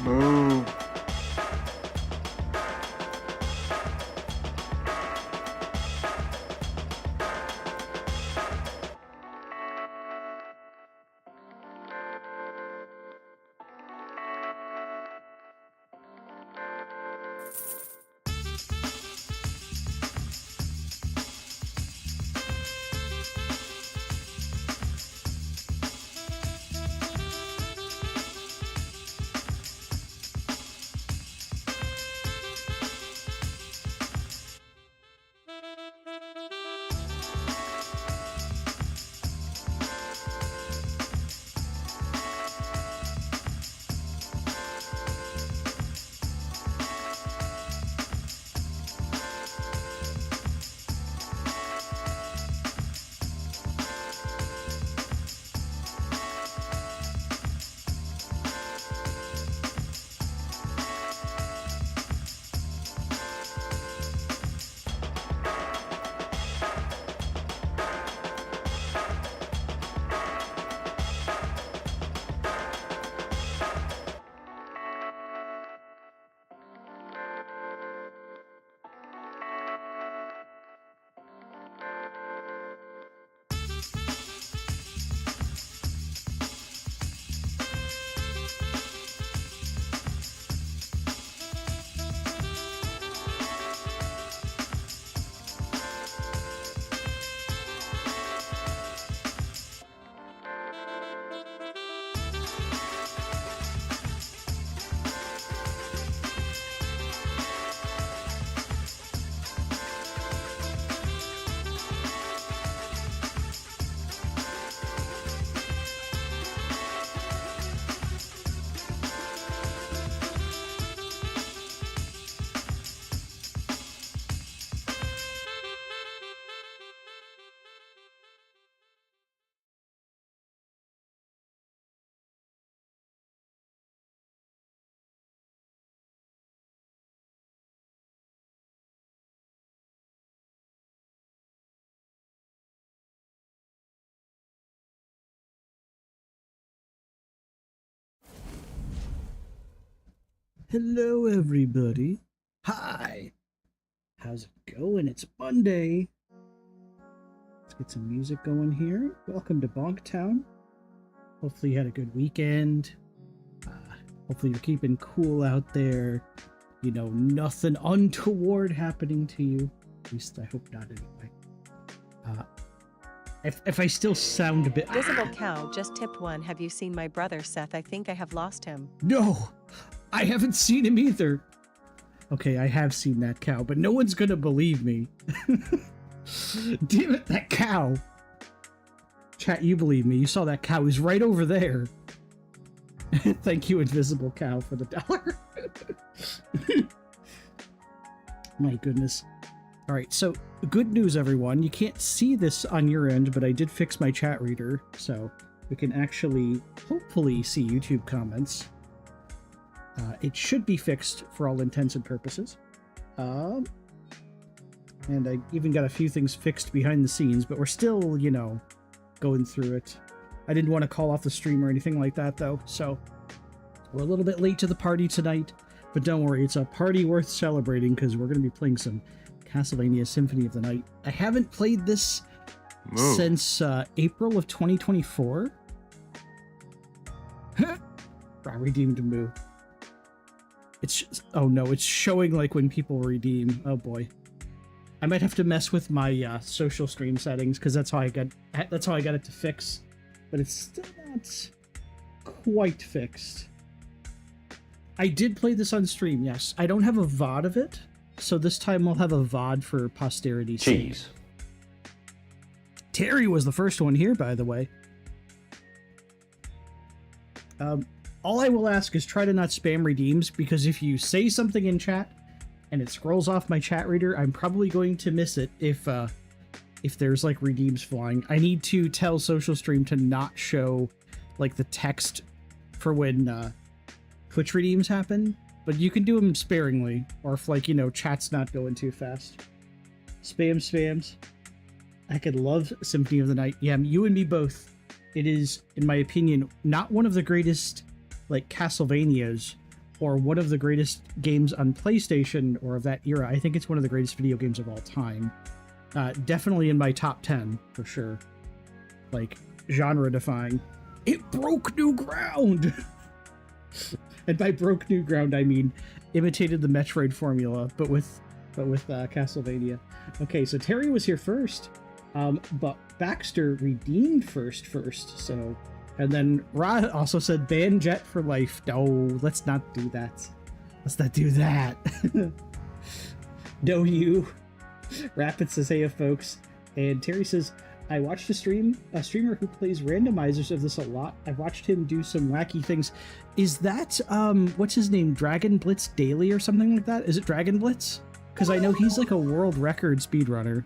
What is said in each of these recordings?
Moo. Hello, everybody. Hi. How's it going? It's Monday. Let's get some music going here. Welcome to Bonktown. Hopefully you had a good weekend. Hopefully you're keeping cool out there. You know, nothing untoward happening to you. At least I hope not anyway. If I still sound a bit... Visible Cow just tipped 1. Have you seen my brother, Seth? I think I have lost him. No! I haven't seen him either. Okay, I have seen that cow, but no one's gonna believe me. Damn it, that cow. Chat, you believe me. You saw that cow. He's right over there. Thank you, Invisible Cow, for the $1. My goodness. Alright, so good news, everyone. You can't see this on your end, but I did fix my chat reader, so we can actually, hopefully, see YouTube comments. It should be fixed for all intents and purposes. And I even got a few things fixed behind the scenes, but we're still, you know, going through it. I didn't want to call off the stream or anything like that, though, so we're a little bit late to the party tonight, but don't worry, it's a party worth celebrating because we're going to be playing some Castlevania Symphony of the Night. I haven't played this since April of 2024. I redeemed Moo. It's oh no, it's showing like when people redeem. Oh boy, I might have to mess with my social stream settings because that's how I got it to fix, but it's still not quite fixed. I did play this on stream, yes. I don't have a VOD of it, so this time we'll have a VOD for posterity's sake. Terry was the first one here, by the way. All I will ask is try to not spam redeems, because if you say something in chat and it scrolls off my chat reader, I'm probably going to miss it if there's like redeems flying. I need to tell social stream to not show like the text for when Twitch redeems happen, but you can do them sparingly, or if like, you know, chat's not going too fast. Spams. I could love Symphony of the Night. Yeah, you and me both. It is, in my opinion, not one of the greatest like Castlevanias or one of the greatest games on PlayStation or of that era. I think it's one of the greatest video games of all time. Definitely in my top 10 for sure. Like, genre defying. It broke new ground. And by broke new ground, I mean imitated the Metroid formula, but with Castlevania. Okay, so Terry was here first, but Baxter redeemed first. So, and then Rod also said ban Jet for life. No, let's not do that. Let's not do that. No, you. Rapid says, hey, folks. And Terry says, I watched a streamer who plays randomizers of this a lot. I've watched him do some wacky things. Is that, what's his name? Dragon Blitz Daily or something like that? Is it Dragon Blitz? Because I know he's like a world record speedrunner.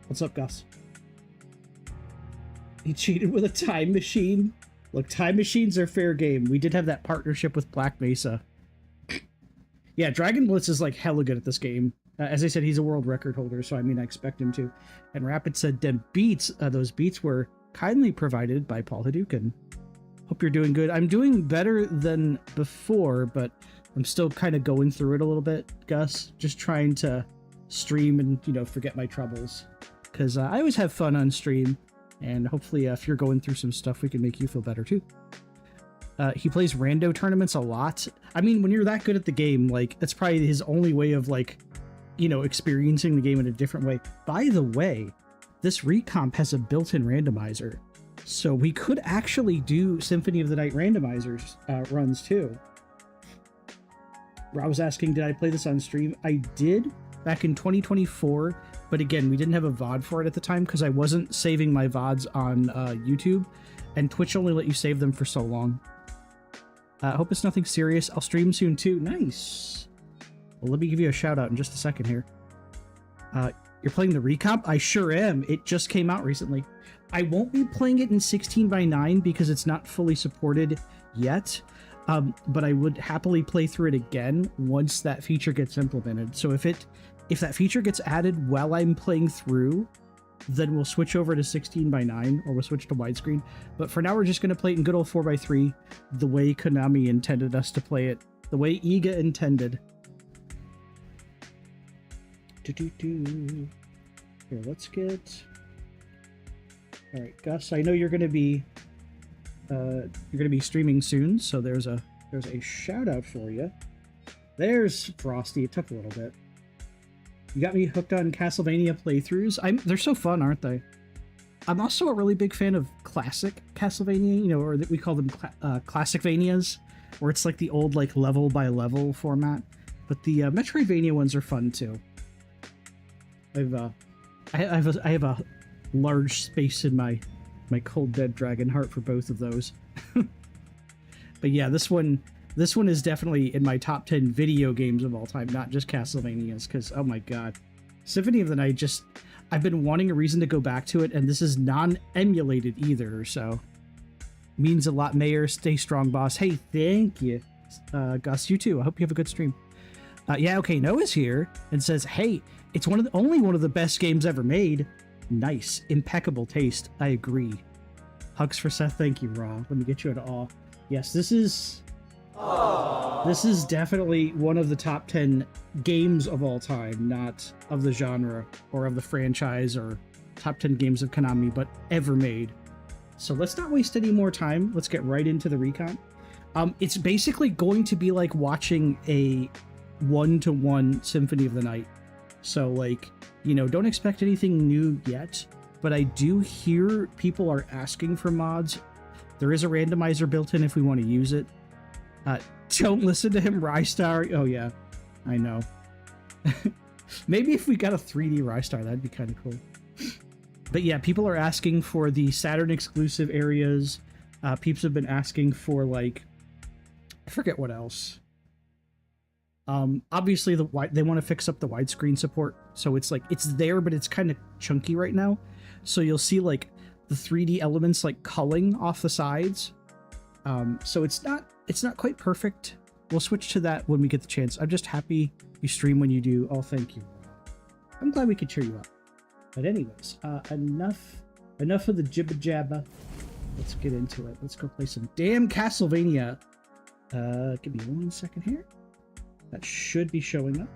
What's up, Gus? He cheated with a time machine. Look, time machines are fair game. We did have that partnership with Black Mesa. Yeah, Dragon Blitz is like hella good at this game. As I said, he's a world record holder, so I mean, I expect him to. And Rapid said, them beats, those beats were kindly provided by Paul Hadouken. Hope you're doing good. I'm doing better than before, but I'm still kind of going through it a little bit, Gus. Just trying to stream and, you know, forget my troubles. Because I always have fun on stream, and hopefully if you're going through some stuff, we can make you feel better too. He plays rando tournaments a lot. I mean, when you're that good at the game, like, that's probably his only way of, like, you know, experiencing the game in a different way. By the way, this recomp has a built-in randomizer, so we could actually do Symphony of the Night randomizers runs too. I was asking, did I play this on stream? I did back in 2024, but again, we didn't have a VOD for it at the time because I wasn't saving my VODs on YouTube, and Twitch only let you save them for so long. I hope it's nothing serious. I'll stream soon too. Nice. Well, let me give you a shout out in just a second here. You're playing the recomp? I sure am. It just came out recently. I won't be playing it in 16:9 because it's not fully supported yet, but I would happily play through it again once that feature gets implemented. So if that feature gets added while I'm playing through, then we'll switch over to 16:9 or we'll switch to widescreen. But for now, we're just going to play it in good old 4:3 the way Konami intended us to play it, the way Iga intended. Here, let's get. All right, Gus. I know you're going to be streaming soon, so there's a shout out for you. There's Frosty. It took a little bit. You got me hooked on Castlevania playthroughs. They're so fun, aren't they? I'm also a really big fan of classic Castlevania, you know, or that we call them Classicvanias, where it's like the old like level by level format. But the Metroidvania ones are fun too. I have a large space in my Cold Dead Dragon heart for both of those. But yeah, this one is definitely in my top 10 video games of all time, not just Castlevanias, because oh my god, Symphony of the Night, I've been wanting a reason to go back to it, and this is non-emulated either, so means a lot. Mayor, stay strong, boss. Hey, thank you, Gus. You too. I hope you have a good stream. Yeah, okay, Noah's here and says, hey, it's only one of the best games ever made. Nice, impeccable taste. I agree. Hugs for Seth. Thank you, Raw. Let me get you at all. Yes, this is definitely one of the top 10 games of all time, not of the genre or of the franchise or top 10 games of Konami, but ever made. So let's not waste any more time. Let's get right into the recon. It's basically going to be like watching a 1-to-1 Symphony of the Night. So, like, you know, don't expect anything new yet, but I do hear people are asking for mods. There is a randomizer built in if we want to use it. Don't listen to him, Rystar. Oh, yeah, I know. Maybe if we got a 3D Rystar, that'd be kind of cool. But yeah, people are asking for the Saturn exclusive areas. Peeps have been asking for, like, I forget what else. Obviously they want to fix up the widescreen support, so it's like it's there, but it's kind of chunky right now. So you'll see like the 3D elements like culling off the sides. So it's not quite perfect. We'll switch to that when we get the chance. I'm just happy you stream when you do. Oh, thank you. I'm glad we could cheer you up. But anyways, enough of the jibba jabba. Let's get into it. Let's go play some damn Castlevania. Give me 1 second here. That should be showing up.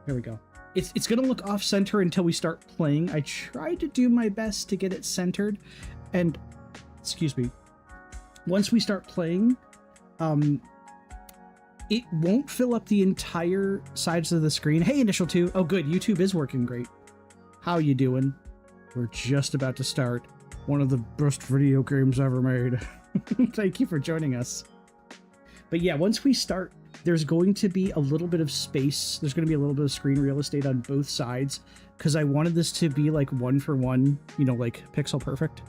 There we go. It's gonna look off-center until we start playing. I tried to do my best to get it centered, and excuse me. Once we start playing, it won't fill up the entire sides of the screen. Hey, Initial 2. Oh, good. YouTube is working great. How you doing? We're just about to start one of the best video games ever made. Thank you for joining us. But yeah, once we start, there's going to be a little bit of space. There's going to be a little bit of screen real estate on both sides, because I wanted this to be like 1-for-1, you know, like pixel perfect.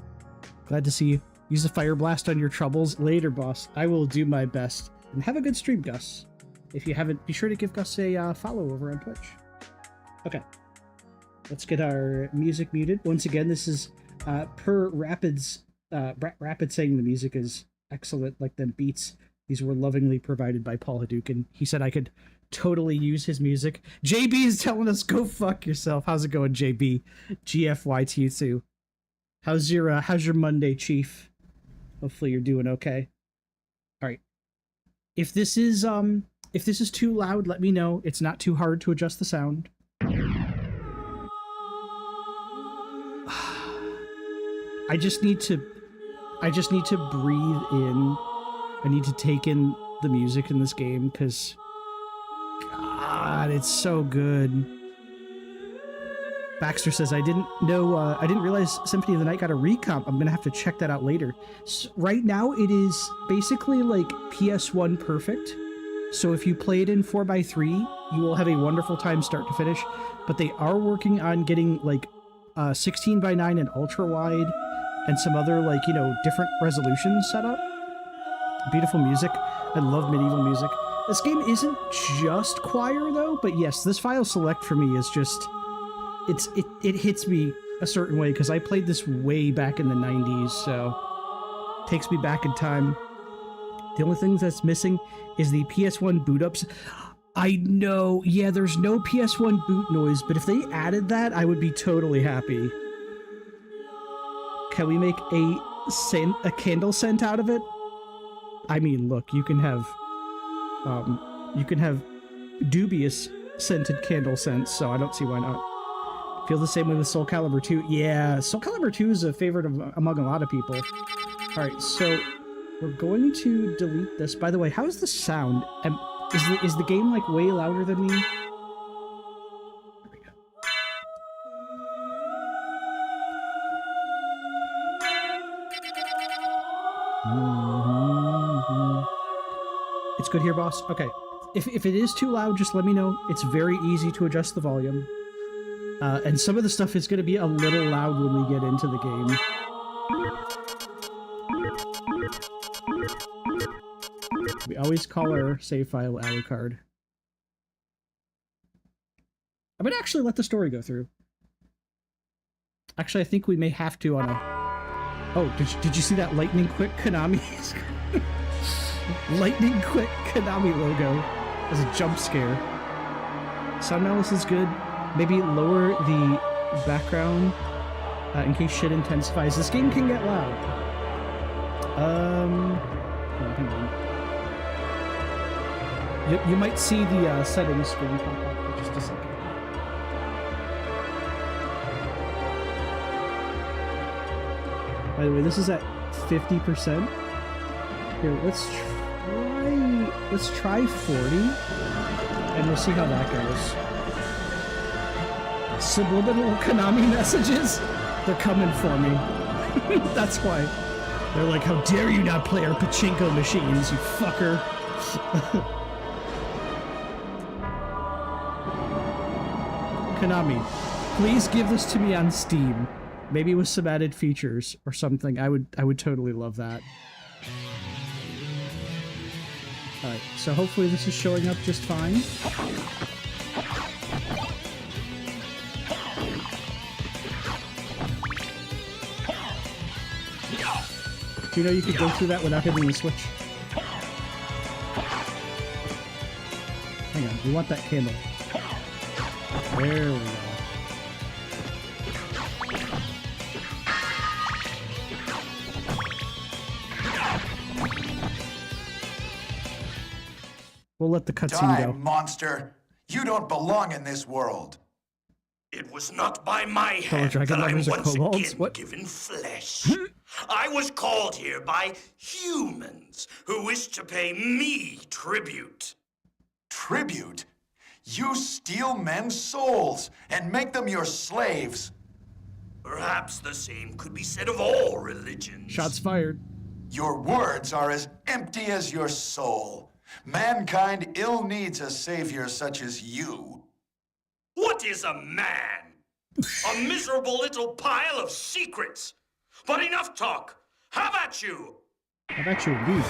Glad to see you. Use the fire blast on your troubles later, boss. I will do my best. And have a good stream, Gus. If you haven't, be sure to give Gus a follow over on Twitch. Okay. Let's get our music muted. Once again, this is per Rapid's Rapid saying the music is excellent, like them beats. These were lovingly provided by Paul Hadouken. He said I could totally use his music. JB is telling us, go fuck yourself. How's it going, JB? GFY to you too. How's your Monday, Chief? Hopefully you're doing okay. All right. If this is too loud, let me know. It's not too hard to adjust the sound. I just need to breathe in. I need to take in the music in this game because, God, it's so good. Baxter says, I didn't realize Symphony of the Night got a recomp. I'm gonna have to check that out later. So right now, it is basically like PS1 perfect. So if you play it in 4x3, you will have a wonderful time start to finish. But they are working on getting like 16:9 and ultra wide and some other, like, you know, different resolutions set up. Beautiful music. I love medieval music. This game isn't just choir though, but yes, this file select for me is just, it hits me a certain way because I played this way back in the 90s, so it takes me back in time. The only thing that's missing is the PS1 boot ups. I know, yeah, there's no PS1 boot noise, but if they added that, I would be totally happy. Can we make a candle scent out of it? I mean, look, you can have dubious scented candle scents, so I don't see why not. Feel the same way with Soul Calibur 2. Yeah, Soul Calibur 2 is a favorite among a lot of people. All right, so we're going to delete this. By the way, how's the sound? Is the game like way louder than me? There we go. It's good here, boss? Okay. If it is too loud, just let me know. It's very easy to adjust the volume. And some of the stuff is going to be a little loud when we get into the game. We always call our save file Alucard. I'm going to actually let the story go through. Actually, I think we may have to on a... Oh, did you see that lightning quick Konami? Lightning quick Konami logo as a jump scare. Sound analysis is good. Maybe lower the background in case shit intensifies. This game can get loud. Oh, hang on. You might see the settings screen pop up for just a second. By the way, this is at 50%. Here, let's try 40, and we'll see how that goes. Subliminal Konami messages, they're coming for me. That's why. They're like, how dare you not play our pachinko machines, you fucker. Konami, please give this to me on Steam. Maybe with some added features or something. I would totally love that. Alright, so hopefully this is showing up just fine. Do you know you could go through that without hitting the switch? Hang on, we want that candle. There we go. We'll let the cutscene Die, go. monster! You don't belong in this world. It was not by my Fellow hand dragon that I'm lovers are once kobolds? again What? given flesh. I was called here by humans who wish to pay me tribute. Tribute? You steal men's souls and make them your slaves. Perhaps the same could be said of all religions. Shots fired. Your words are as empty as your soul. Mankind ill needs a savior such as you. What is a man? A miserable little pile of secrets. But enough talk. Have at you. How about you, indeed?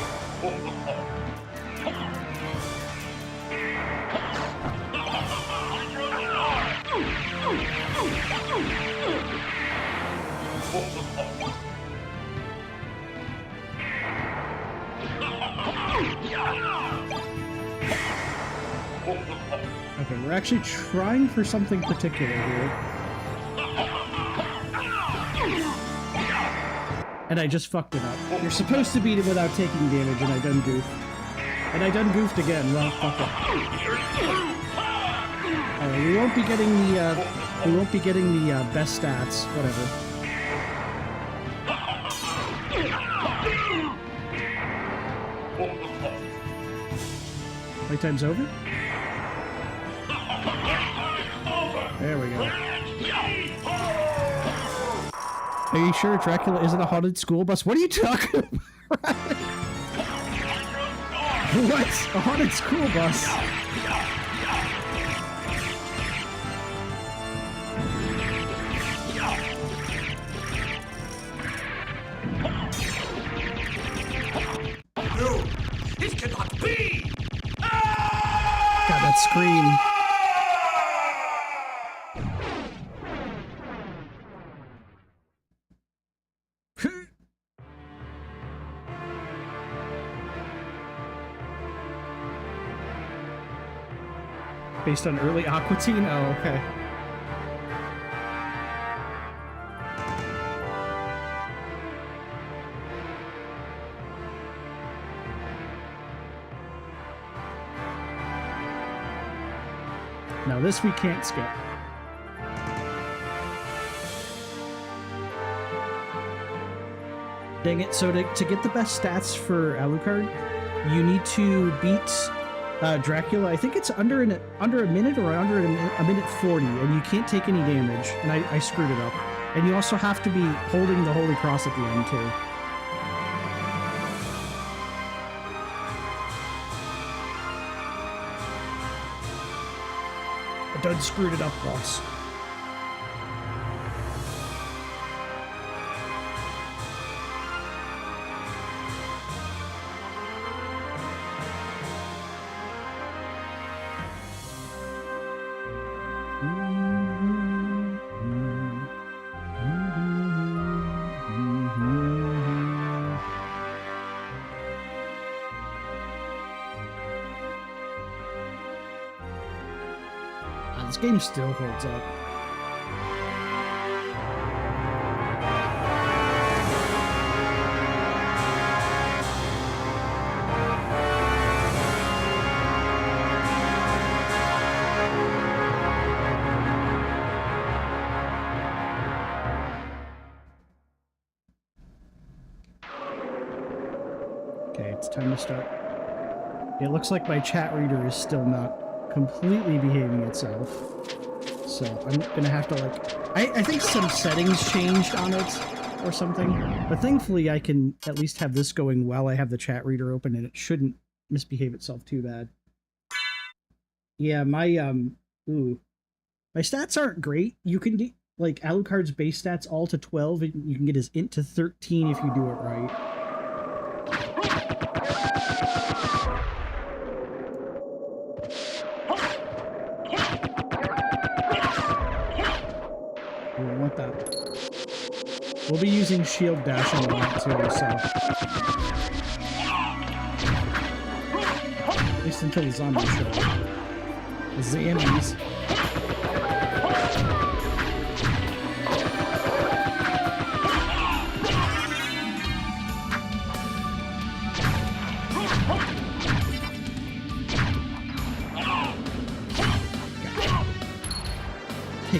Okay, we're actually trying for something particular here. And I just fucked it up. You're supposed to beat it without taking damage, and I done goofed. And I done goofed again. Well, fuck it. We won't be getting the best stats. Whatever. Playtime's over? There we go. Are you sure Dracula isn't a haunted school bus? What are you talking about? What? A haunted school bus? No, it cannot be. God, that scream. Based on early Aqua Teen? Oh, okay. Now this we can't skip. Dang it, so to get the best stats for Alucard, you need to beat Dracula. I think it's under a minute or under a minute 40, and you can't take any damage, and I screwed it up. And you also have to be holding the Holy Cross at the end, too. I done screwed it up, boss. This game still holds up. Okay, it's time to start. It looks like my chat reader is still not completely behaving itself, so I'm gonna have to I think some settings changed on it or something, but thankfully I can at least have this going while I have the chat reader open, and it shouldn't misbehave itself too bad. Yeah, my my stats aren't great. You can get like Alucard's base stats all to 12, and you can get his int to 13 if you do it right. We don't want that. We'll be using shield dashing a lot too, so. At least until the zombies show up. The zombies.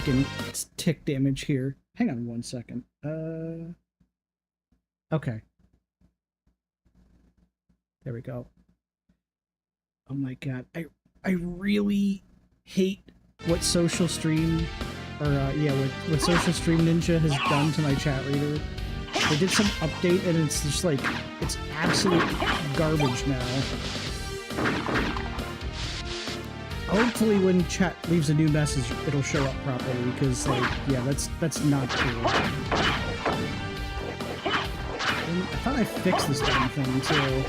taking tick damage here. Hang on 1 second. Okay. There we go. Oh my god. I really hate what Social Stream, or what Social Stream Ninja has done to my chat reader. They did some update and it's just like, it's absolute garbage now. Hopefully when chat leaves a new message, it'll show up properly, because, like, yeah, that's not cool. And I thought I fixed this damn thing, too.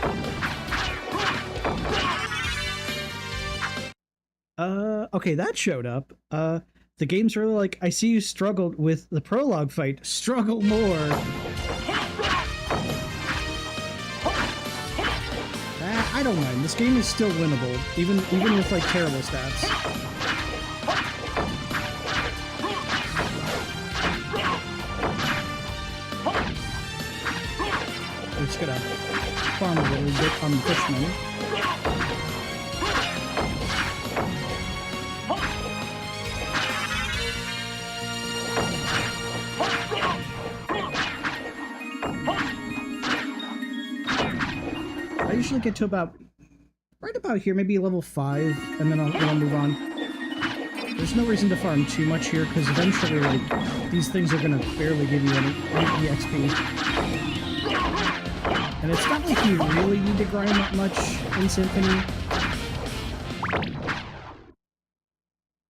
Okay, that showed up. The game's really like, I see you struggled with the prologue fight. Struggle more! I don't mind. This game is still winnable, even with, like, terrible stats. We're just gonna farm a little bit on the fish money. I usually get to right about here, maybe level 5, and then I'll move on. There's no reason to farm too much here, because eventually, like, these things are gonna barely give you any EXP. And it's not like you really need to grind that much in Symphony.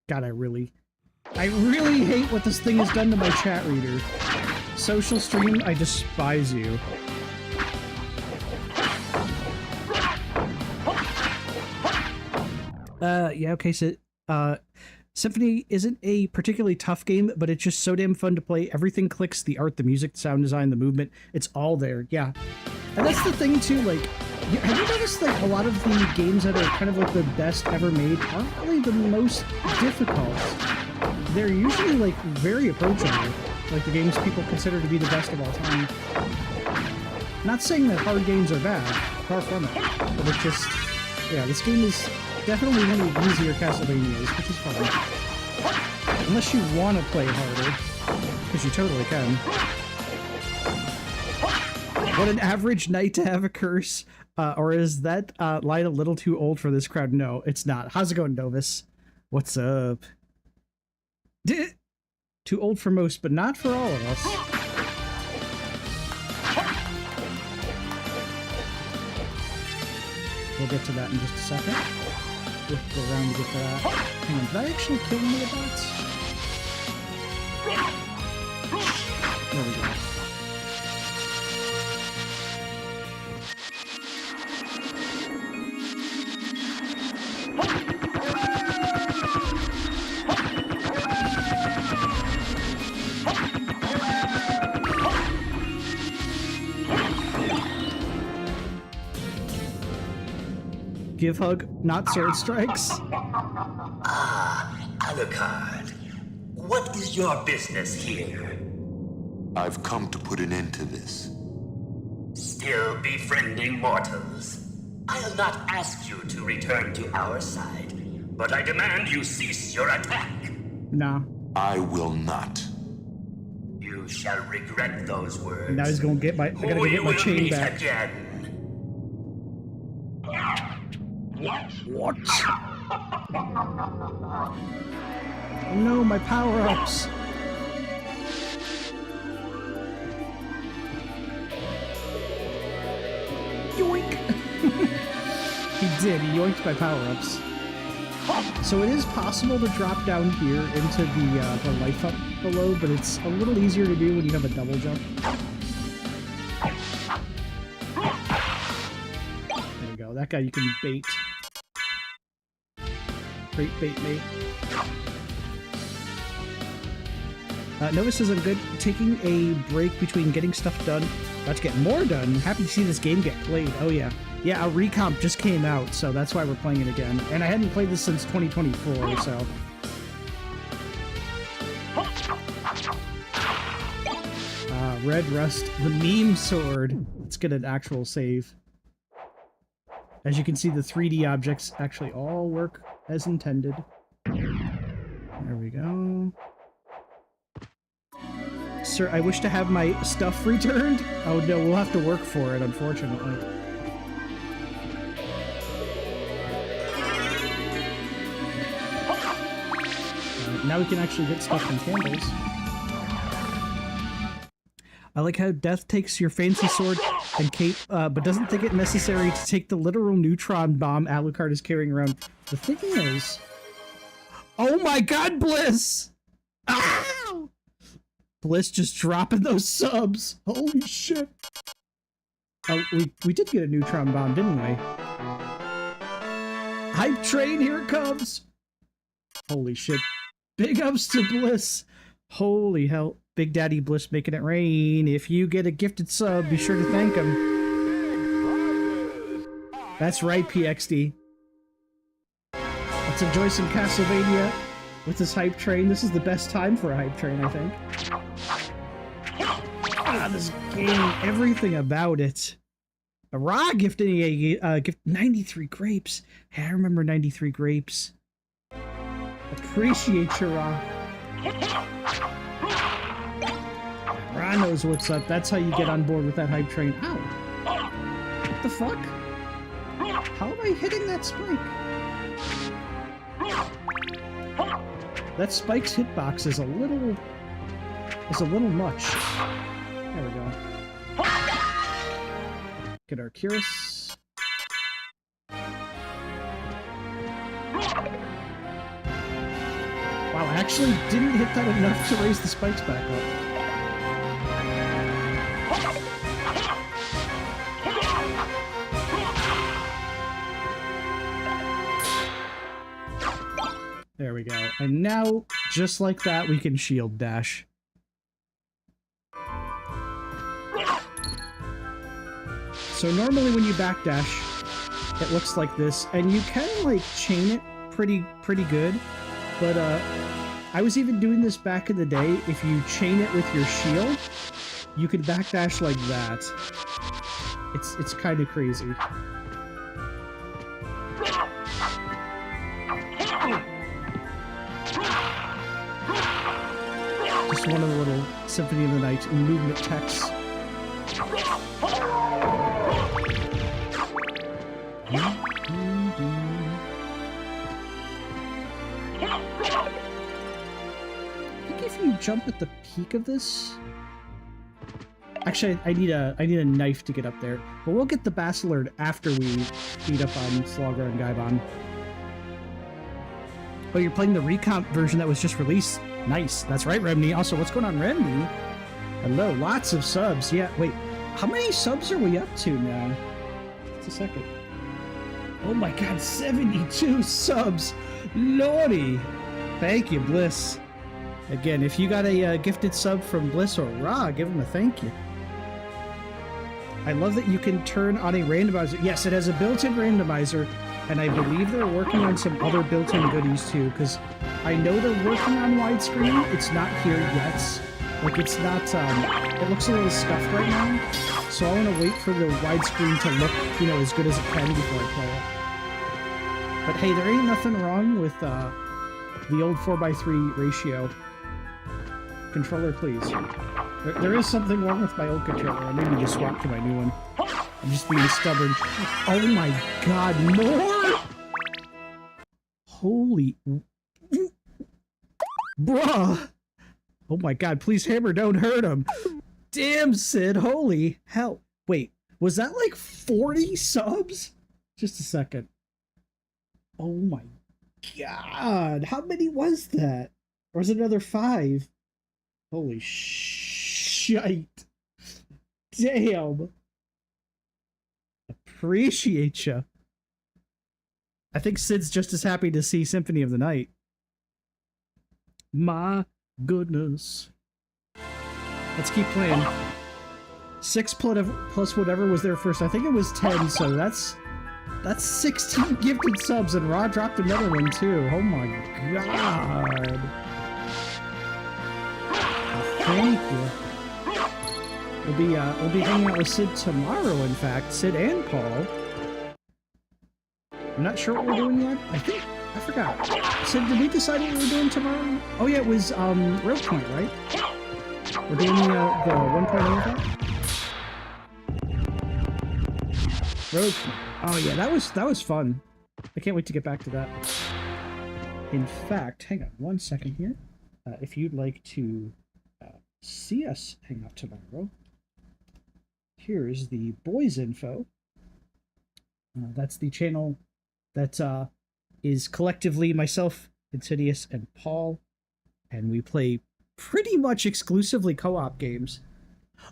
God, I really hate what this thing has done to my chat reader. Social Stream, I despise you. Yeah, okay, so, Symphony isn't a particularly tough game, but it's just so damn fun to play. Everything clicks, the art, the music, the sound design, the movement, it's all there, yeah. And that's the thing, too, like, have you noticed that a lot of the games that are kind of like the best ever made aren't really the most difficult? They're usually, like, very approachable, like the games people consider to be the best of all time. Not saying that hard games are bad, far from it, but it's just, yeah, this game is definitely one of the easier Castlevanias, which is fun. Unless you want to play harder, because you totally can. What an average night to have a curse. Or is that line a little too old for this crowd? No, it's not. How's it going, Novus? What's up? Too old for most, but not for all of us. We'll get to that in just a second. We'll go around to get to that. Hang on, did I actually kill one of the bots? There we go. Give hug, not sword strikes. Ah, Alucard. What is your business here? I've come to put an end to this. Still befriending mortals? I'll not ask you to return to our side, but I demand you cease your attack. Nah. I will not. You shall regret those words. Now he's gonna get my. I gotta go get my chain back. Again. What? No, my power-ups. Yoink! He did. He yoinked my power-ups. So it is possible to drop down here into the life up below, but it's a little easier to do when you have a double jump. There we go. That guy you can bait. Great bait, mate. Nova says I'm good. Taking a break between getting stuff done. About to get more done. Happy to see this game get played. Oh yeah. Yeah, a recomp just came out, so that's why we're playing it again. And I hadn't played this since 2024, so... Red Rust, the meme sword. Let's get an actual save. As you can see, the 3D objects actually all work as intended. There we go. Sir, I wish to have my stuff returned. Oh no, we'll have to work for it, unfortunately. Now we can actually get stuff from candles. I like how Death takes your fancy sword and cape, but doesn't think it necessary to take the literal neutron bomb Alucard is carrying around. The thing is... Oh my god, Bliss! Ah! Bliss just dropping those subs. Holy shit. Oh, we did get a neutron bomb, didn't we? Hype train, here it comes! Holy shit. Big ups to Bliss. Holy hell. Big Daddy Bliss making it rain. If you get a gifted sub, be sure to thank him. That's right, PXD. Let's enjoy some Castlevania with this hype train. This is the best time for a hype train, I think. Ah, this game, everything about it. A Ra gifting a gift 93 grapes. Hey, I remember 93 grapes. Appreciate your Ra. Ra knows what's up. That's how you get on board with that hype train. Ow! What the fuck? How am I hitting that spike? That spike's hitbox is a little much. There we go. Get Arcurus. Wow, I actually didn't hit that enough to raise the spikes back up. There we go. And now, just like that, we can shield dash. So normally when you backdash, it looks like this, and you can like chain it pretty good. But I was even doing this back in the day. If you chain it with your shield, you could backdash like that. It's kind of crazy. Just one of the little Symphony of the Night movement texts. I think if you jump at the peak of this... Actually, I need a knife to get up there. But we'll get the Basilard after we beat up on Slogger and Gaibon. Oh, you're playing the Recomp version that was just released? Nice. That's right, Remny. Also, what's going on, Remny? Hello, lots of subs. Yeah, wait. How many subs are we up to now? Just a second. Oh my god, 72 subs! Lordy! Thank you, Bliss. Again, if you got a gifted sub from Bliss or Ra, give him a thank you. I love that you can turn on a randomizer. Yes, it has a built-in randomizer, and I believe they're working on some other built-in goodies too, because I know they're working on widescreen. It's not here yet. Like, it's not, it looks a little scuffed right now, so I want to wait for the widescreen to look, you know, as good as it can before I play it. But hey, there ain't nothing wrong with, the old 4:3 ratio. Controller, please. There is something wrong with my old controller. I may need to swap to my new one. I'm just being stubborn. Oh my god, more?! Holy... Bruh! Oh my god, please Hammer, don't hurt him! Damn, Sid, holy hell. Wait, was that like 40 subs? Just a second. Oh my god, how many was that? Or was it another 5? Holy shite. Damn. Appreciate ya. I think Sid's just as happy to see Symphony of the Night. My goodness. Let's keep playing. 6 plus whatever was there first. I think it was 10, so that's 16 gifted subs, and Ra dropped another one too. Oh my god. Thank you. We'll be hanging out with Sid tomorrow, in fact. Sid and Paul. I'm not sure what we're doing yet. I forgot. Sid, did we decide what we were doing tomorrow? Oh yeah, it was Road Point, right? We're doing the 1.0 event? Road. Oh yeah, that was fun. I can't wait to get back to that. In fact, hang on 1 second here. If you'd like to see us hang out tomorrow, here is the boys info. That's the channel that is collectively myself, Insidious, and Paul, and we play pretty much exclusively co-op games.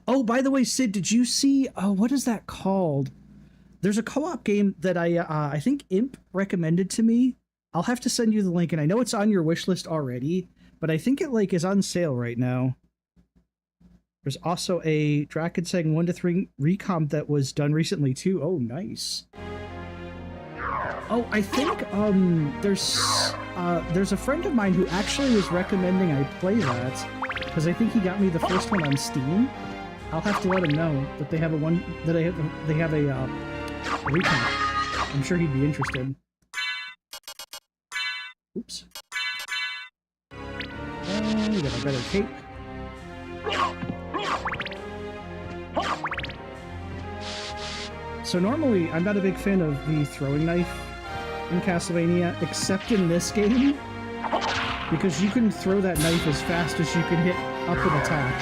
Oh, by the way, Sid, did you see? What is that called? There's a co-op game that I think Imp recommended to me. I'll have to send you the link, and I know it's on your wish list already, but I think it like is on sale right now. There's also a Drakensang 1-3 recomp that was done recently too. Oh, nice. Oh, I think there's a friend of mine who actually was recommending I play that because I think he got me the first one on Steam. I'll have to let him know that they have a recomp. I'm sure he'd be interested. Oops. And we got a better cape. So normally, I'm not a big fan of the throwing knife in Castlevania, except in this game, because you can throw that knife as fast as you can hit up and attack.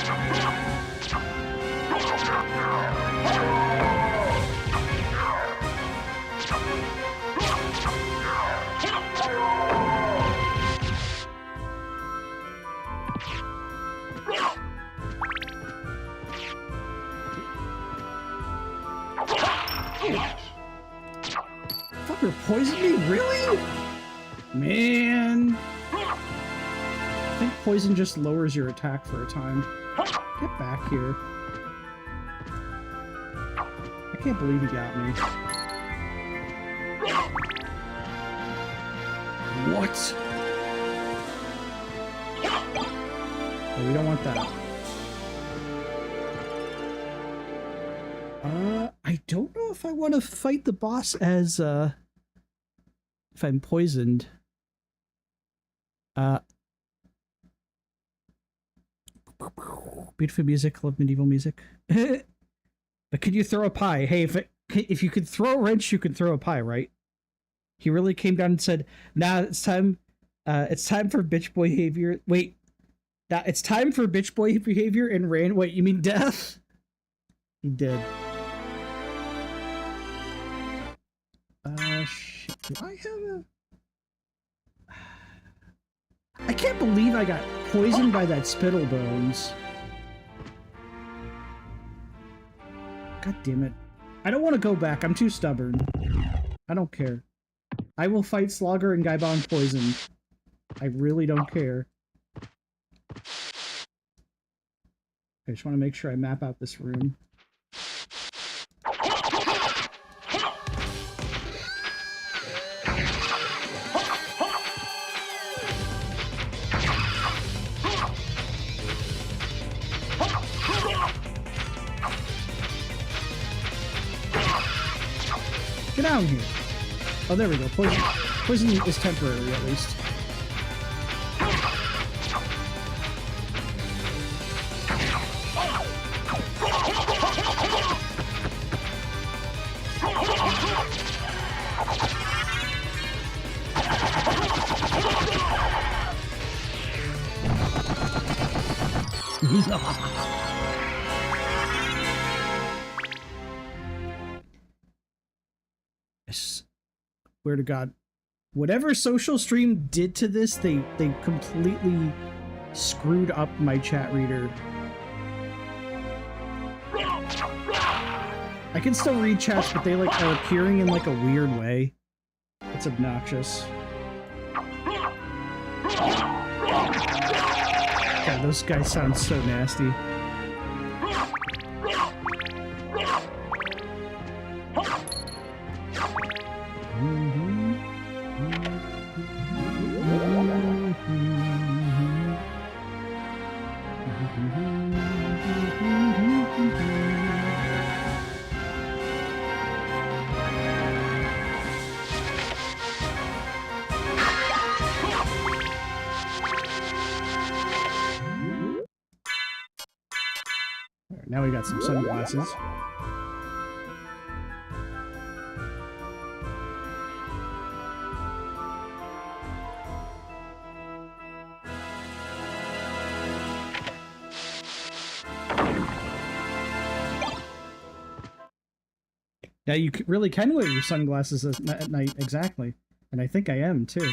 Fucker poisoned me? Really? Man. I think poison just lowers your attack for a time. Get back here. I can't believe he got me. What? Oh, we don't want that. I don't know if I want to fight the boss as, if I'm poisoned. Beautiful music, love medieval music. But could you throw a pie? Hey, if you could throw a wrench, you could throw a pie, right? He really came down and said, "Nah, it's time for bitch boy behavior." Wait, it's time for bitch boy behavior and ran. Wait, you mean death? He did. Shit. Do I have a... I can't believe I got poisoned by that spittle bones. God damn it. I don't want to go back. I'm too stubborn. I don't care. I will fight Slogger and Gaibon poisoned. I really don't care. I just want to make sure I map out this room. Get down here. Oh, there we go. Poison is temporary, at least. I swear to God, whatever social stream did to this, they completely screwed up my chat reader. I can still read chats, but they like are appearing in like a weird way. It's obnoxious. God, those guys sound so nasty. now we got some sunglasses. Now you really can wear your sunglasses at night, exactly. And I think I am, too.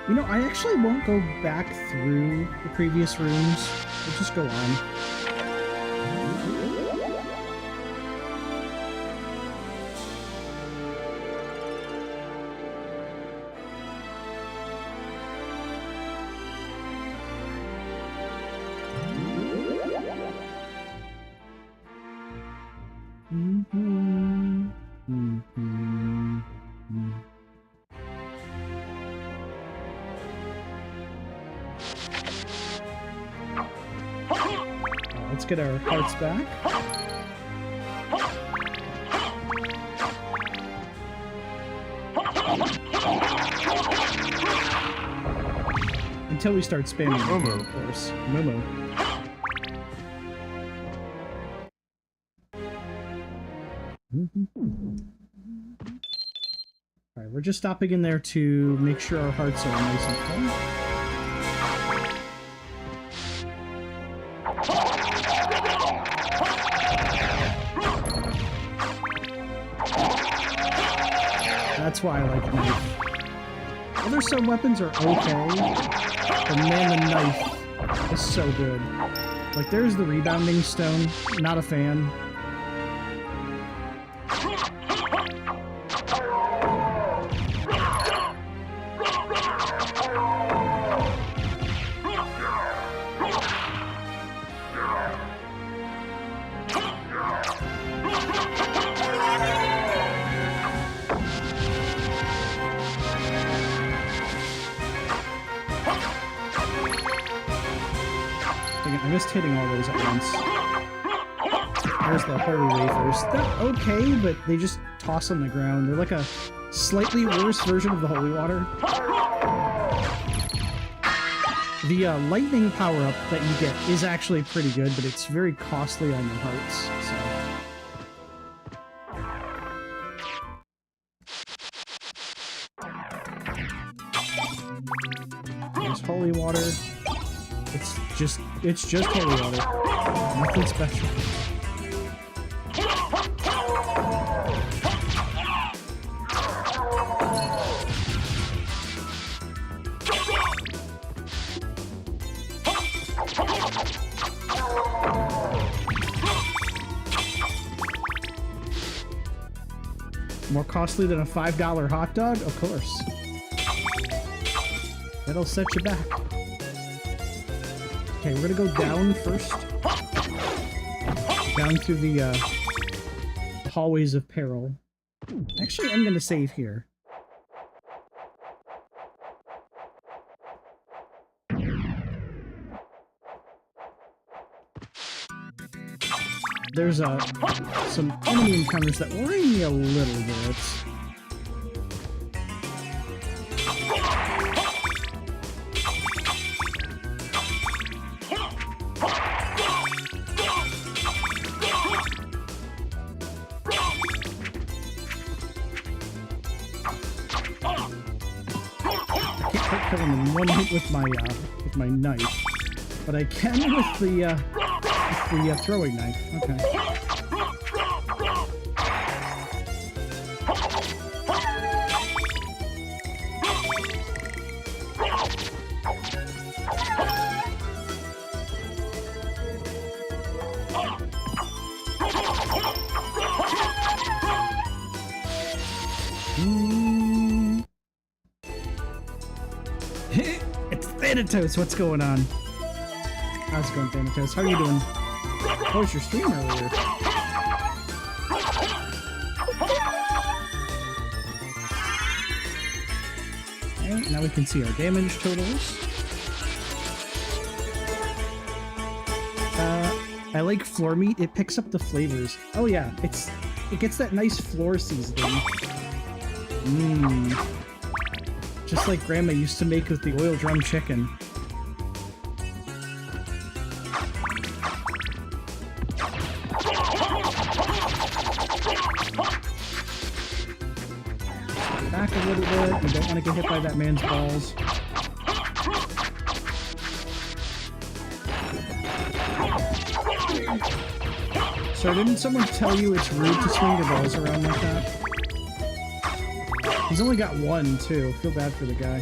You know, I actually won't go back through the previous rooms. We'll just go on. Let's get our hearts back. Until we start spamming Momo, of course. Momo. Alright, we're just stopping in there to make sure our hearts are nice and full. That's why I like knife. Other sub weapons are okay, but man, the knife is so good. Like, there's the rebounding stone. Not a fan. I missed hitting all those at once. There's the holy wafers. They're okay, but they just toss on the ground. They're like a slightly worse version of the holy water. The lightning power-up that you get is actually pretty good, but it's very costly on your hearts, so... There's holy water. It's just holy water. Nothing special. More costly than a $5 hot dog? Of course. That'll set you back. Okay, we're gonna go down first. Down through the hallways of peril. Actually, I'm gonna save here. There's some enemy encounters that worry me a little bit. Killing them one hit with my knife, but I can with the throwing knife. Okay. It's Thanatos, what's going on? How's it going, Thanatos? How are you doing? How was your stream earlier? Okay, now we can see our damage totals. I like floor meat. It picks up the flavors. Oh yeah, it gets that nice floor seasoning. Mmm. Just like Grandma used to make with the oil drum chicken. Back a little bit. You don't want to get hit by that man's balls. So didn't someone tell you it's rude to swing your balls around like that? He's only got one, too. Feel bad for the guy.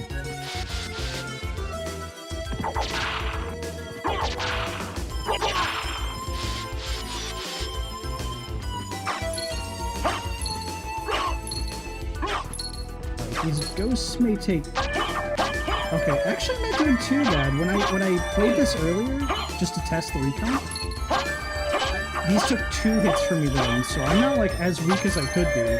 These ghosts may take... Okay, actually I'm not doing too bad. When I played this earlier, just to test the recon, these took 2 hits for me then, so I'm not like as weak as I could be.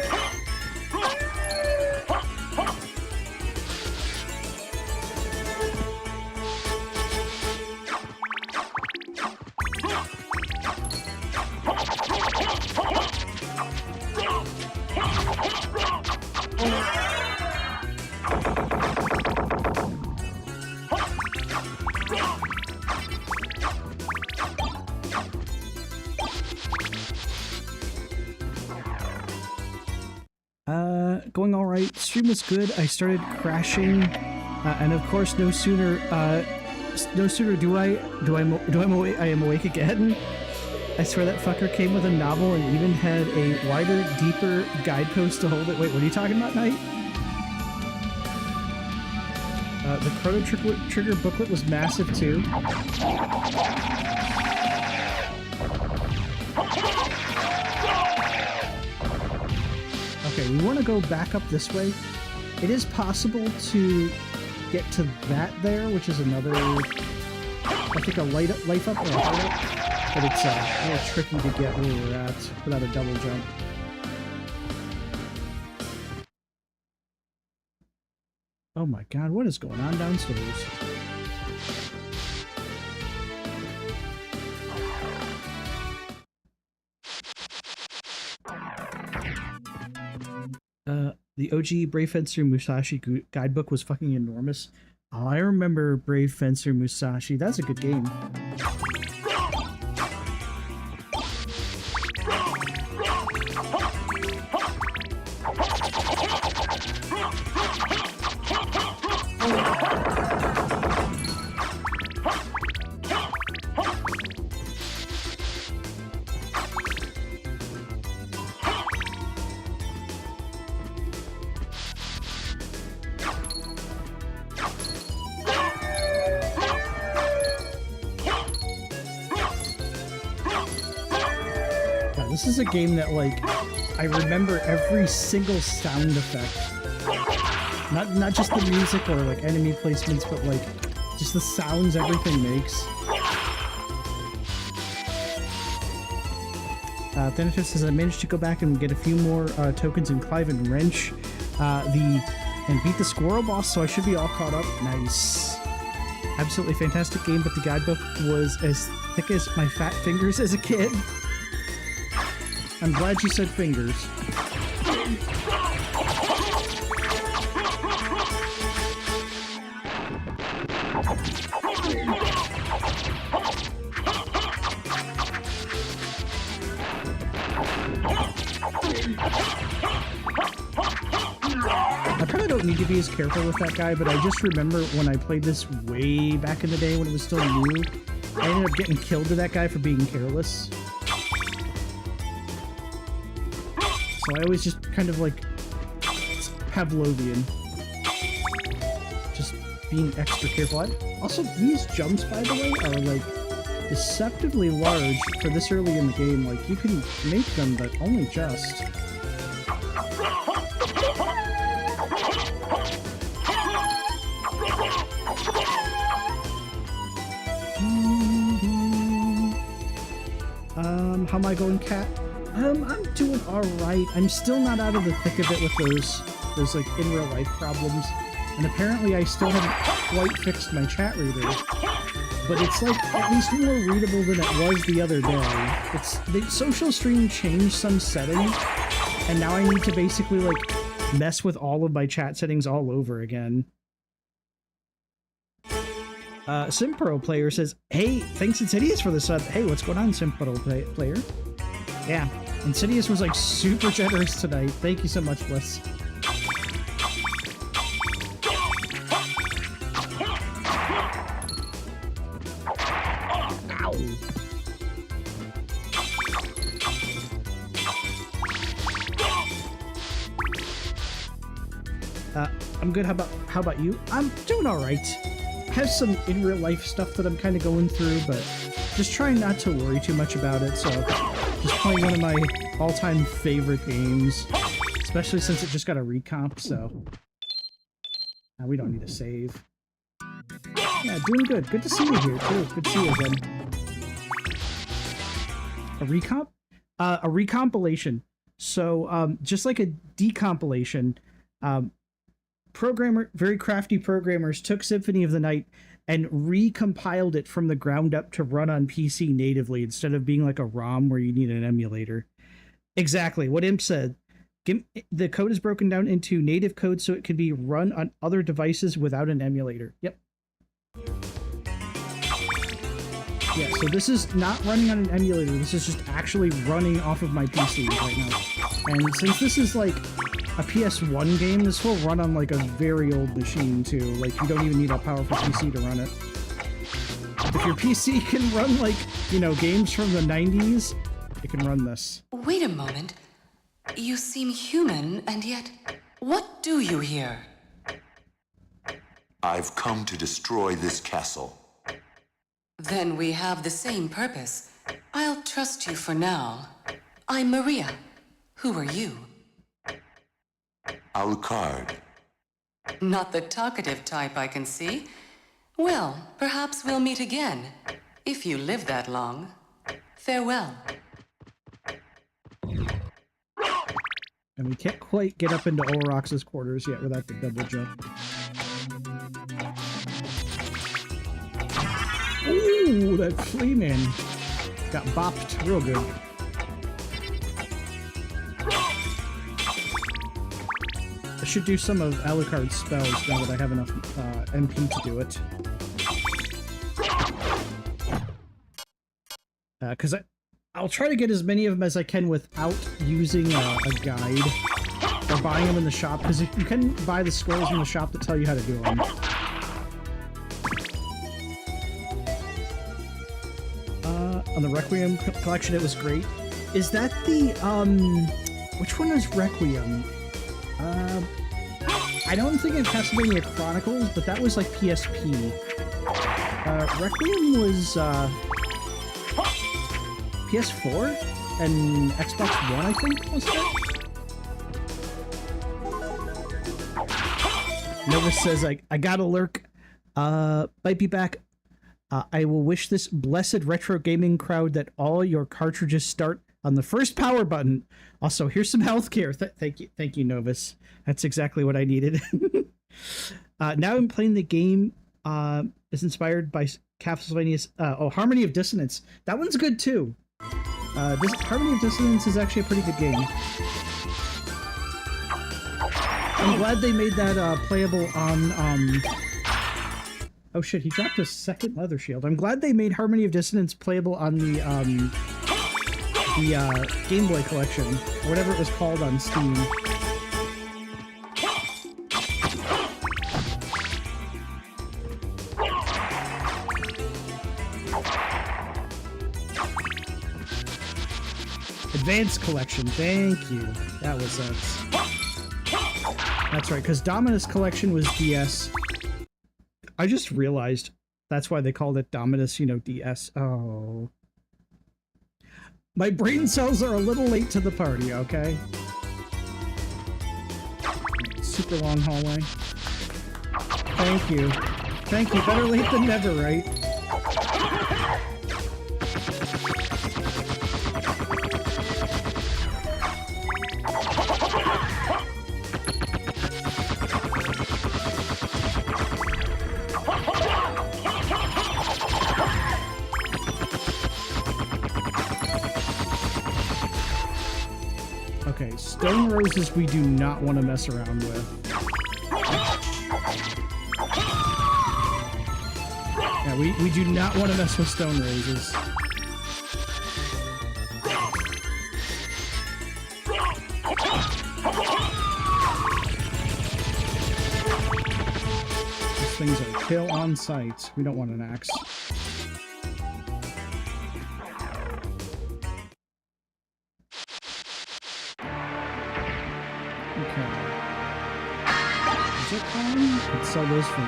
Going all right. Stream was good. I started crashing, and of course, no sooner do I am awake again. I swear that fucker came with a novel and even had a wider, deeper guidepost to hold it. Wait, what are you talking about, Knight? The Chrono Trigger booklet was massive too. Okay, we want to go back up this way. It is possible to get to that there, which is another, I think, a life up or a heart up, but it's a little tricky to get where we're at without a double jump. Oh my god, what is going on downstairs? The OG Brave Fencer Musashi guidebook was fucking enormous. Oh, I remember Brave Fencer Musashi. That's a good game. This is a game that, like, I remember every single sound effect. Not just the music or, like, enemy placements, but, like, just the sounds everything makes. Thanatos says, I managed to go back and get a few more tokens in Clive and Wrench, and beat the squirrel boss, so I should be all caught up. Nice. Absolutely fantastic game, but the guidebook was as thick as my fat fingers as a kid. I'm glad you said fingers. I probably don't need to be as careful with that guy, but I just remember when I played this way back in the day when it was still new, I ended up getting killed to that guy for being careless. So I always just kind of like Pavlovian. Just being extra careful. Also, these jumps, by the way, are like deceptively large for this early in the game. Like, you can make them, but only just. How am I going, Cat? I'm doing alright. I'm still not out of the thick of it with those like in real life problems. And apparently I still haven't quite fixed my chat reader. But it's like at least more readable than it was the other day. The social stream changed some settings, and now I need to basically like mess with all of my chat settings all over again. Simpro player says, hey, thanks Insidious for the sub. Hey, what's going on, Simpro player? Yeah, Insidious was like super generous tonight. Thank you so much, Bliss. I'm good. How about you? I'm doing all right. Have some in real life stuff that I'm kind of going through, but just trying not to worry too much about it. So just playing one of my all-time favorite games, especially since it just got a recomp. So we don't need to save. Yeah, doing good. Good to see you here too. Good to see you again. A recomp? A recompilation. So just like a decompilation. Very crafty programmers took Symphony of the Night and recompiled it from the ground up to run on PC natively instead of being like a ROM where you need an emulator. Exactly what Imp said. The code is broken down into native code so it can be run on other devices without an emulator. Yep. Yeah, so this is not running on an emulator. This is just actually running off of my PC right now. And since this is like a PS1 game, this will run on like a very old machine too. Like you don't even need a powerful PC to run it. If your PC can run like, you know, games from the 90s, it can run this. Wait a moment. You seem human, and yet, what do you here? I've come to destroy this castle. Then we have the same purpose. I'll trust you for now. I'm Maria. Who are you? Alucard. Not the talkative type, I can see. Well, perhaps we'll meet again, if you live that long. Farewell. And we can't quite get up into Olrox's quarters yet without the double jump. Ooh, that flea man got bopped real good. I should do some of Alucard's spells now that I have enough MP to do it. Because I'll try to get as many of them as I can without using a guide or buying them in the shop, because you can buy the scrolls in the shop that tell you how to do them. On the Requiem collection, it was great. Is that the, which one is Requiem? I don't think in Castlevania Chronicles, but that was like PSP. Requiem was, PS4 and Xbox One, I think, was that? Nova says, I gotta lurk. Might be back. I will wish this blessed retro gaming crowd that all your cartridges start on the first power button. Also, here's some healthcare. Thank you, Novus. That's exactly what I needed. Now I'm playing the game. Is inspired by Castlevania's Harmony of Dissonance. That one's good too. Harmony of Dissonance is actually a pretty good game. I'm glad they made that playable on oh shit, he dropped a second leather shield. I'm glad they made Harmony of Dissonance playable on the Game Boy collection, or whatever it was called on Steam. Advanced collection, thank you. That was that's right, because Dominus collection was DS. I just realized that's why they called it Dominus, you know, DS. Oh. My brain cells are a little late to the party, okay? Super long hallway. Thank you. Thank you. Better late than never, right? Okay, stone roses we do not want to mess around with. Yeah, we do not want to mess with stone raises. These things are kill on sight. We don't want an axe. Okay. Is it fine? Let's sell those for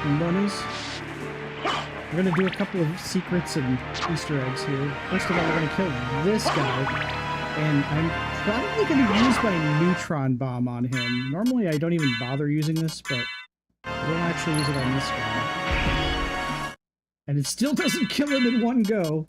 monies. We're gonna do a couple of secrets and Easter eggs here. First of all, we're gonna kill this guy. And I'm probably gonna use my neutron bomb on him. Normally I don't even bother using this, but I don't actually use it on this guy. And it still doesn't kill him in one go.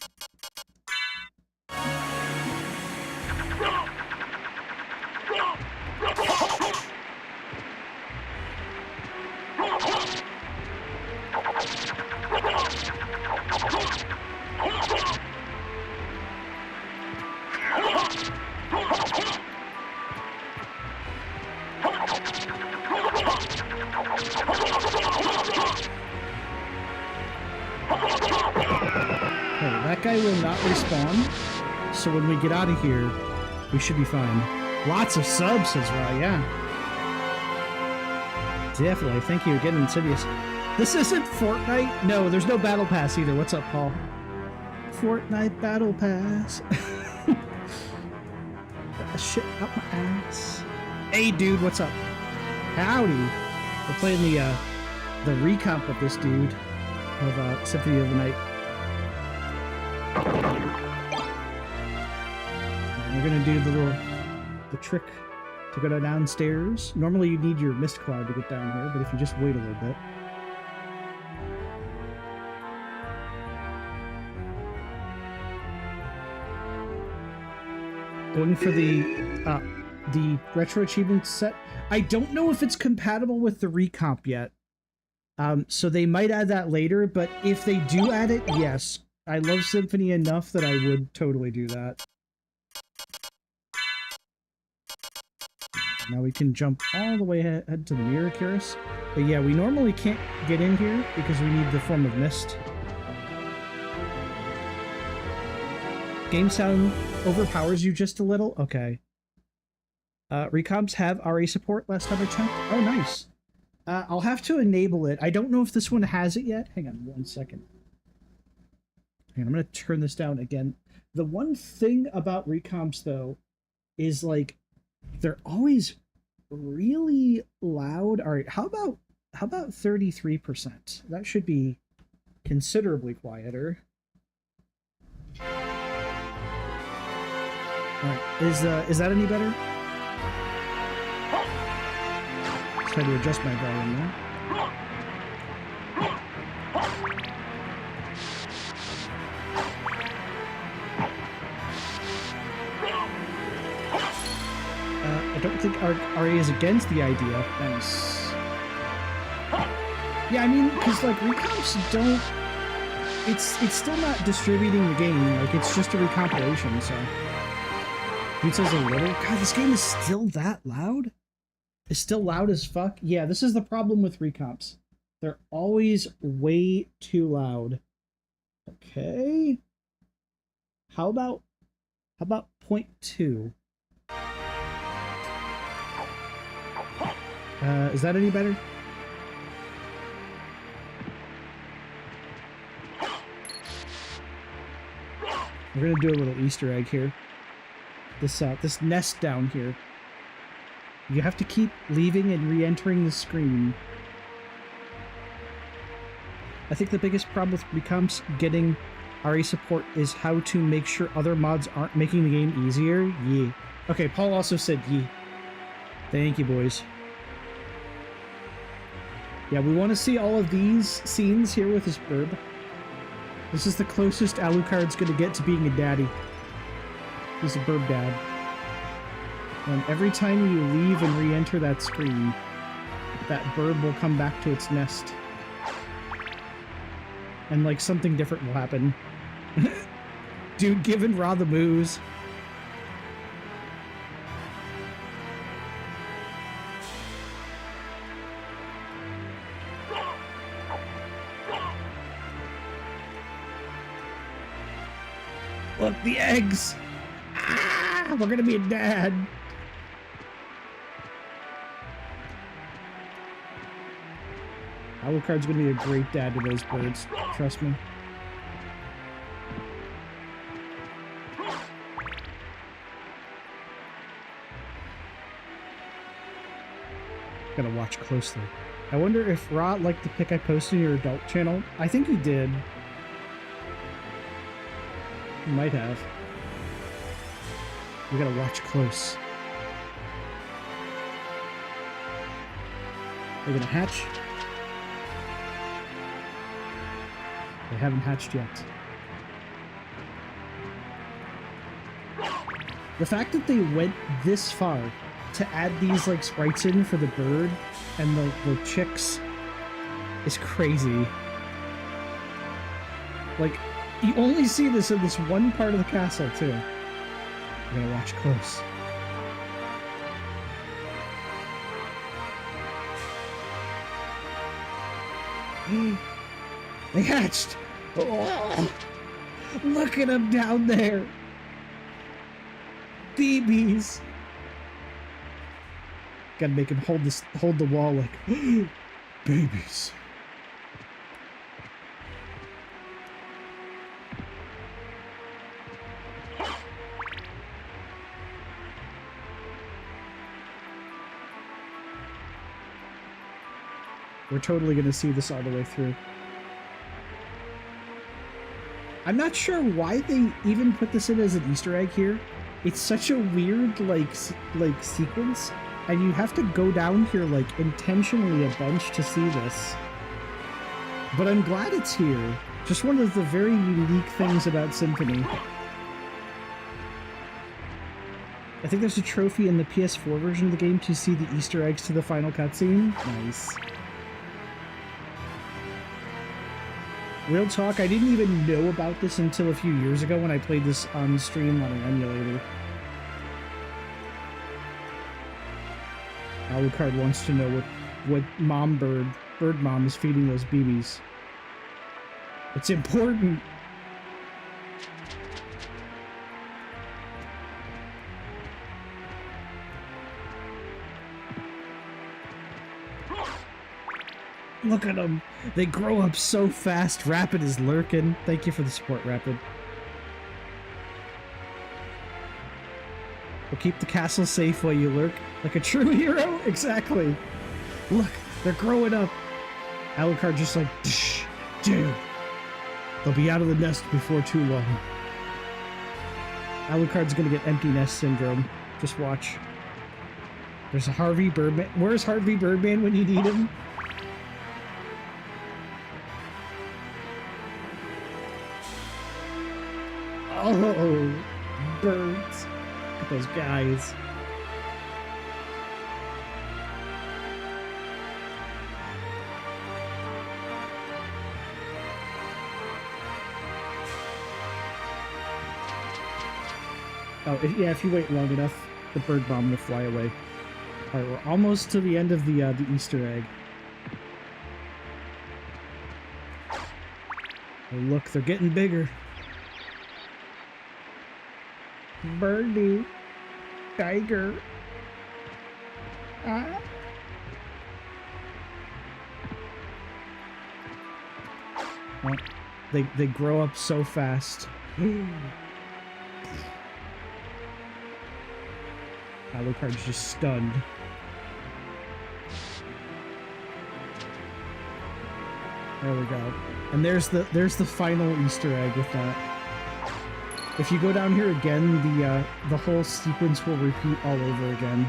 That guy will not respawn, so when we get out of here, we should be fine. Lots of subs, says Ra, yeah. Definitely, thank you again, Insidious. This isn't Fortnite? No, there's no Battle Pass either. What's up, Paul? Fortnite Battle Pass. Got the shit up my ass. Hey, dude, what's up? Howdy. We're playing the recomp of this dude, of Symphony of the Night. And we're gonna do the trick to go downstairs. Normally you need your mist cloud to get down here, but if you just wait a little bit. Going for the retro achievement set. I don't know if it's compatible with the recomp yet. So they might add that later, but if they do add it, yes. I love Symphony enough that I would totally do that. Now we can jump all the way ahead to the mirror curious. But yeah, we normally can't get in here because we need the form of mist. Game sound overpowers you just a little? Okay. Recomps have RA support last time I checked. Oh, nice. I'll have to enable it. I don't know if this one has it yet. Hang on 1 second. I'm going to turn this down again. The one thing about recomps, though, is, like, they're always really loud. All right, how about 33%? That should be considerably quieter. All right, is that any better? Let's try to adjust my volume there. I don't think RA is against the idea. Nice. Yeah, I mean, because, like, recomps don't... It's still not distributing the game. Like, it's just a recompilation, so... It says a little... God, this game is still that loud? It's still loud as fuck? Yeah, this is the problem with recomps. They're always way too loud. Okay. How about 0.2? Is that any better? We're gonna do a little Easter egg here. This nest down here. You have to keep leaving and re-entering the screen. I think the biggest problem with recomps getting RA support is how to make sure other mods aren't making the game easier. Yeah. Okay, Paul also said yeah. Thank you, boys. Yeah, we want to see all of these scenes here with this burb. This is the closest Alucard's gonna get to being a daddy. He's a burb dad. And every time you leave and re-enter that screen, that burb will come back to its nest. And, like, something different will happen. Dude, giving Ra the moves. Look, the eggs! Ah, we're gonna be a dad. Alucard's gonna be a great dad to those birds. Trust me. Gotta watch closely. I wonder if Ra liked the pic I posted in your adult channel. I think he did. He might have. We gotta watch close. They're gonna hatch. They haven't hatched yet. The fact that they went this far to add these like sprites in for the bird and the chicks is crazy. Like, you only see this in this one part of the castle too. We're gonna watch close. They hatched! Oh, look at them down there! Babies! Gotta make him hold the wall like babies. We're totally gonna see this all the way through. I'm not sure why they even put this in as an Easter egg here. It's such a weird like sequence, and you have to go down here like intentionally a bunch to see this. But I'm glad it's here. Just one of the very unique things about Symphony. I think there's a trophy in the PS4 version of the game to see the Easter eggs to the final cutscene. Nice. Real talk, I didn't even know about this until a few years ago when I played this on stream on an emulator. Alucard wants to know what bird mom is feeding those babies. It's important. Look at them. They grow up so fast. Rapid is lurking. Thank you for the support, Rapid. We'll keep the castle safe while you lurk. Like a true hero? Exactly. Look, they're growing up. Alucard just like, dude. They'll be out of the nest before too long. Alucard's gonna get empty nest syndrome. Just watch. There's a Harvey Birdman. Where's Harvey Birdman when you need him? Oh, birds. Look at those guys. Oh, yeah, if you wait long enough, the bird bomb will fly away. Alright, we're almost to the end of the Easter egg. Oh, look, they're getting bigger. Birdie. Tiger. Ah. Well, they grow up so fast. Alucard's just stunned. There we go. And there's the final Easter egg with that. If you go down here again, the whole sequence will repeat all over again.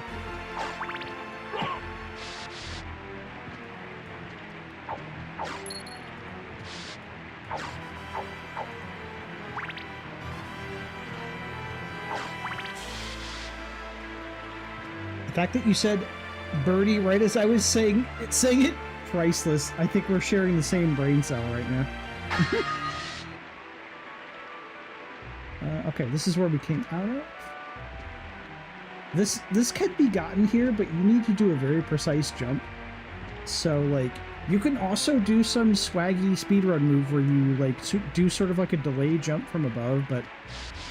The fact that you said birdie right as I was saying it, priceless. I think we're sharing the same brain cell right now. Okay, this is where we came out of. This can be gotten here, but you need to do a very precise jump. So, like, You can also do some swaggy speedrun move where you like do sort of like a delay jump from above, but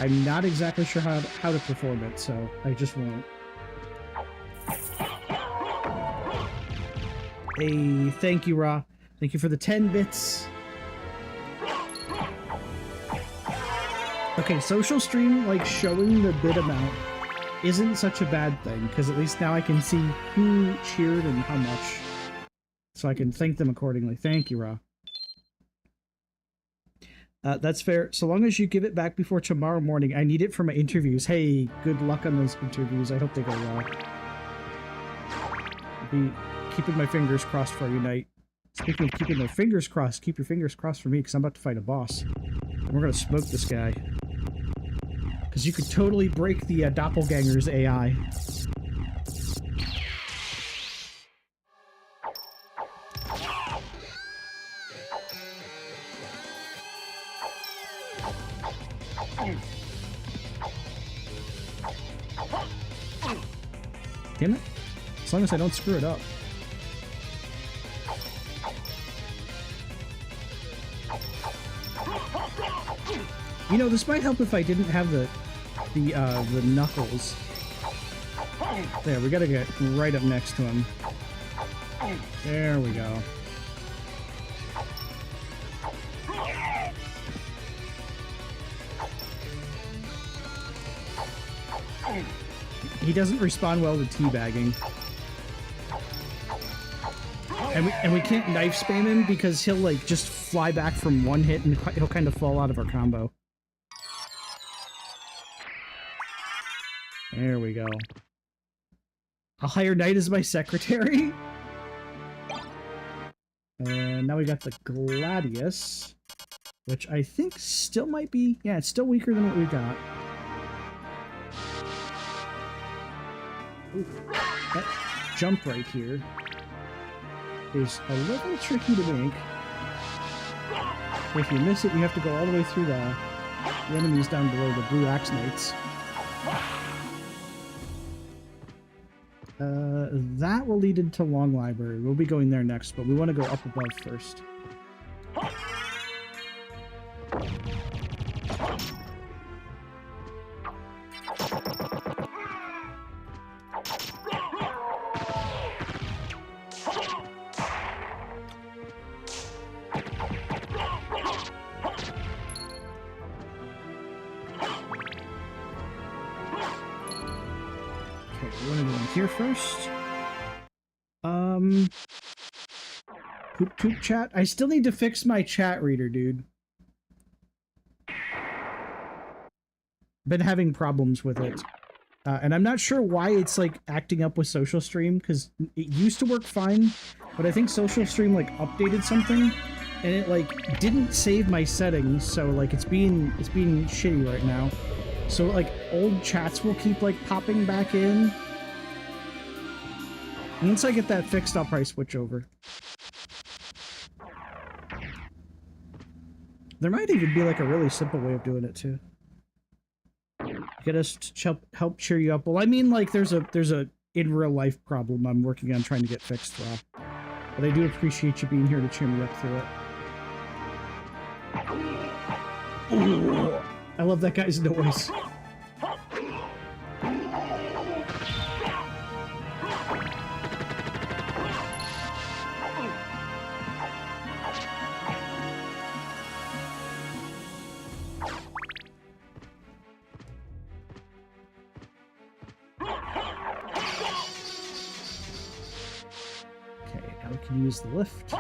I'm not exactly sure how to perform it, so I just won't. Hey, thank you, Ra. Thank you for the 10 bits. Okay, social stream, like, showing the bit amount isn't such a bad thing, because at least now I can see who cheered and how much. So I can thank them accordingly. Thank you, Ra. That's fair. So long as you give it back before tomorrow morning. I need it for my interviews. Hey, good luck on those interviews. I hope they go well. I'll be keeping my fingers crossed for you, Knight. Speaking of keeping my fingers crossed, keep your fingers crossed for me, because I'm about to fight a boss. And we're going to smoke this guy. Because you could totally break the doppelganger's AI. Damn it. As long as I don't screw it up. You know, this might help if I didn't have the knuckles. There, we gotta get right up next to him. There we go. He doesn't respond well to teabagging. And we can't knife spam him because he'll like just fly back from one hit and he'll kind of fall out of our combo. There we go. I'll hire Knight as my secretary. And now we got the Gladius, which I think still might be... Yeah, it's still weaker than what we got. Ooh, that jump right here is a little tricky to make. If you miss it, you have to go all the way through the enemies down below, the Blue Axe Knights. That will lead into Long Library. We'll be going there next, but we want to go up above first. Here first. Poop chat. I still need to fix my chat reader, dude. Been having problems with it. And I'm not sure why it's like acting up with Social Stream, because it used to work fine, but I think Social Stream like updated something and it like didn't save my settings, so like it's being shitty right now. So like old chats will keep like popping back in. Once I get that fixed, I'll probably switch over. There might even be like a really simple way of doing it too. Get us to help cheer you up. Well, I mean, like there's a in real life problem I'm working on trying to get fixed, Rob. But I do appreciate you being here to cheer me up through it. Ooh, I love that guy's noise. Use the lift.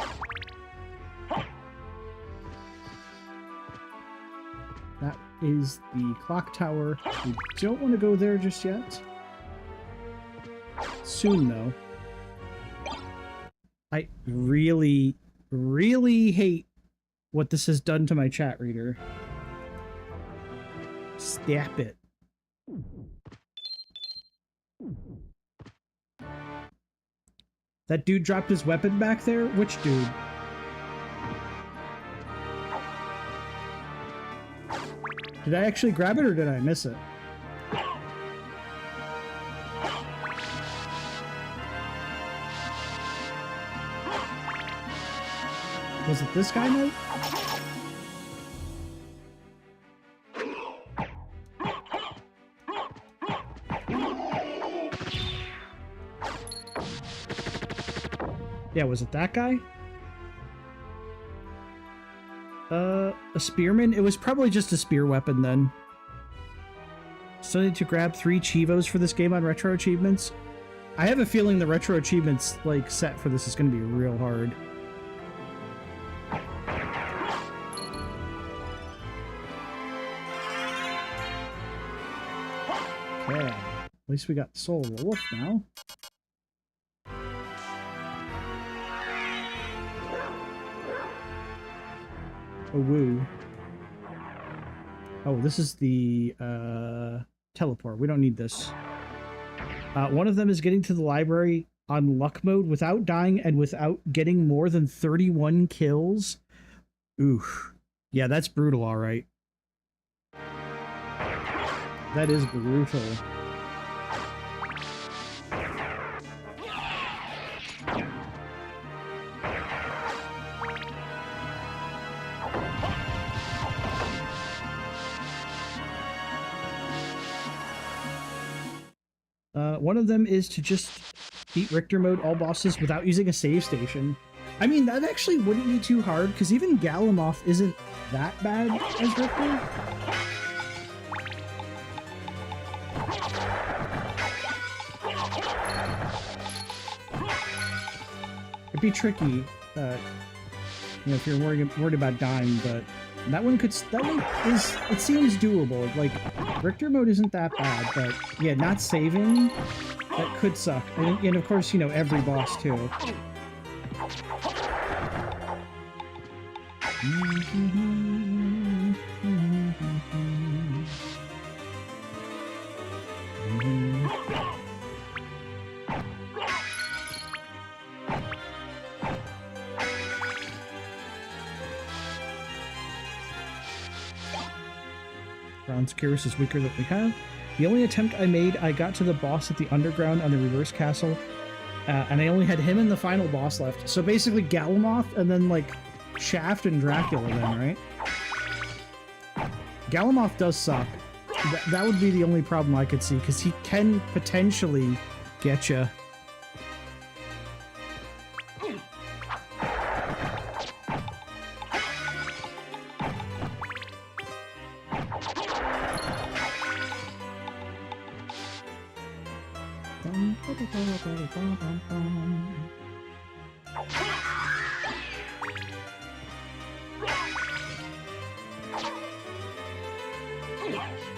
That is the clock tower. We don't want to go there just yet. Soon, though. I really, really hate what this has done to my chat reader. Stop it. That dude dropped his weapon back there? Which dude? Did I actually grab it or did I miss it? Was it this guy, Note? Yeah, was it that guy? A spearman? It was probably just a spear weapon then. Still need to grab 3 Chivos for this game on retro achievements. I have a feeling the retro achievements like set for this is going to be real hard. Okay, at least we got Soul of the Wolf now. Oh, woo. Oh, this is the teleport. We don't need this. One of them is getting to the library on luck mode without dying and without getting more than 31 kills. Oof. Yeah, that's brutal, all right. That is brutal. One of them is to just beat Richter mode all bosses without using a save station. I mean, that actually wouldn't be too hard, because even Galamoth isn't that bad as Richter. It'd be tricky, you know, if you're worried about dying, but that one is, it seems doable. Like, Richter mode isn't that bad, but yeah, not saving, that could suck. And of course, you know, every boss too. Bronze Curious is weaker than we have. The only attempt I made, I got to the boss at the underground on the reverse castle, and I only had him and the final boss left. So basically Galamoth and then like Shaft and Dracula then, right? Galamoth does suck. That would be the only problem I could see, because he can potentially get you.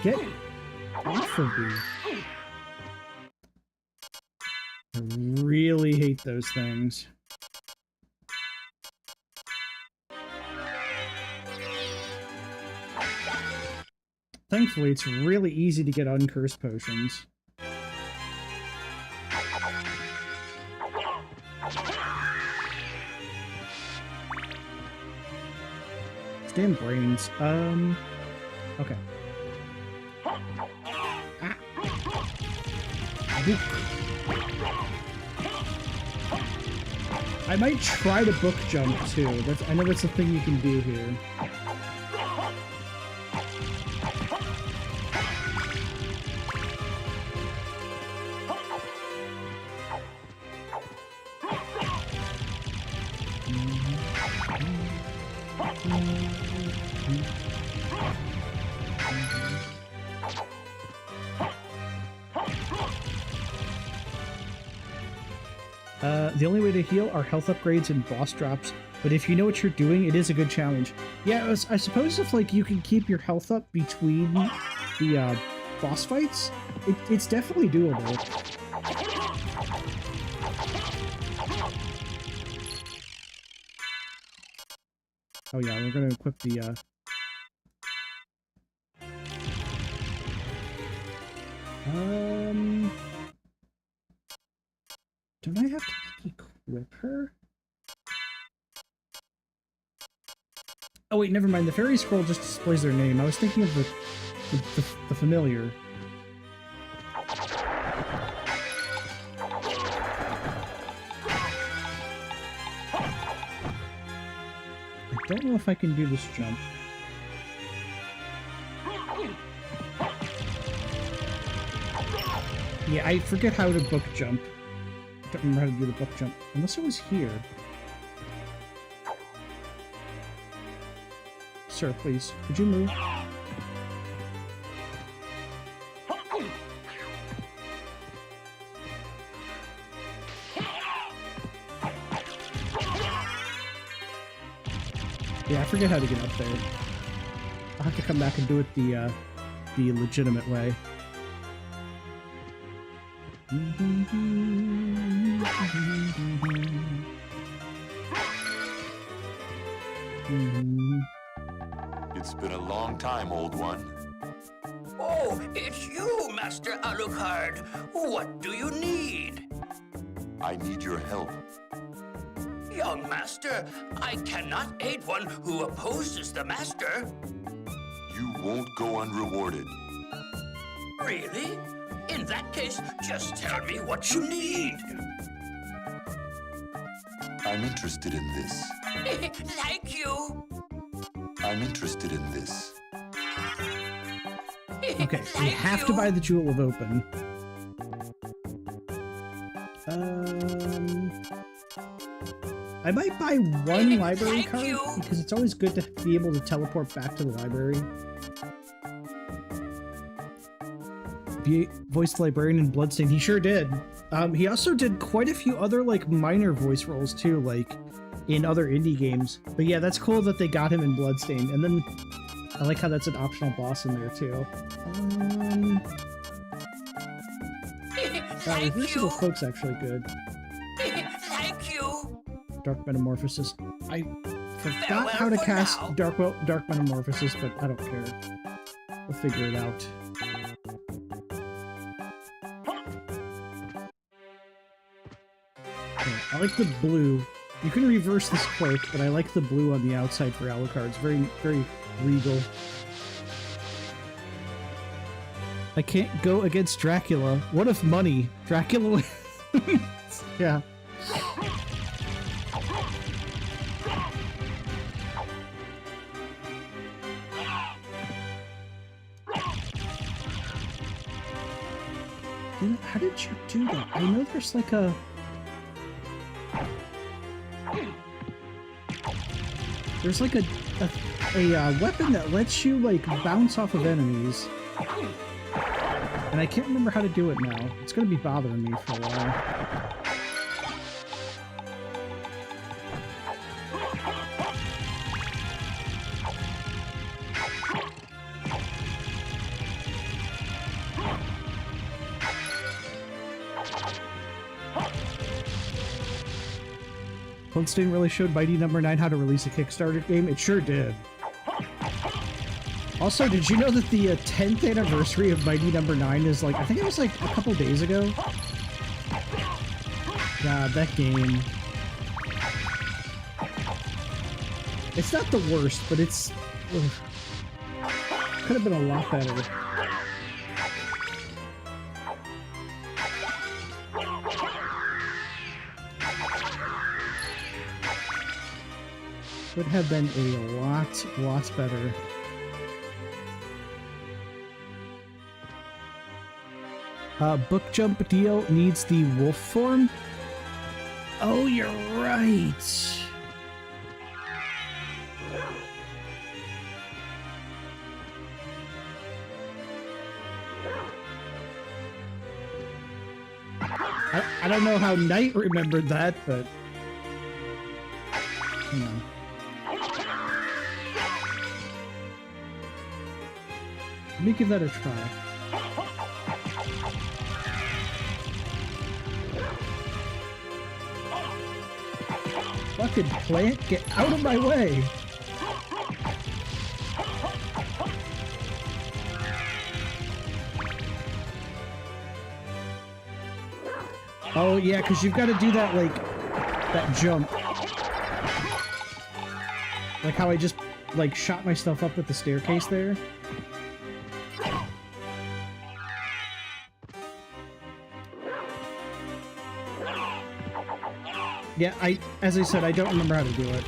Get off of me. I really hate those things. Thankfully, it's really easy to get uncursed potions. Damn brains. Okay. I might try to book jump too. I know that's a thing you can do here. The only way to heal are health upgrades and boss drops, but if you know what you're doing, it is a good challenge. Yeah, I suppose if like you can keep your health up between the boss fights, it's definitely doable. Oh yeah, we're gonna equip the don't I have to equip her? Oh wait, never mind. The fairy scroll just displays their name. I was thinking of the familiar. don't know if I can do this jump. Yeah, I forget how to book jump. I don't remember how to do the book jump. Unless it was here. Sir, please, could you move? Yeah, I forget how to get up there. I'll have to come back and do it the legitimate way. It's been a long time, old one. Oh, it's you, Master Alucard. What do you need? I need your help. Young Master, I cannot aid one who opposes the Master. You won't go unrewarded. Really? In that case, just tell me what you need. I'm interested in this. Thank you. I'm interested in this. Okay, we have to buy the Jewel of Open. I might buy one library Thank card, you. because it's always good to be able to teleport back to the library. He voiced the librarian in Bloodstained. He sure did. He also did quite a few other, like, minor voice roles, too, like, in other indie games. But yeah, that's cool that they got him in Bloodstained. And then, I like how that's an optional boss in there, too. Reversible Cloak's actually good. Thank you. Dark Metamorphosis. I forgot Farewell how to for cast now. Dark Metamorphosis, but I don't care. We'll figure it out. Okay, I like the blue. You can reverse this cloak, but I like the blue on the outside for Alucard. It's very, very regal. I can't go against Dracula. What if money? Dracula wins. Yeah. How did you do that? I know there's like a... There's like a weapon that lets you like bounce off of enemies. And I can't remember how to do it now. It's gonna be bothering me for a while. Bloodstained really showed Mighty Number 9 how to release a Kickstarter game? It sure did. Also, did you know that the 10th anniversary of Mighty Number 9 is like, I think it was like a couple days ago? God, that game. It's not the worst, but it's... Ugh. Could have been a lot better. Would have been a lot better. Book Jump deal needs the wolf form? Oh, you're right! I don't know how Knight remembered that, but... Come on. Let me give that a try. Fucking plant, get out of my way! Oh yeah, because you've got to do that, like, that jump. Like how I just, like, shot myself up with the staircase there. Yeah, as I said, I don't remember how to do it.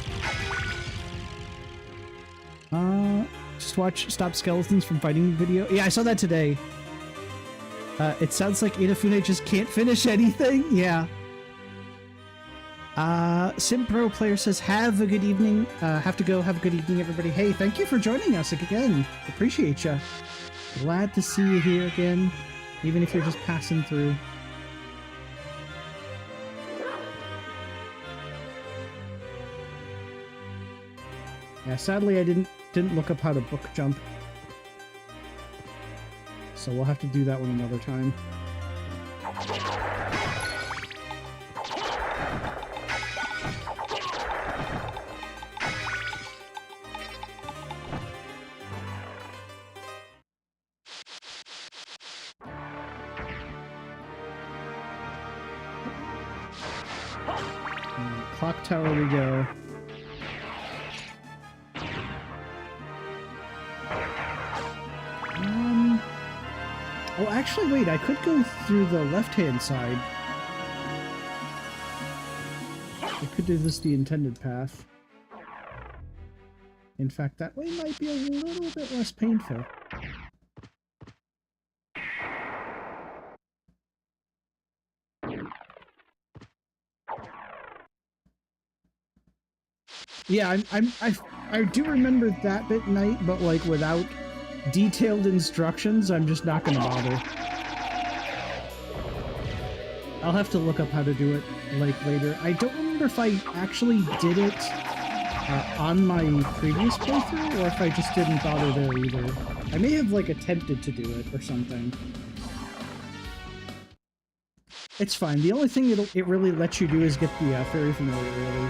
Just watch Stop Skeletons from Fighting video. Yeah, I saw that today. It sounds like Inafune just can't finish anything. Yeah. SimPro player says, have a good evening. Have to go. Have a good evening, everybody. Hey, thank you for joining us again. Appreciate ya. Glad to see you here again, even if you're just passing through. Yeah, sadly I didn't look up how to book jump. So we'll have to do that one another time. Clock tower we go. Oh, actually, wait, I could go through the left-hand side. I could do this the intended path. In fact, that way might be a little bit less painful. Yeah, I do remember that bit night, but like without detailed instructions, I'm just not gonna bother. I'll have to look up how to do it like later. I don't remember if I actually did it on my previous playthrough or if I just didn't bother there either. I may have like attempted to do it or something. It's fine. The only thing it really lets you do is get the fairy familiar, really.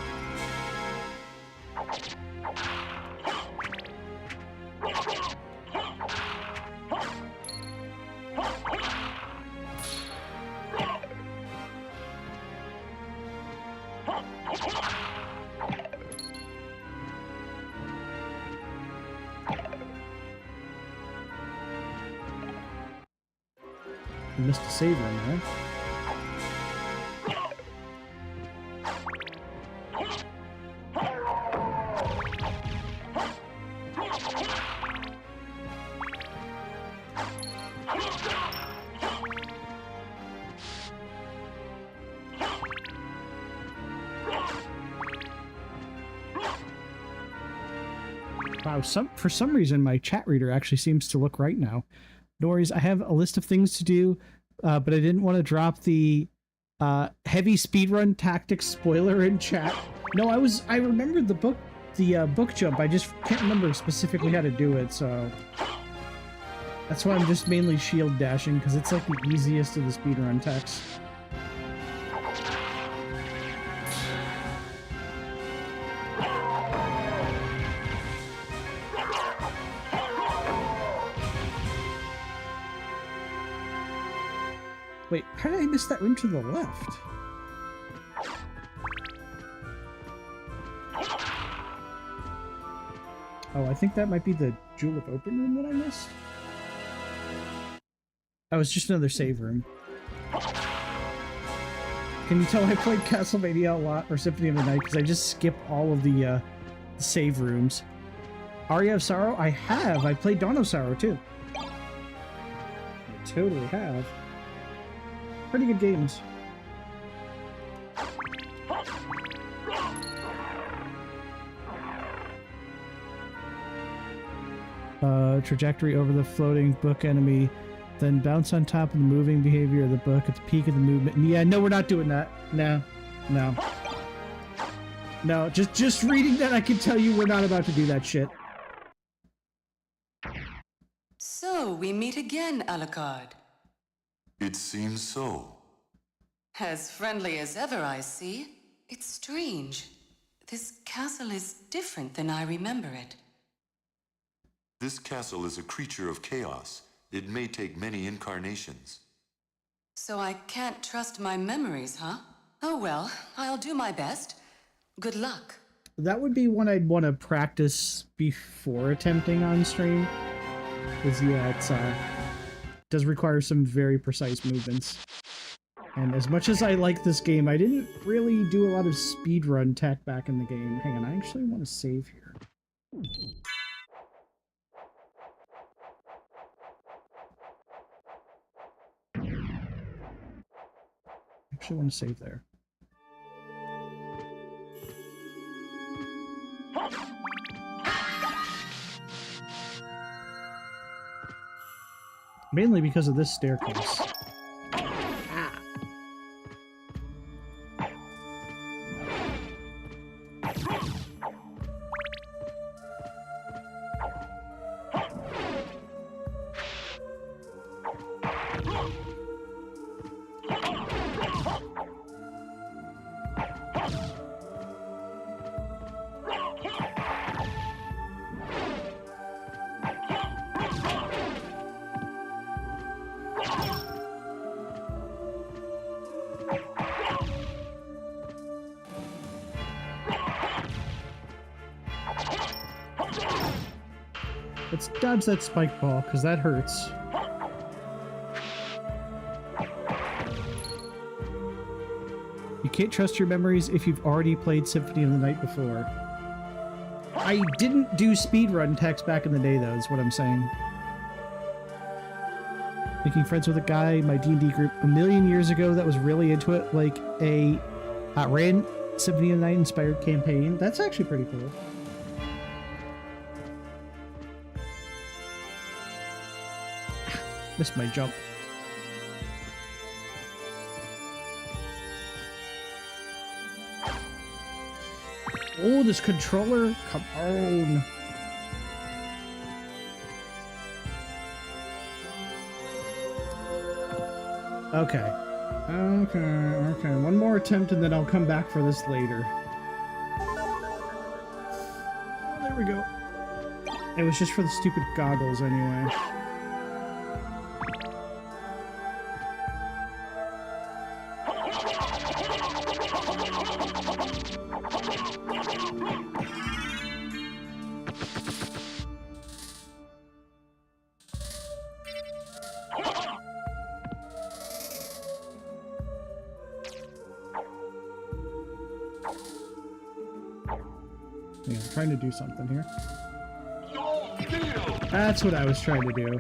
I missed a save run there. Wow, for some reason my chat reader actually seems to look right now. No worries, I have a list of things to do, but I didn't want to drop the heavy speedrun tactics spoiler in chat. No, I remembered the book jump, I just can't remember specifically how to do it, so that's why I'm just mainly shield dashing, because it's like the easiest of the speedrun techs. Wait, how did I miss that room to the left? Oh, I think that might be the Jewel of Open room that I missed. Oh, it's just another save room. Can you tell I played Castlevania a lot, or Symphony of the Night, because I just skip all of the save rooms. Aria of Sorrow? I have! I played Dawn of Sorrow, too. I totally have. Pretty good games. Trajectory over the floating book enemy, then bounce on top of the moving behavior of the book at the peak of the movement. Yeah, no, we're not doing that. No. No, just reading that, I can tell you we're not about to do that shit. So, we meet again, Alucard. It seems so. As friendly as ever, I see. It's strange. This castle is different than I remember it. This castle is a creature of chaos. It may take many incarnations. So I can't trust my memories, huh? Oh well, I'll do my best. Good luck. That would be one I'd want to practice before attempting on stream. Because, yeah, it's, does require some very precise movements. And as much as I like this game, I didn't really do a lot of speedrun tech back in the game. Hang on, I actually want to save here. actually want to save there. Mainly because of this staircase. Let's dodge that spike ball, because that hurts. You can't trust your memories if you've already played Symphony of the Night before. I didn't do speedrun text back in the day, though, is what I'm saying. Making friends with a guy in my D&D group a million years ago that was really into it, like a ran Symphony of the Night inspired campaign. That's actually pretty cool. Missed my jump. Oh, this controller? Come on. Okay. Okay. One more attempt and then I'll come back for this later. Oh, there we go. It was just for the stupid goggles anyway. Yeah, I'm trying to do something here. That's what I was trying to do.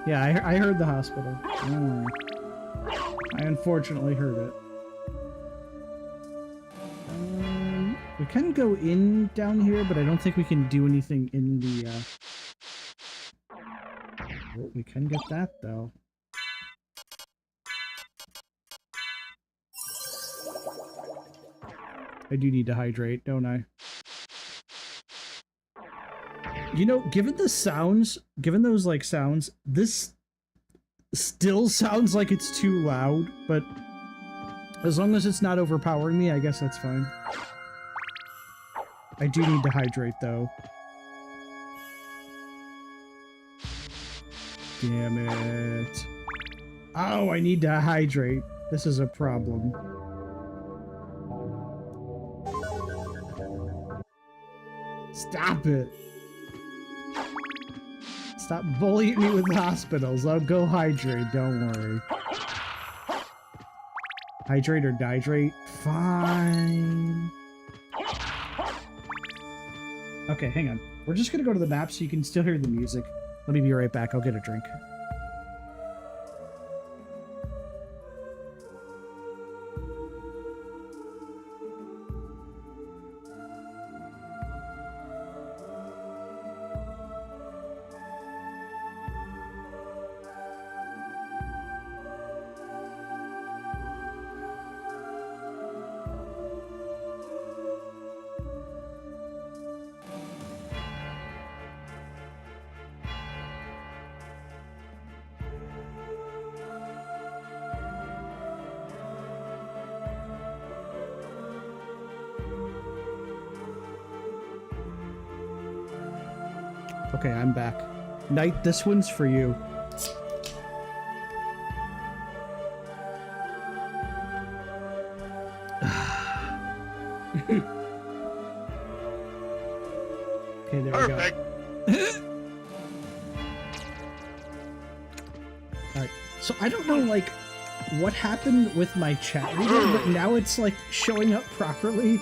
Yeah, I heard the hospital. Don't worry. I unfortunately heard it. We can go in down here, but I don't think we can do anything in the... Oh, we can get that, though. I do need to hydrate, don't I? You know, given the sounds, given those, like, sounds, this still sounds like it's too loud, but as long as it's not overpowering me, I guess that's fine. I do need to hydrate, though. Damn it. Oh, I need to hydrate. This is a problem. Stop it. Stop bullying me with hospitals. I'll go hydrate, don't worry. Hydrate or dihydrate? Fine. Okay, hang on. We're just gonna go to the map so you can still hear the music. Let me be right back. I'll get a drink. Okay, I'm back. Knight, this one's for you. Okay, there Perfect. we go. Alright, so I don't know, like, what happened with my chat reader, but now it's, like, showing up properly.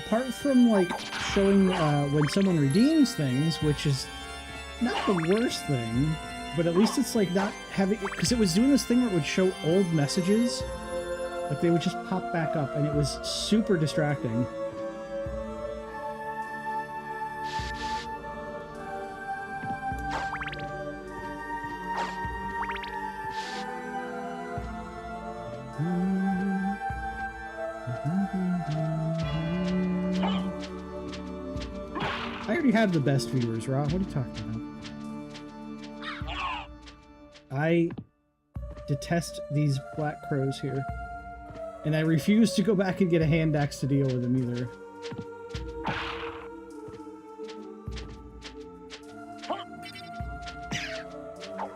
Apart from, like, showing when someone redeems things, which is not the worst thing, but at least it's like not having, because it was doing this thing where it would show old messages, like they would just pop back up, and it was super distracting. I already have the best viewers, Ra. What are you talking about? I detest these black crows here. And I refuse to go back and get a hand axe to deal with them either.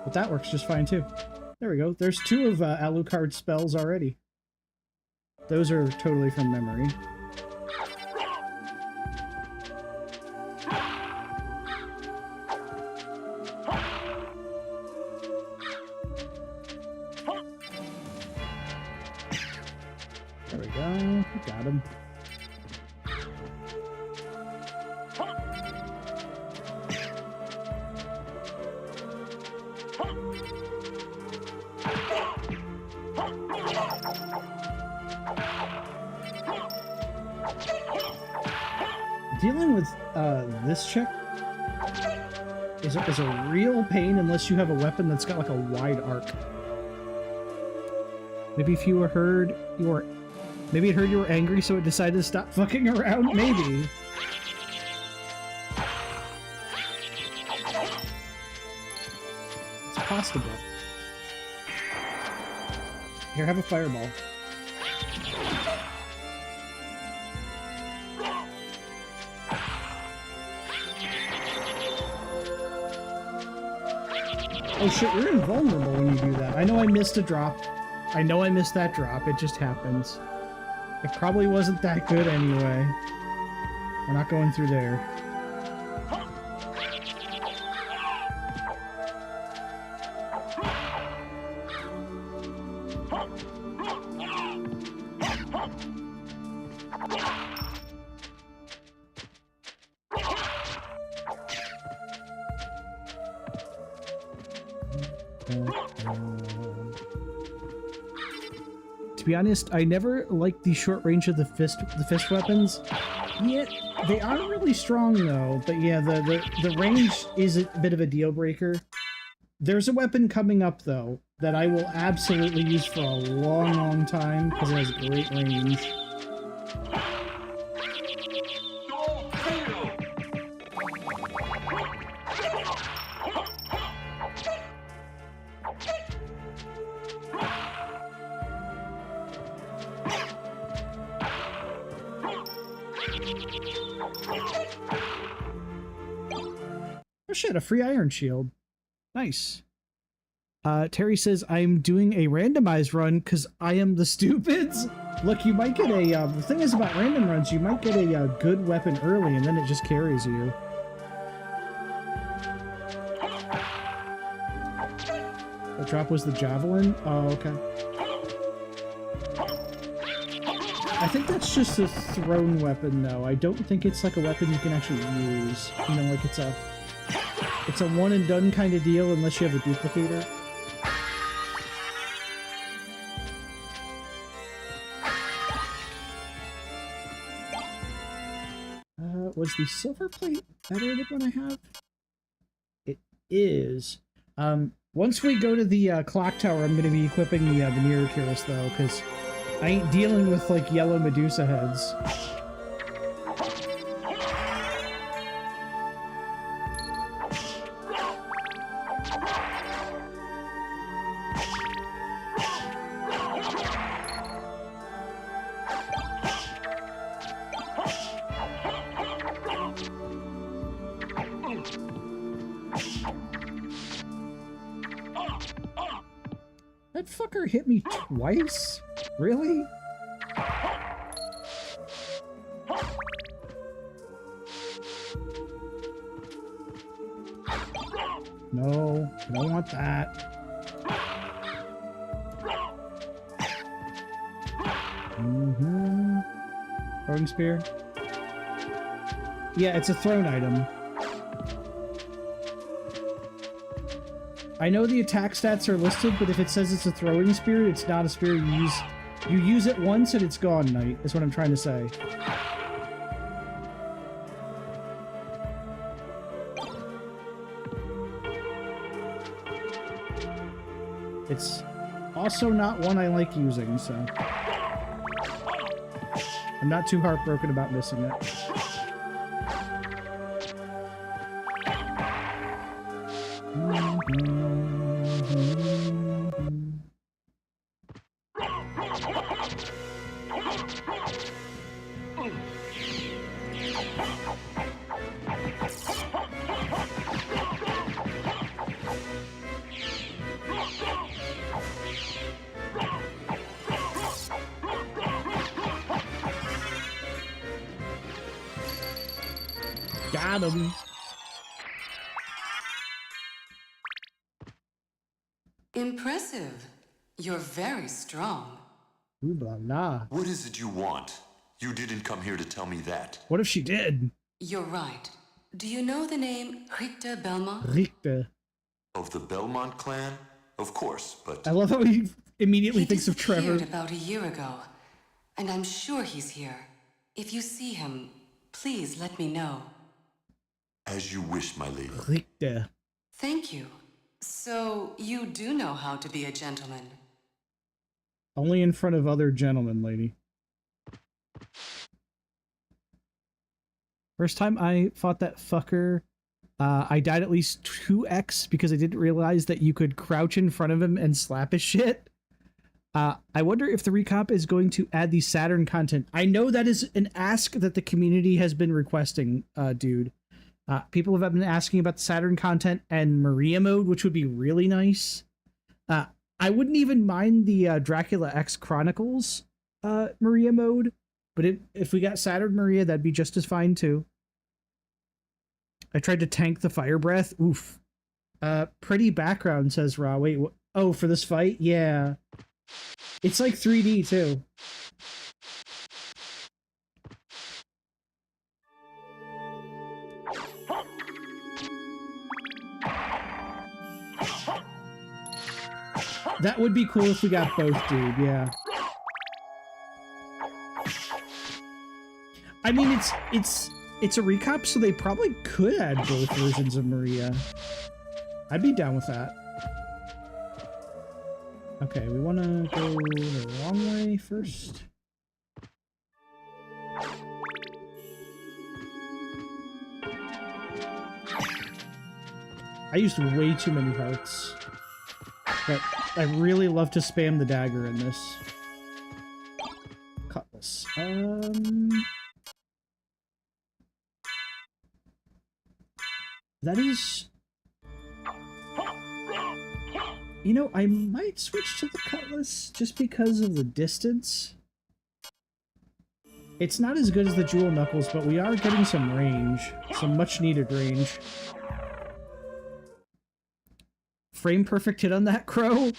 But that works just fine too. There we go. There's 2 of Alucard's spells already. Those are totally from memory. There we go. We got him. Dealing with this chick is a real pain unless you have a weapon that's got like a wide arc. Maybe if you were heard, maybe it heard you were angry, so it decided to stop fucking around. Maybe. It's possible. Here, have a fireball. Oh shit, you're invulnerable when you do that. I know I missed a drop. I know I missed that drop. It just happens. It probably wasn't that good anyway. We're not going through there. To be honest, I never liked the short range of the fist weapons. Yeah, they are really strong though. But yeah, the range is a bit of a deal breaker. There's a weapon coming up though that I will absolutely use for a long, long time because it has great range. Oh shit, a free iron shield. Nice. Terry says, I'm doing a randomized run because I am the stupids. Look, you might get a, the thing is about random runs, you might get a good weapon early and then it just carries you. The drop was the javelin? Oh, okay. I think that's just a thrown weapon though. I don't think it's like a weapon you can actually use. You know, like it's a one and done kind of deal unless you have a duplicator. Was the silver plate better than what I have? It is. Once we go to the clock tower, I'm going to be equipping the Veneer Cuirass though, because I ain't dealing with like yellow Medusa heads. That fucker hit me twice? Really? No, I don't want that. Throwing spear? Yeah, it's a thrown item. I know the attack stats are listed, but if it says it's a throwing spear, it's not a spear you use. You use it once and it's gone, Knight, is what I'm trying to say. It's also not one I like using, so... I'm not too heartbroken about missing it. Got him. Impressive. You're very strong. Ooh, blah, blah. What is it you want? You didn't come here to tell me that. What if she did? You're right. Do you know the name Richter Belmont? Richter. Of the Belmont clan? Of course, but... I love how he immediately thinks of Trevor. He disappeared about a year ago, and I'm sure he's here. If you see him, please let me know. As you wish, my lady. Richter. Thank you. So, you do know how to be a gentleman. Only in front of other gentlemen, lady. First time I fought that fucker, I died at least 2x because I didn't realize that you could crouch in front of him and slap his shit. I wonder if the recomp is going to add the Saturn content. I know that is an ask that the community has been requesting, dude. People have been asking about the Saturn content and Maria mode, which would be really nice. I wouldn't even mind the Dracula X Chronicles Maria mode, but if we got Saturn Maria, that'd be just as fine too. I tried to tank the fire breath. Oof. Pretty background, says Ra. Wait, oh, for this fight? Yeah. It's like 3D too. That would be cool if we got both, dude, yeah. I mean, it's a recap, so they probably could add both versions of Maria. I'd be down with that. Okay, we want to go the wrong way first. I used way too many hearts. But I really love to spam the dagger in this. Cutlass. That is... You know, I might switch to the cutlass just because of the distance. It's not as good as the jewel knuckles, but we are getting some range. Some much needed range. Frame perfect hit on that crow?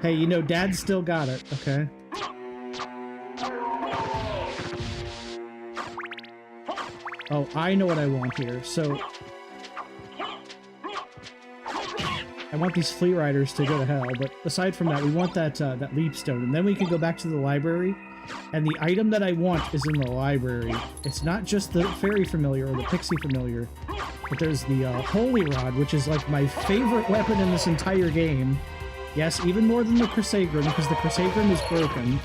Hey, you know, Dad still got it, okay? Oh, I know what I want here. So, I want these Fleet Riders to go to hell, but aside from that, we want that that leap stone, and then we can go back to the library, and the item that I want is in the library. It's not just the Fairy Familiar or the Pixie Familiar, but there's the Holy Rod, which is like my favorite weapon in this entire game. Yes, even more than the Crusaegrim, because the Crusaegrim is broken.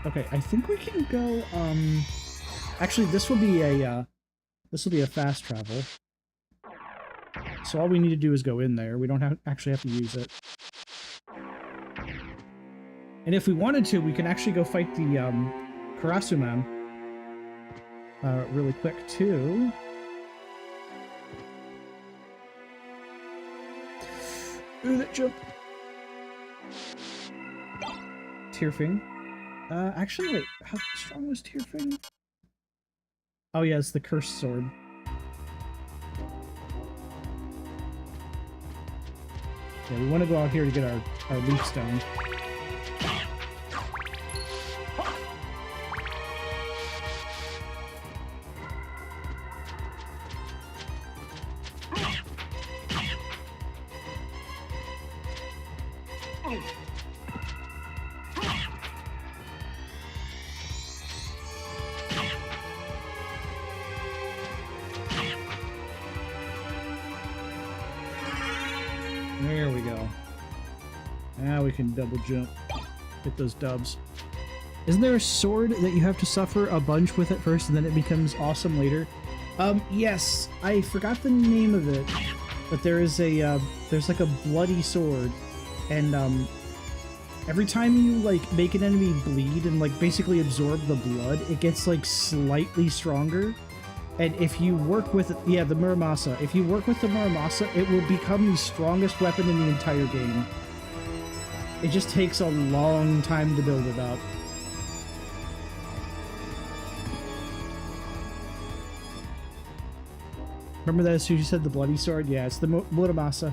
Okay, I think we can go, actually, this will be a fast travel. So all we need to do is go in there. We don't actually have to use it. And if we wanted to, we can actually go fight the, Karasuman, really quick, too. Ooh, that jump! Tearfing. Actually, wait, how strong was Tearfing? Oh yeah, it's the cursed sword. Yeah, we want to go out here to get our leaf stone. There we go. Now we can double jump. Get those dubs. Isn't there a sword that you have to suffer a bunch with at first and then it becomes awesome later? Yes. I forgot the name of it. But there is a, there's like a bloody sword. And, every time you, like, make an enemy bleed and, like, basically absorb the blood, it gets, like, slightly stronger. And if you work with, yeah, the Muramasa. If you work with the Muramasa, it will become the strongest weapon in the entire game. It just takes a long time to build it up. Remember that as soon as you said the bloody sword? Yeah, it's the Muramasa.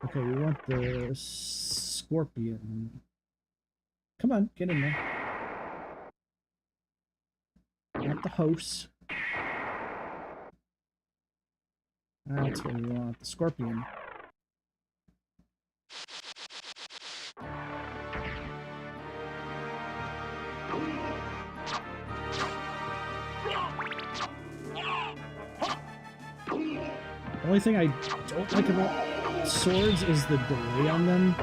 Okay, we want the scorpion. Come on, get in there. Not the host. That's what we want, the scorpion. The only thing I don't like about swords is the delay on them.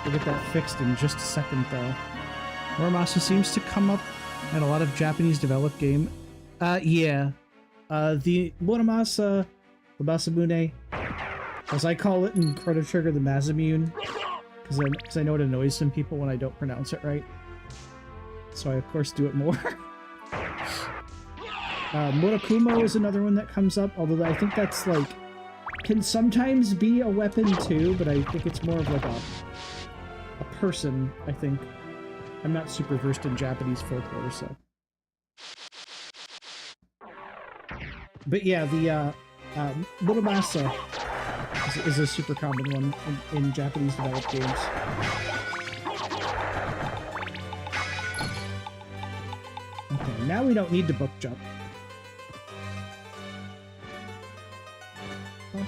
We'll get that fixed in just a second, though. Muramasa seems to come up in a lot of Japanese developed game. Yeah. The Muramasa, the Masamune, as I call it in Chrono Trigger, the Masamune, because I know it annoys some people when I don't pronounce it right. So I, of course, do it more. Murakumo is another one that comes up, although I think that's, like, can sometimes be a weapon, too, but I think it's more of, like, a person, I think. I'm not super versed in Japanese folklore, so. But yeah, the Muramasa is a super common one in Japanese developed games. Okay, now we don't need to book jump.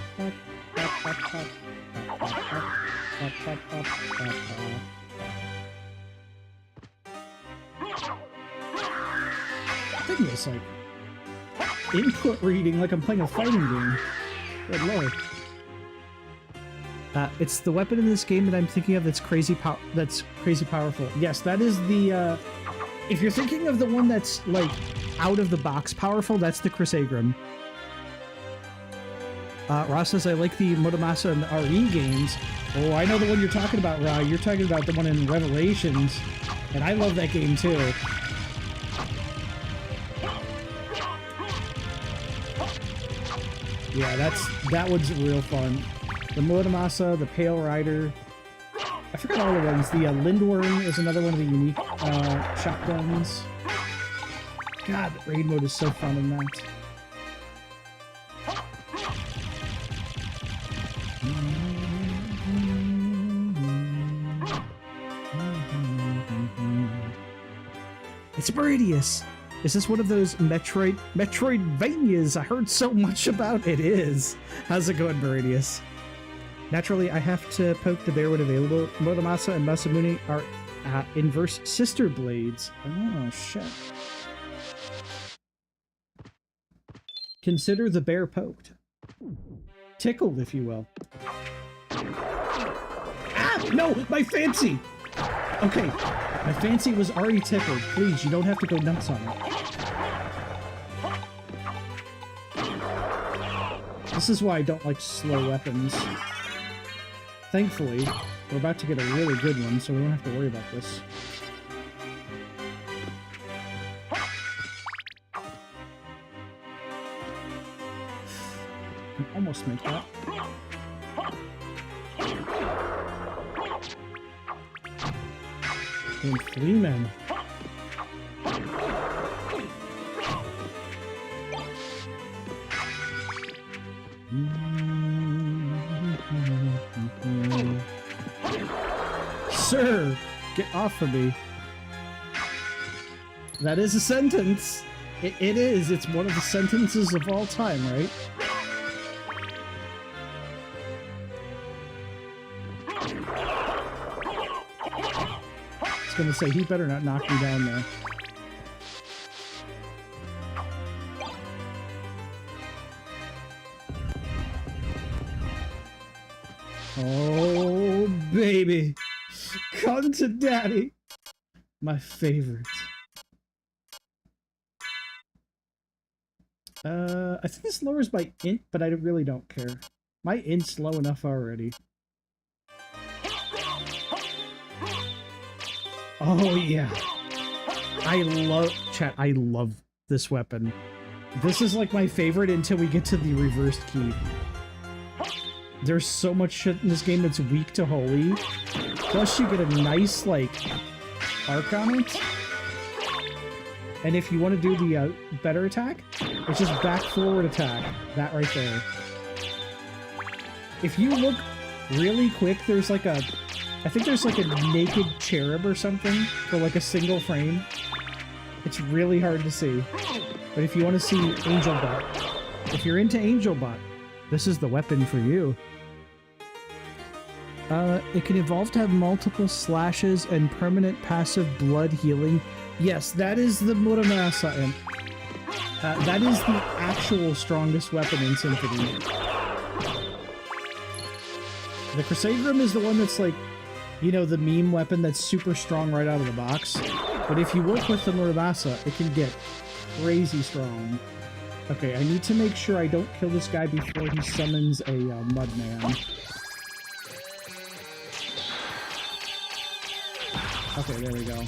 I think it's like input reading like I'm playing a fighting game. Good lord. It's the weapon in this game that I'm thinking of that's crazy powerful. Yes, that is the if you're thinking of the one that's like out of the box powerful, that's the Crisagrum. Ross says, I like the Muramasa and the RE games. Oh, I know the one you're talking about, Ra. You're talking about the one in Revelations. And I love that game, too. Yeah, that one's real fun. The Muramasa, the Pale Rider. I forgot all the ones. The Lindworm is another one of the unique shotguns. God, the raid mode is so fun in that. It's Meridius! Is this one of those Metroidvanias I heard so much about? It is! How's it going, Meridius? Naturally, I have to poke the bear when available. Muramasa and Masamune are inverse sister blades. Oh, shit. Consider the bear poked. Tickled, if you will. Ah! No! My fancy! Okay, my fancy was already tickled. Please, you don't have to go nuts on it. This is why I don't like slow weapons. Thankfully, we're about to get a really good one, so we don't have to worry about this. I can almost make that. And Fleaman. Sir, get off of me. That is a sentence. It is. It's one of the sentences of all time, right? gonna say, he better not knock me down there. Oh, baby. Come to daddy. My favorite. I think this lowers my int, but I really don't care. My int's low enough already. Oh, yeah. Chat, I love this weapon. This is like my favorite until we get to the reversed key. There's so much shit in this game that's weak to holy. Plus you get a nice, like, arc on it. And if you want to do the better attack, it's just back-forward attack. That right there. If you look really quick, there's like a... I think there's like a naked cherub or something for like a single frame. It's really hard to see. But if you want to see Angel Butt, if you're into Angel Butt, this is the weapon for you. It can evolve to have multiple slashes and permanent passive blood healing. Yes, that is the Muramasa Imp. That is the actual strongest weapon in Symphony. The Crusaderum is the one that's like, you know, the meme weapon that's super strong right out of the box. But if you work with the Muramasa, it can get crazy strong. Okay, I need to make sure I don't kill this guy before he summons a Mudman. Okay, there we go.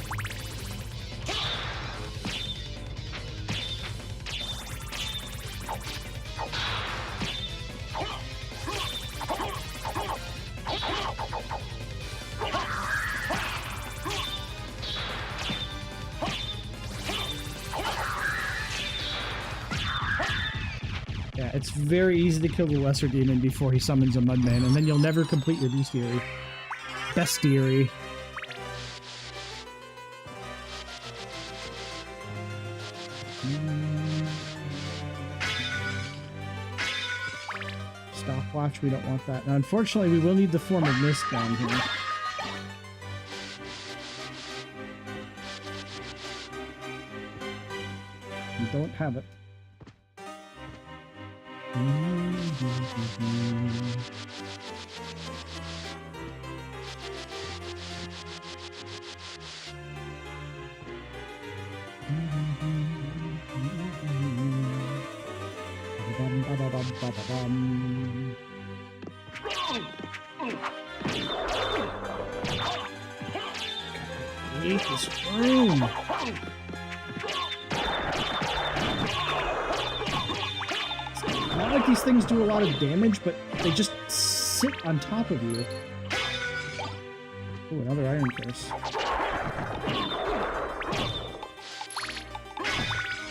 Yeah, it's very easy to kill the Lesser Demon before he summons a Mudman, and then you'll never complete your Bestiary. Bestiary. Stopwatch, we don't want that. Now, unfortunately, we will need the form of mist down here. We don't have it. Leave this room. Not like these things do a lot of damage, but they just sit on top of you. Ooh, another Iron Curse.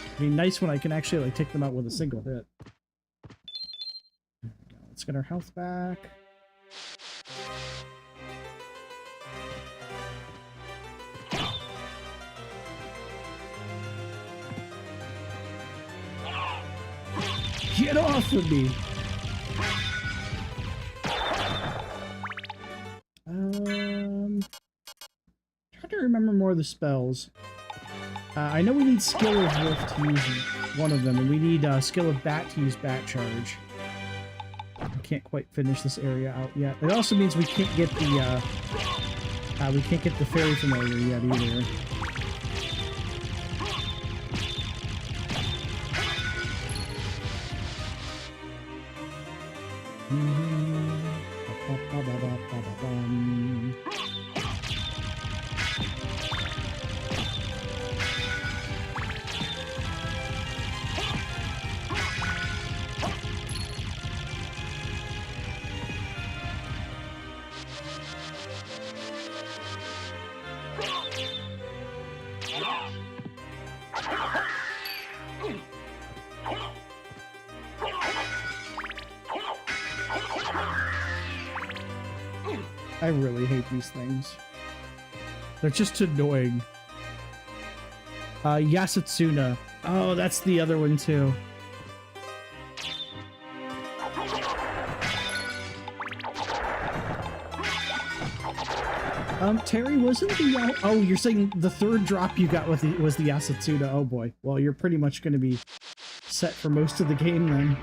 It'd be nice when I can actually like take them out with a single hit. Let's get our health back. Get off of me! Trying to remember more of the spells. I know we need Skill of Wolf to use one of them, and we need Skill of Bat to use Bat Charge. I can't quite finish this area out yet. It also means we can't get the Fairy Familiar yet either. I really hate these things. They're just annoying. Yasutsuna. Oh, that's the other one too. Terry, wasn't the... Oh, you're saying the third drop you got was the Asatsuda. Oh boy. Well, you're pretty much going to be set for most of the game then.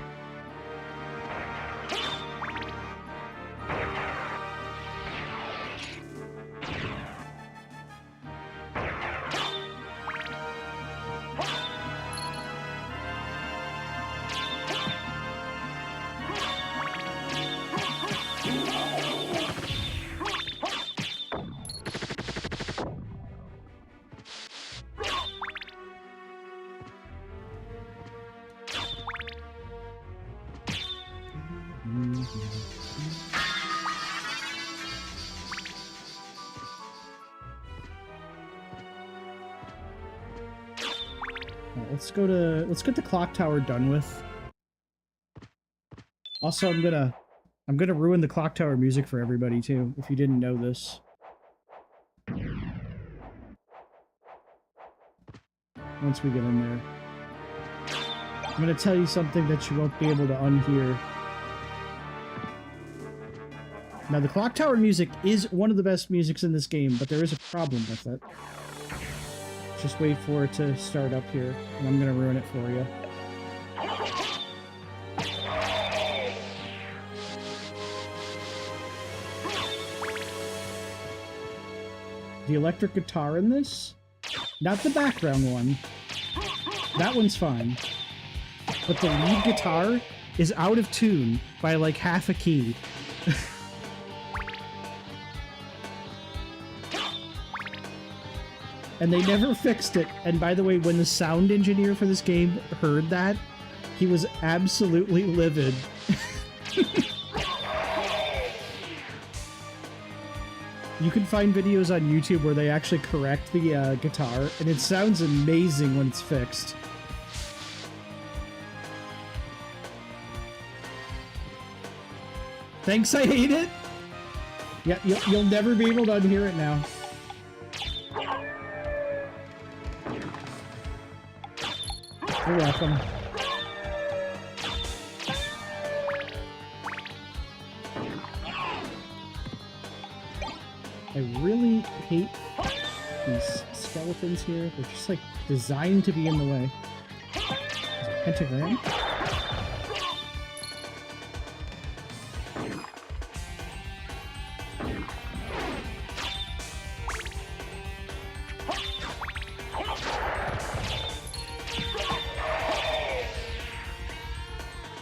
Let's get the clock tower done with. Also, I'm gonna ruin the clock tower music for everybody too, if you didn't know this. Once we get in there. I'm gonna tell you something that you won't be able to unhear. Now, the clock tower music is one of the best musics in this game, but there is a problem with it. Just wait for it to start up here, and I'm gonna ruin it for you. The electric guitar in this? Not the background one. That one's fine. But the lead guitar is out of tune by like half a key. And they never fixed it. And by the way, when the sound engineer for this game heard that, he was absolutely livid. You can find videos on YouTube where they actually correct the guitar, and it sounds amazing when it's fixed. Thanks, I hate it! Yeah, you'll never be able to unhear it now. You're welcome. I really hate these skeletons here. They're just like designed to be in the way. There's a pentagram.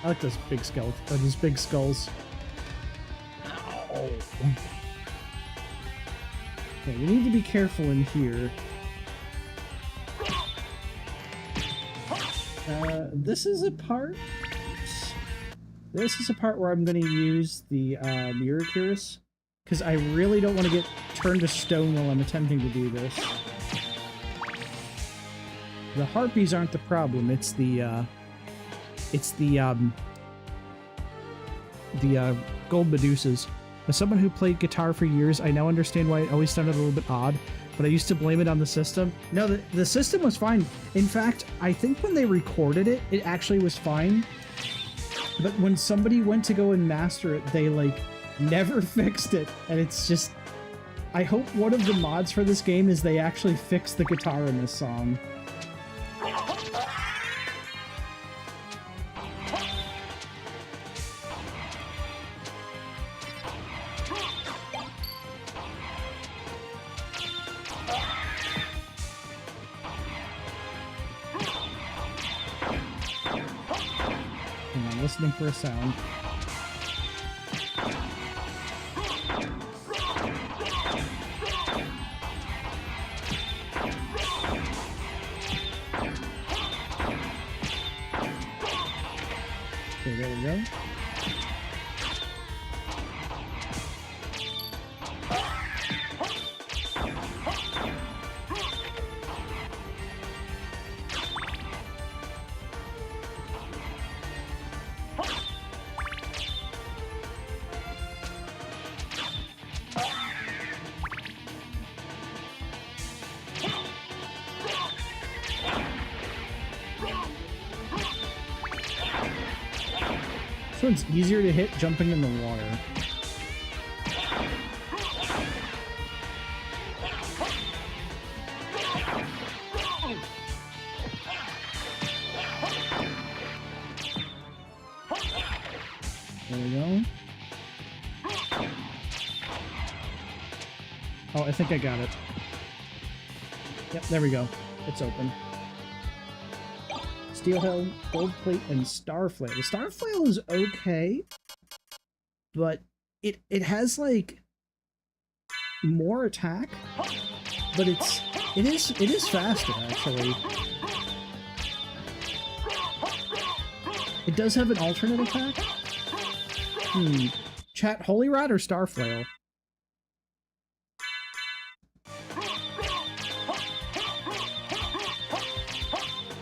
I like those big skeletons, those big skulls. Ow. Okay, we need to be careful in here. This is a part... This is a part where I'm going to use the mirror curious, because I really don't want to get turned to stone while I'm attempting to do this. The harpies aren't the problem, it's the gold Medusas. As someone who played guitar for years, I now understand why it always sounded a little bit odd, but I used to blame it on the system. No, the system was fine. In fact, I think when they recorded it, it actually was fine. But when somebody went to go and master it, they, like, never fixed it. And it's just... I hope one of the mods for this game is they actually fix the guitar in this song. Listening for a sound. Okay, there we go. This one's easier to hit jumping in the water. I think I got it. Yep, there we go. It's open. Steel Helm, Gold Plate, and Starflail. The Starflail is okay, but it has like more attack, but it is faster actually. It does have an alternate attack. Chat, Holy Rod or Starflail?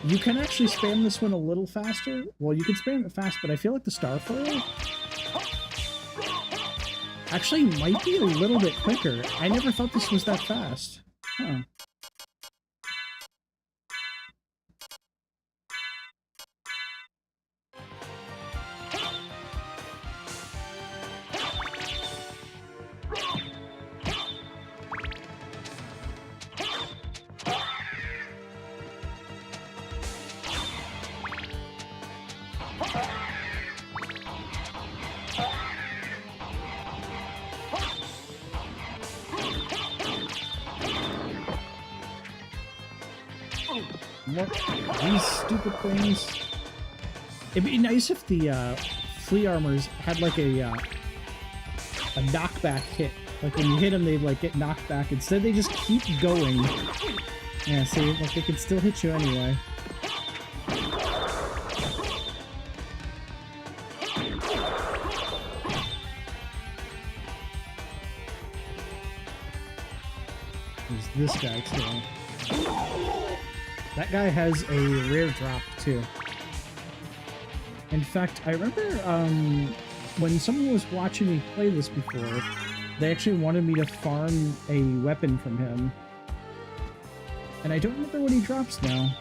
You can actually spam this one a little faster. Well, you can spam it fast, but I feel like the Starflail actually might be a little bit quicker. I never thought this was that fast. Huh. What? These stupid things. It'd be nice if the flea armors had like a knockback hit. Like when you hit them, they'd like get knocked back. Instead, they just keep going. Yeah, see, like they can still hit you anyway. There's this guy too. That guy has a rare drop, too. In fact, I remember when someone was watching me play this before, they actually wanted me to farm a weapon from him. And I don't remember what he drops now.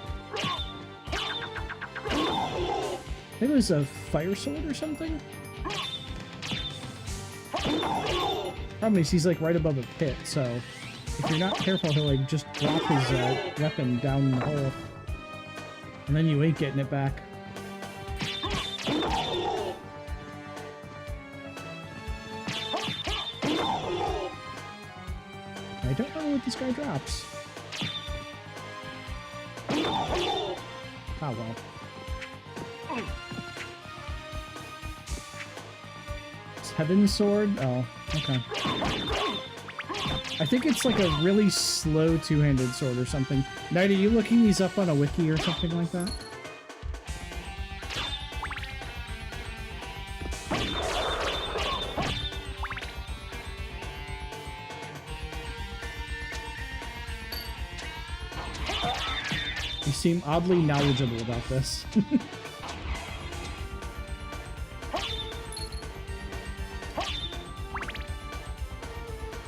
I think it was a fire sword or something? Problem is, he's like right above a pit, so if you're not careful, he'll like just drop his weapon down the hole. And then you ain't getting it back. I don't know what this guy drops. Oh well. It's Heaven's Sword? Oh, okay. I think it's like a really slow two-handed sword or something. Knight, are you looking these up on a wiki or something like that? You seem oddly knowledgeable about this.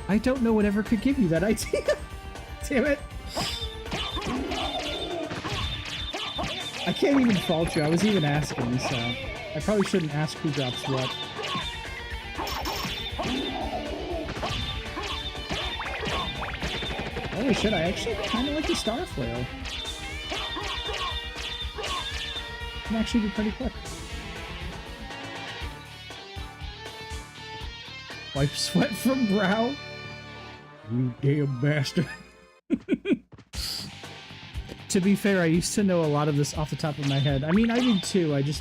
I don't know whatever could give you that idea. Damn it. I can't even fault you. I was even asking, so I probably shouldn't ask who drops what. Holy shit, I actually kind of like the Starflail. Can actually be pretty quick. Wipe sweat from brow. You damn bastard. To be fair, I used to know a lot of this off the top of my head. I mean, I did too. I just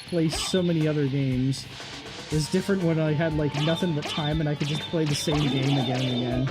play so many other games. It's different when I had like nothing but time and I could just play the same game again and again.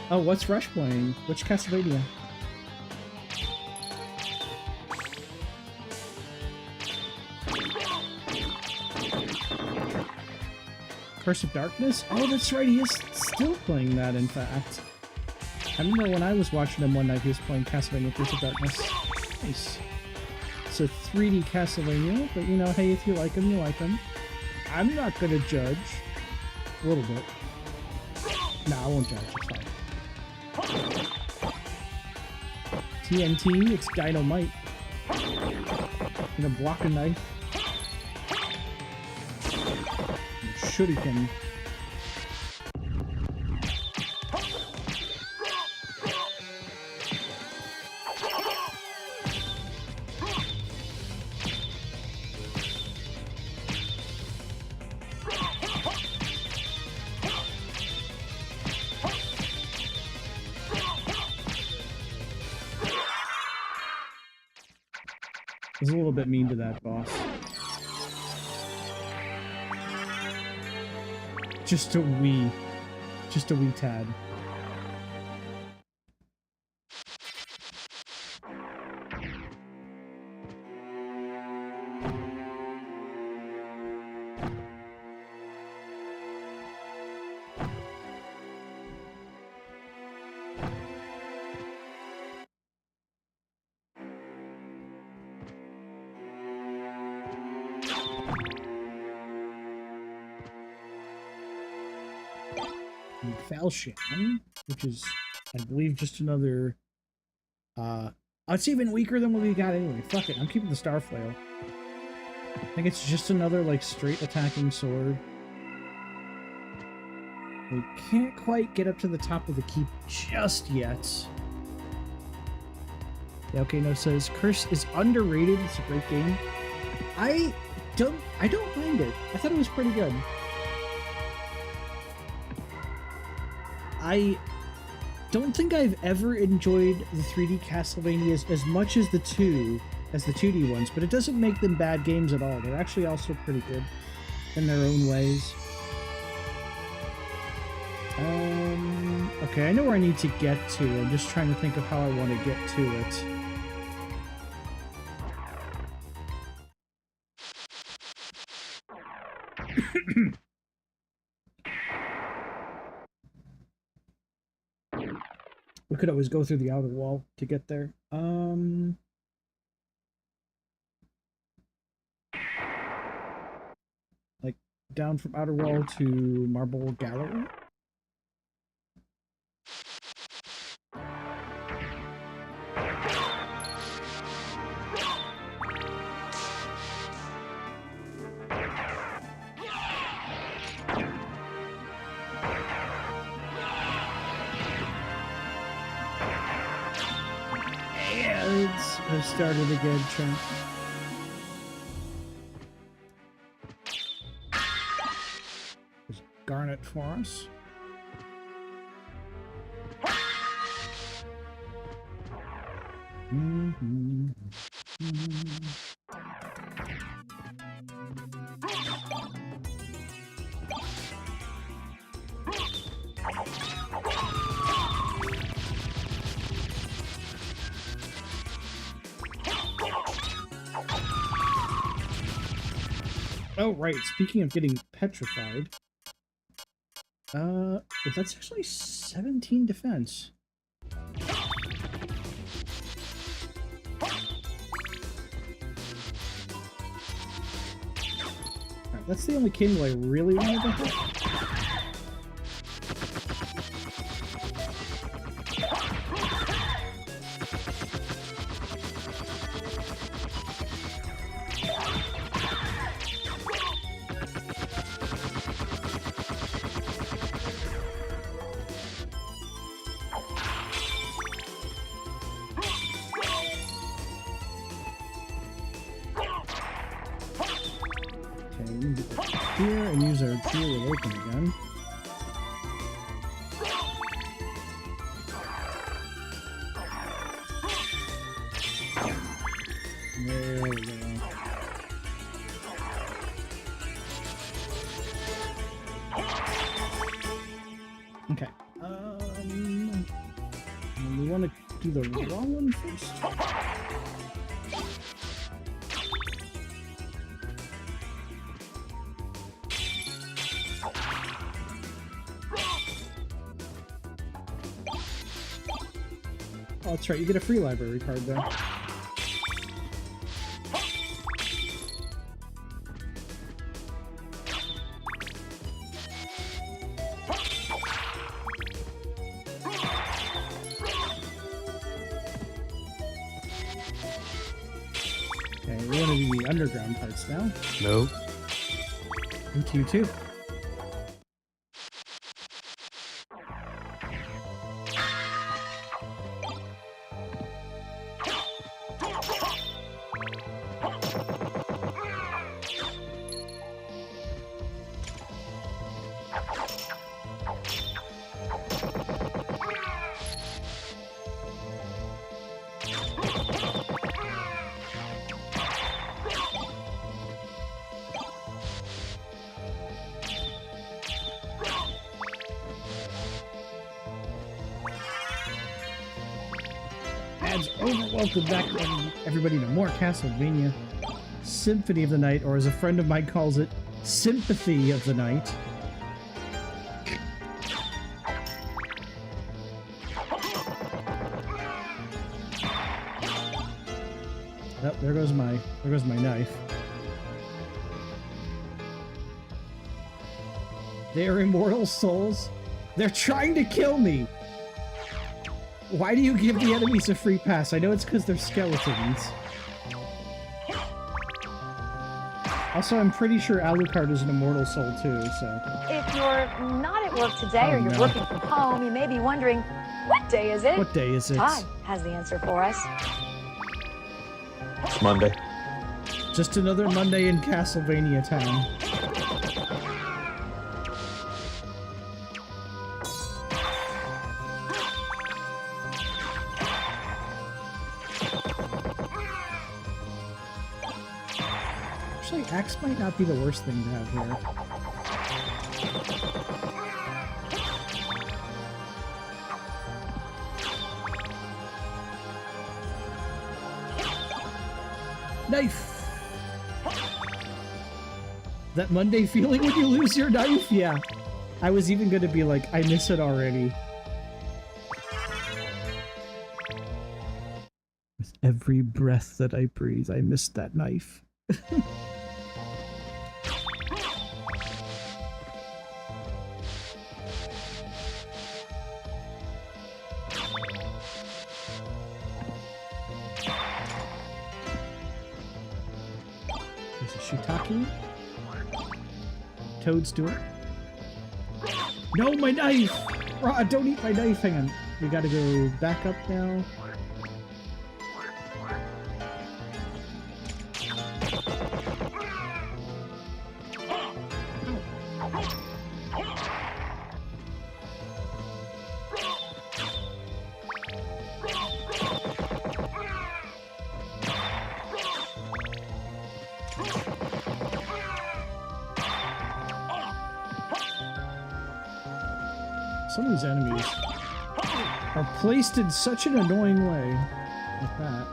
Oh, what's Rush playing? Which Castlevania? Curse of Darkness? Oh, that's right, he is still playing that, in fact. I remember when I was watching him one night, he was playing Castlevania Curse of Darkness. Nice. it's a 3D Castlevania, but you know, hey, if you like them, you like them. I'm not gonna judge. A little bit. Nah, I won't judge. It's fine. TNT, it's dynamite. And a block a knife. And shuriken. I was a little bit mean to that boss. Just a wee tad. Falchion, which is, I believe, just another, it's even weaker than what we got anyway. Fuck it, I'm keeping the Starflail. I think it's just another, like, straight attacking sword. We can't quite get up to the top of the keep just yet. Yeah, okay, no, it says, Curse is underrated, it's a great game. I don't mind it. I thought it was pretty good. I don't think I've ever enjoyed the 3D Castlevanias as much as the 2D ones, but it doesn't make them bad games at all. They're actually also pretty good in their own ways. Okay, I know where I need to get to. I'm just trying to think of how I want to get to it. We could always go through the outer wall to get there. Like, down from outer wall to Marble Gallery? Let's start it again, Trent. There's Garnet for us. Oh, right. Speaking of getting petrified. That's actually 17 defense. Alright, that's the only king I really wanted to hit. Here and use our Jewel Awaken again. There we go. Okay. We want to do the wrong one first. Oh, that's right, you get a free library card there. underground parts now. No. And to you too. Welcome back, everybody, to more Castlevania Symphony of the Night, or as a friend of mine calls it, Sympathy of the Night. Oh, there goes my knife. They are immortal souls. They're trying to kill me. Why do you give the enemies a free pass? I know it's because they're skeletons. Also, I'm pretty sure Alucard is an immortal soul too, so... If you're not at work today or you're working from home, you may be wondering, what day is it? What day is it? Todd has the answer for us. It's Monday. Just another Monday in Castlevania town. Axe might not be the worst thing to have here. Knife! That Monday feeling when you lose your knife? Yeah. I was even gonna be like, I miss it already. With every breath that I breathe, I miss that knife. Shiitake? Toadstool? No, my knife! Don't eat my knife! Hang on. We gotta go back up now. Some of these enemies are placed in such an annoying way. Like that.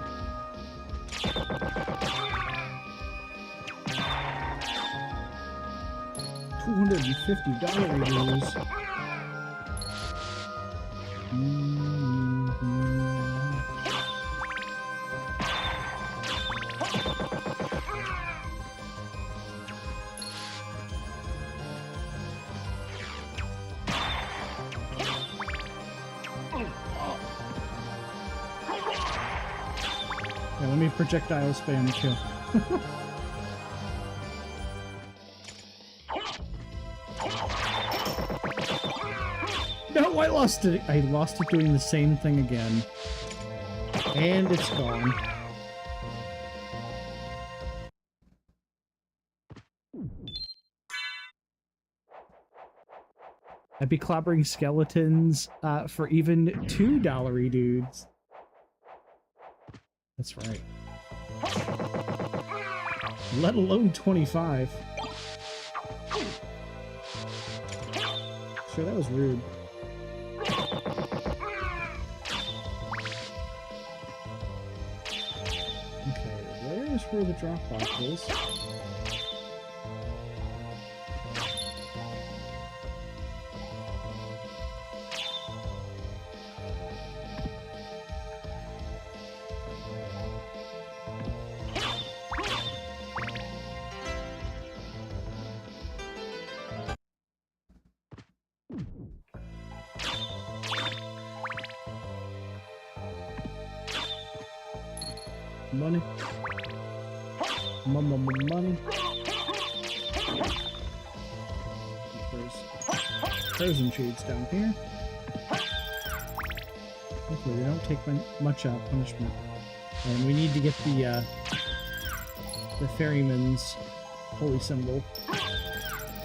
$250 reviews. Yeah, let me projectile spam too. No, I lost it. I lost it doing the same thing again. And it's gone. I'd be clobbering skeletons for even $2 dudes. That's right. Let alone 25. Sure, that was rude. Okay, where's where the drop box is? Money. Money. There's frozen shades down here. Hopefully they don't take much punishment. And we need to get the ferryman's holy symbol.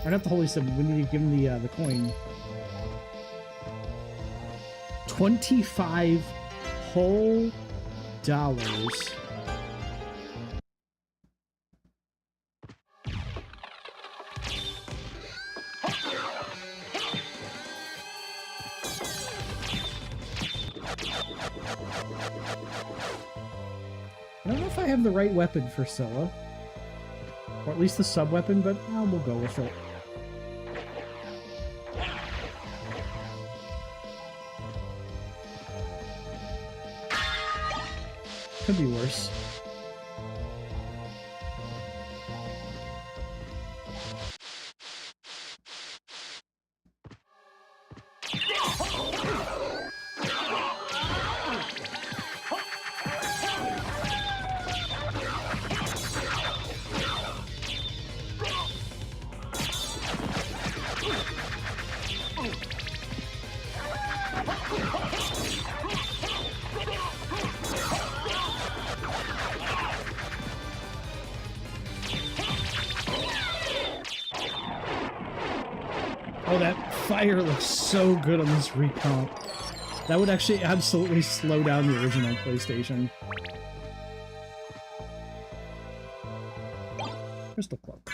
Or not the holy symbol, we need to give him the coin. 25 whole dollars. I don't know if I have the right weapon for Scylla. Or at least the sub-weapon, but we'll go with it. Could be worse. Oh, that fire looks so good on this recomp. That would actually absolutely slow down the original PlayStation. Crystal Cloak.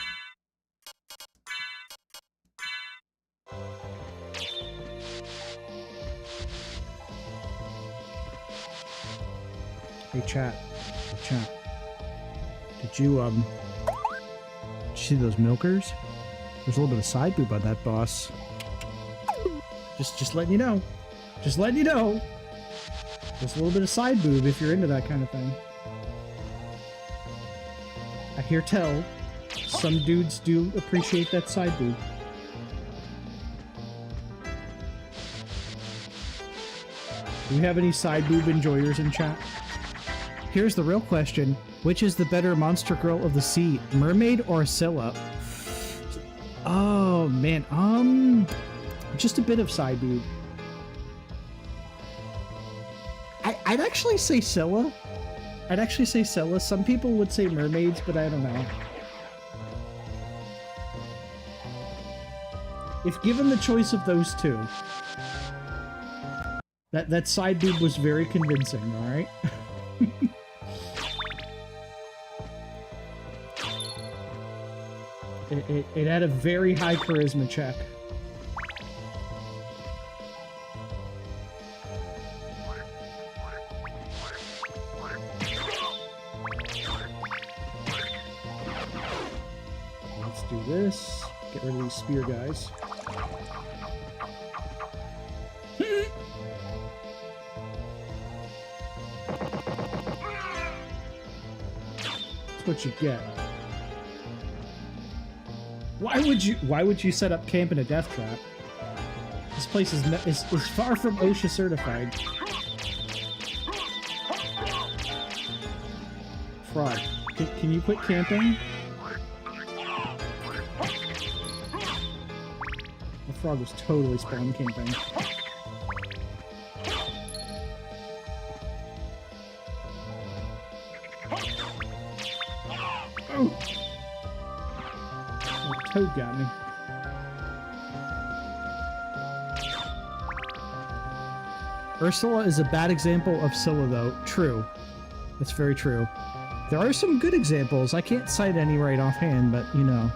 Hey chat. Did you see those milkers? There's a little bit of side boob on that boss. Just letting you know. Just letting you know. Just a little bit of side boob if you're into that kind of thing. I hear tell. Some dudes do appreciate that side boob. Do we have any side boob enjoyers in chat? Here's the real question. Which is the better monster girl of the sea? Mermaid or Scylla? Oh, man. Just a bit of side boob. I'd actually say Scylla. Some people would say mermaids, but I don't know. If given the choice of those two. That side boob was very convincing, alright? It had a very high charisma check. Let's do this. Get rid of these spear guys. That's what you get. Why would you set up camp in a death trap? This place is far from OSHA certified. Frog, can you quit camping? The frog was totally spawn camping. Oh! Toad got me. Ursula is a bad example of Scylla, though. True. That's very true. There are some good examples. I can't cite any right offhand, but, you know.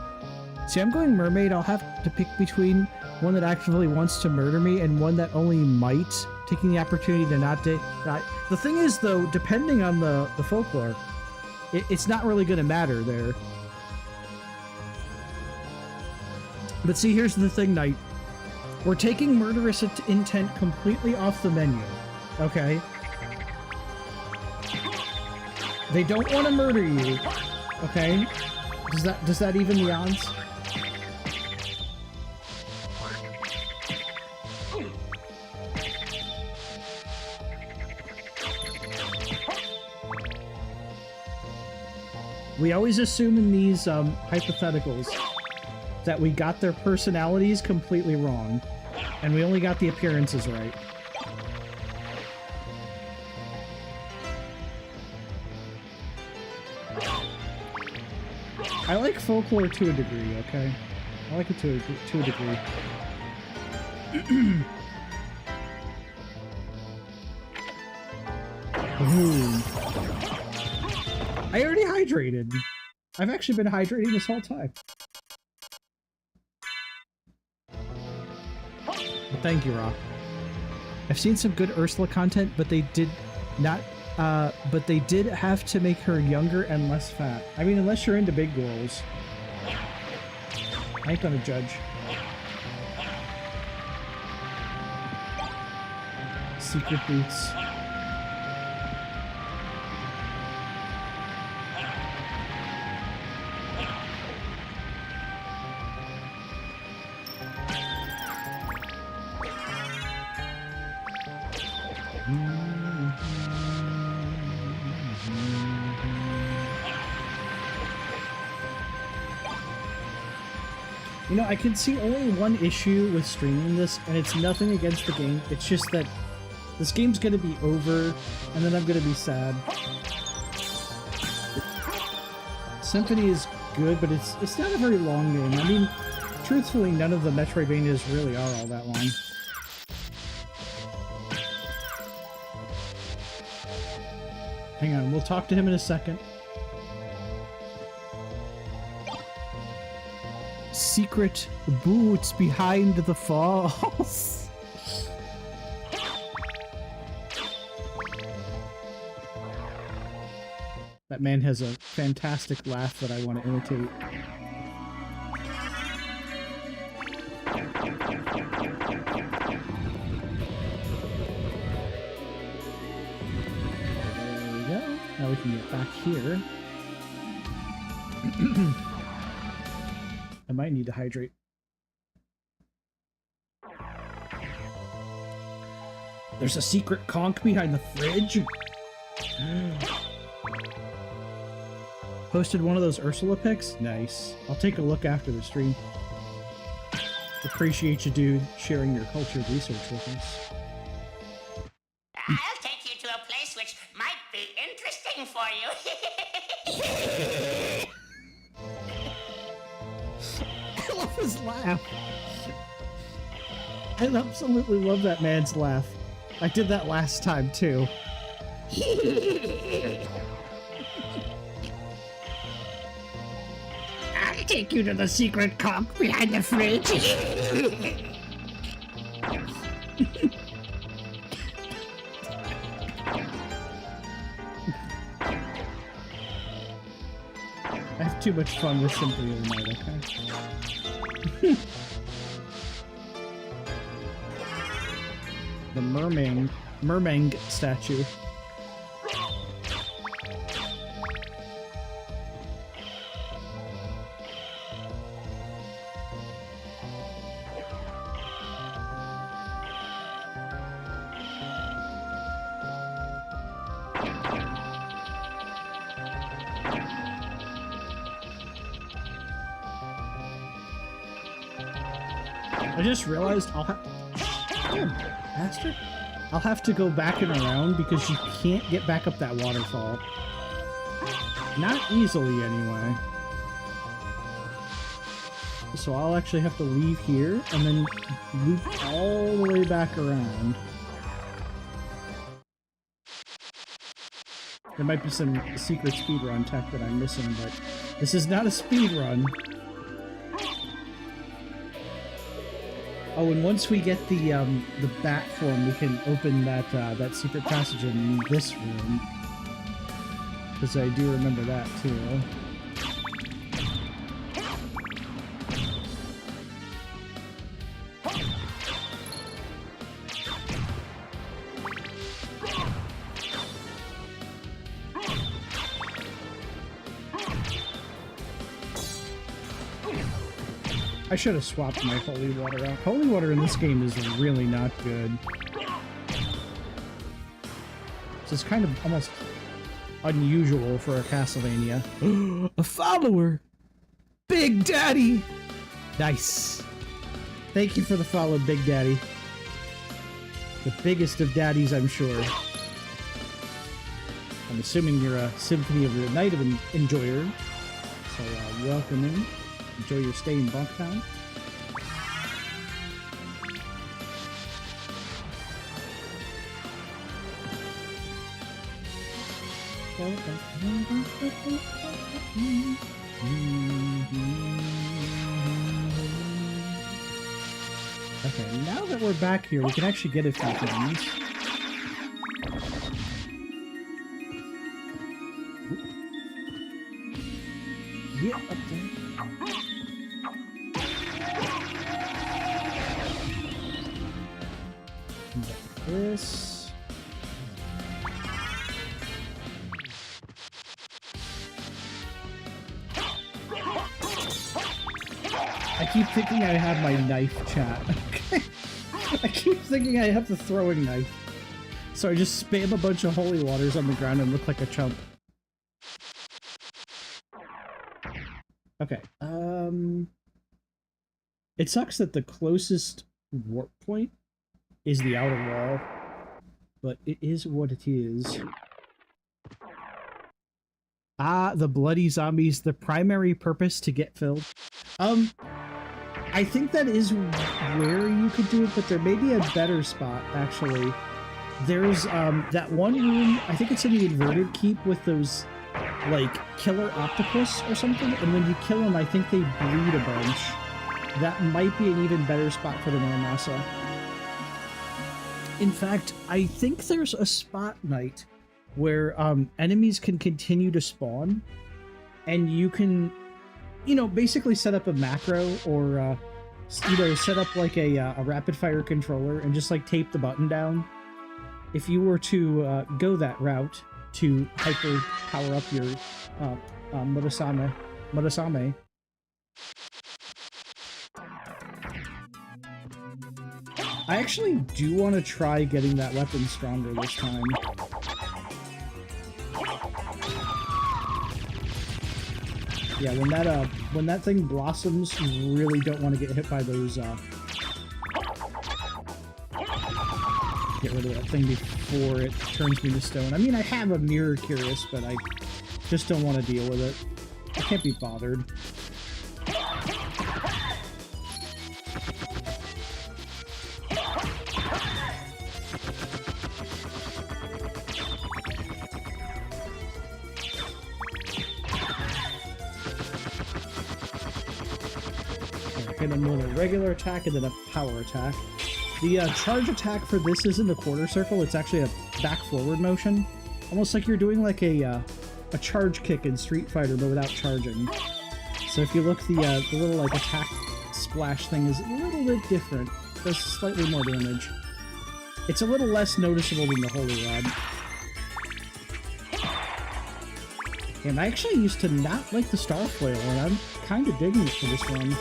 See, I'm going mermaid. I'll have to pick between one that actively wants to murder me and one that only might, taking the opportunity to not die. The thing is, though, depending on the folklore, it's not really going to matter there. But see, here's the thing, Knight. We're taking murderous intent completely off the menu, okay? They don't want to murder you, okay? Does that even the odds? We always assume in these hypotheticals that we got their personalities completely wrong, and we only got the appearances right. I like folklore to a degree, okay? I like it to a degree. Ooh. I already hydrated. I've actually been hydrating this whole time. Well, thank you, Rock. I've seen some good Ursula content, but they did not. But they did have to make her younger and less fat. I mean, unless you're into big girls. I ain't gonna judge. Secret boots. You know, I can see only one issue with streaming this, and it's nothing against the game. It's just that this game's gonna be over, and then I'm gonna be sad. Symphony is good, but it's not a very long game. I mean, truthfully, none of the Metroidvanias really are all that long. Hang on, we'll talk to him in a second. Secret boots behind the falls. That man has a fantastic laugh that I want to imitate. There we go. Now we can get back here. I might need to hydrate. There's a secret conch behind the fridge. Posted one of those Ursula pics? Nice. I'll take a look after the stream. Appreciate you, dude, sharing your culture research with us. I'll take you to a place which might be interesting for you. I love his laugh. I absolutely love that man's laugh. I did that last time, too. I'll take you to the secret conch behind the fridge. I have too much fun with Symphony of the Night, okay? The mermaid statue. I just realized I'll have... Damn, bastard. I'll have to go back and around because you can't get back up that waterfall. Not easily, anyway. So I'll actually have to leave here and then loop all the way back around. There might be some secret speedrun tech that I'm missing, but this is not a speedrun. Oh, and once we get the bat form, we can open that that secret passage in this room. Because I do remember that too. I should have swapped my holy water out. Holy water in this game is really not good. So it's kind of almost unusual for a Castlevania. A follower! Big Daddy! Nice. Thank you for the follow, Big Daddy. The biggest of daddies, I'm sure. I'm assuming you're a Symphony of the Night of an enjoyer. So, welcome in. Enjoy your stay in Bunktown. Okay, now that we're back here, we can actually get a few things. Yeah, up there. Like this. I keep thinking I have my knife, chat. Okay. I keep thinking I have the throwing knife. So I just spam a bunch of holy waters on the ground and look like a chump. Okay, it sucks that the closest warp point is the outer wall, but it is what it is. Ah, the bloody zombies, the primary purpose to get filled. I think that is where you could do it, but there may be a better spot, actually. There's, that one room, I think it's in the inverted keep with those, like, killer octopus or something, and when you kill them, I think they bleed a bunch. That might be an even better spot for the Muramasa. In fact, I think there's a spot night where, enemies can continue to spawn, and you can, you know, basically set up a macro, or, you know, set up, like, a rapid-fire controller, and just, like, tape the button down. If you were to, go that route, to hyper power up your Murasame. I actually do want to try getting that weapon stronger this time. Yeah, when that thing blossoms, you really don't want to get hit by those get rid of that thing before it turns me to stone. I mean, I have a mirror curious, but I just don't want to deal with it. I can't be bothered. Hit him with a regular attack and then a power attack. The charge attack for this isn't a quarter circle, it's actually a back-forward motion. Almost like you're doing like a charge kick in Street Fighter, but without charging. So if you look, the little like attack splash thing is a little bit different. It does slightly more damage. It's a little less noticeable than the Holy Rod. And I actually used to not like the Star Flail, and I'm kind of digging it for this one.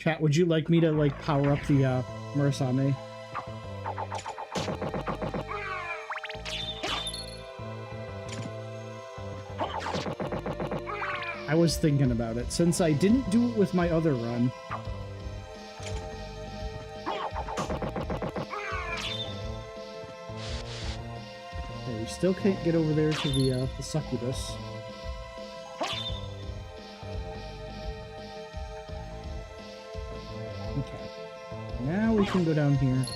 Chat, would you like me to, like, power up the, Murasame? I was thinking about it, since I didn't do it with my other run. Okay, we still can't get over there to the succubus. Now we can go down here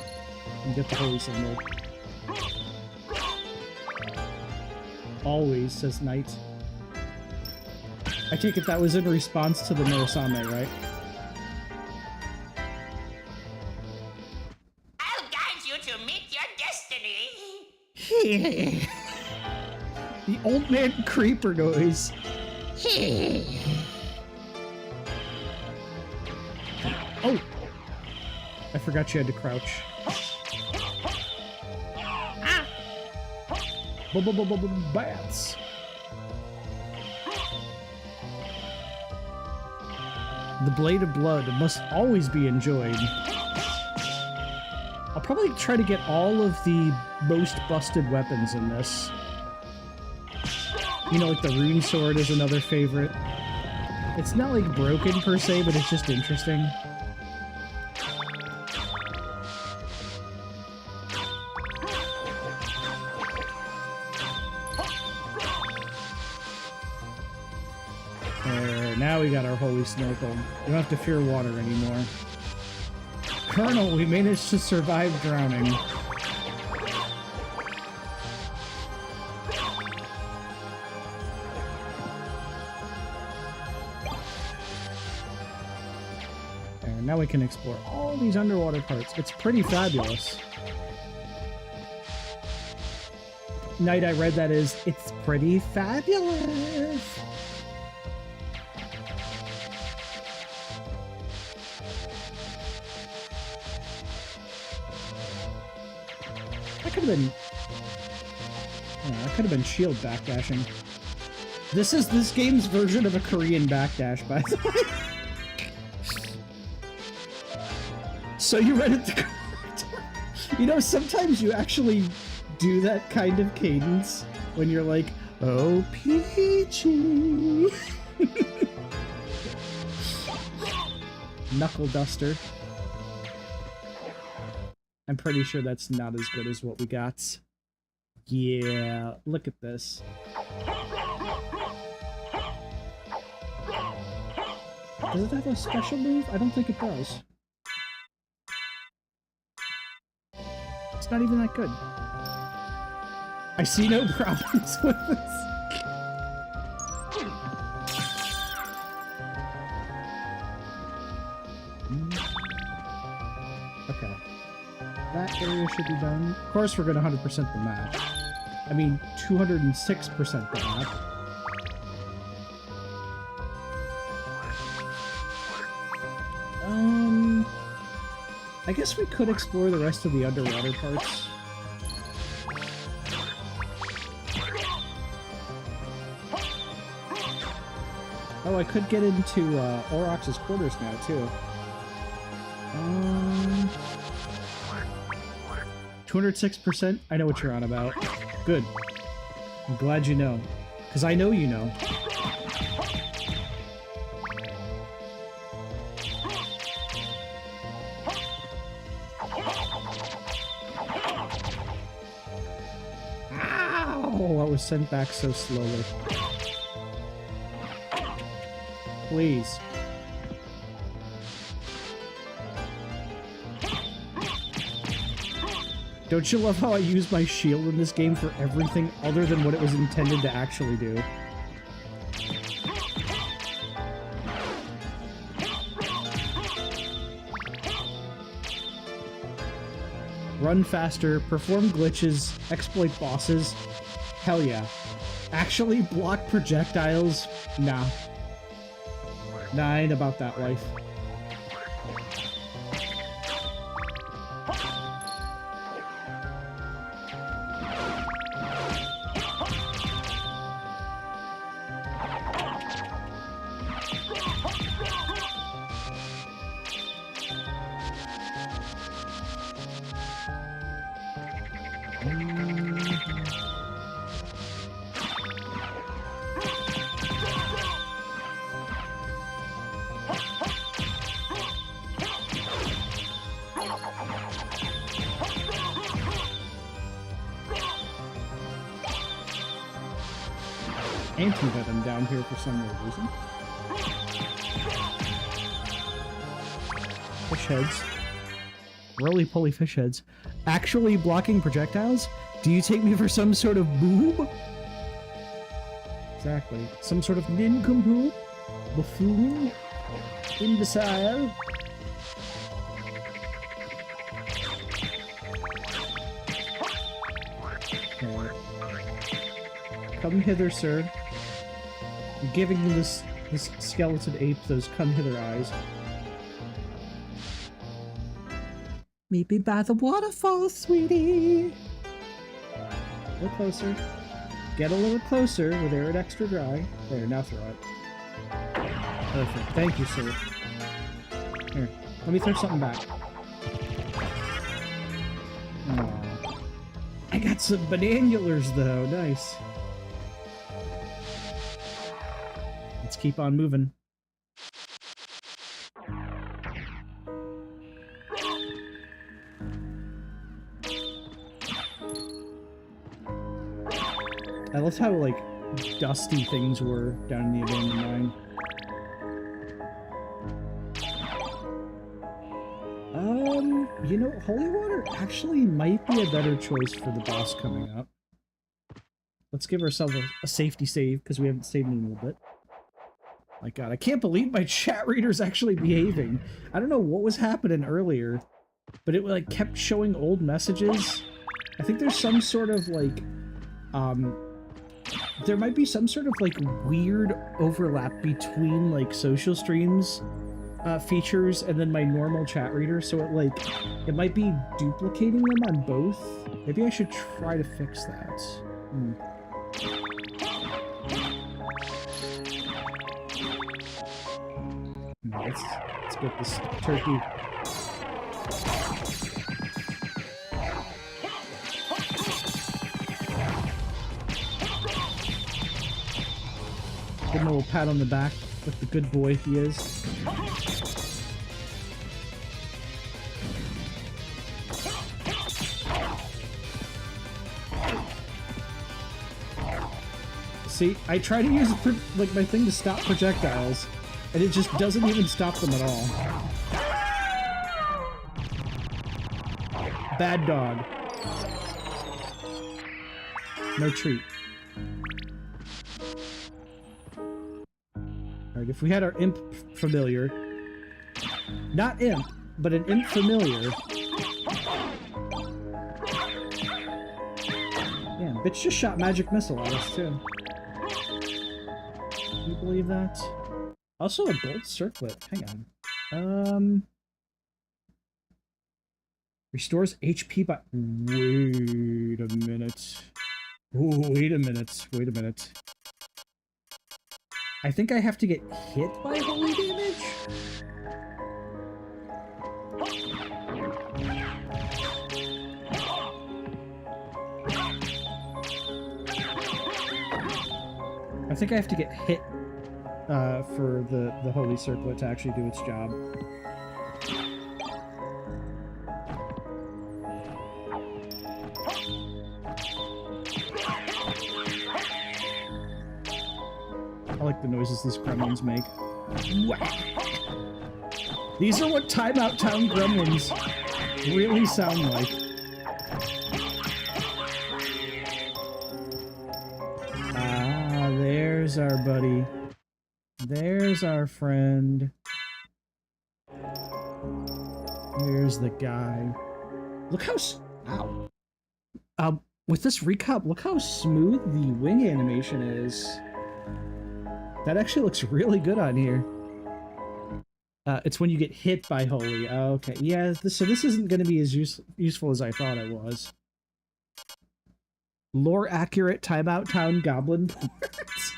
and get the holy symbol. Always, says Knight. I take it that was in response to the Murasame, right? I'll guide you to meet your destiny. The old man creeper noise. Oh! I forgot you had to crouch. Bats! The Blade of Blood must always be enjoyed. I'll probably try to get all of the most busted weapons in this. You know, like the rune sword is another favorite. It's not like broken per se, but it's just interesting. Now we got our holy snorkel. We don't have to fear water anymore. Colonel, we managed to survive drowning. And now we can explore all these underwater parts. It's pretty fabulous. Night I read that is, it's pretty fabulous. That could have been shield backdashing. This is this game's version of a Korean backdash, by the way. So you read it the correct way. You know, sometimes you actually do that kind of cadence when you're like, oh, Peachy. Knuckle duster. I'm pretty sure that's not as good as what we got. Yeah, look at this. Does it have a special move? I don't think it does. It's not even that good. I see no problems with this. Okay. That area should be done. Of course we're gonna 100% the map. I mean, 206% the map. I guess we could explore the rest of the underwater parts. Oh, I could get into Aurochs's quarters now, too. 206%? I know what you're on about. Good. I'm glad you know. Because I know you know. Ow! I was sent back so slowly. Please. Don't you love how I use my shield in this game for everything other than what it was intended to actually do? Run faster, perform glitches, exploit bosses. Hell yeah. Actually block projectiles? Nah. Nah, I ain't about that life. Anti-venom down here for some weird reason. Fish heads. Roly-poly fish heads. Actually blocking projectiles? Do you take me for some sort of boob? Exactly. Some sort of nincompoop? Buffoon? Imbecile? Okay. Come hither, sir. I'm giving you this skeleton ape those come hither eyes. Meet me by the waterfall, sweetie. A little closer. Get a little closer with air extra dry. There, now throw it. Perfect. Thank you, sir. Here, let me throw something back. Aw. I got some bananulars, though. Nice. Let's keep on moving. I loved how, like, dusty things were down in the abandoned mine. You know, holy water actually might be a better choice for the boss coming up. Let's give ourselves a safety save, because we haven't saved in a little bit. My god, I can't believe my chat reader's actually behaving. I don't know what was happening earlier, but it, like, kept showing old messages. I think there's some sort of, like, there might be some sort of, like, weird overlap between, like, social streams features and then my normal chat reader, so it, like, it might be duplicating them on both. Maybe I should try to fix that. Let's get this turkey. Give him a little pat on the back, like the good boy he is. See, I try to use like my thing to stop projectiles, and it just doesn't even stop them at all. Bad dog. No treat. Alright, if we had our imp familiar. Not imp, but an imp familiar. Yeah, bitch just shot magic missile at us too. Can you believe that? Also a gold circlet. Hang on. Restores HP by... Wait a minute. Wait a minute. Wait a minute. I think I have to get hit by holy damage? I think I have to get hit for the holy circlet to actually do its job. I like the noises these gremlins make. These are what Timeout Town gremlins really sound like. Ah, there's our buddy. There's our friend. Here's the guy. Look how... Ow. With this recomp, look how smooth the wing animation is. That actually looks really good on here. It's when you get hit by holy. Okay, yeah, so this isn't going to be as useful as I thought it was. Lore-accurate Timeout Town Goblin ports.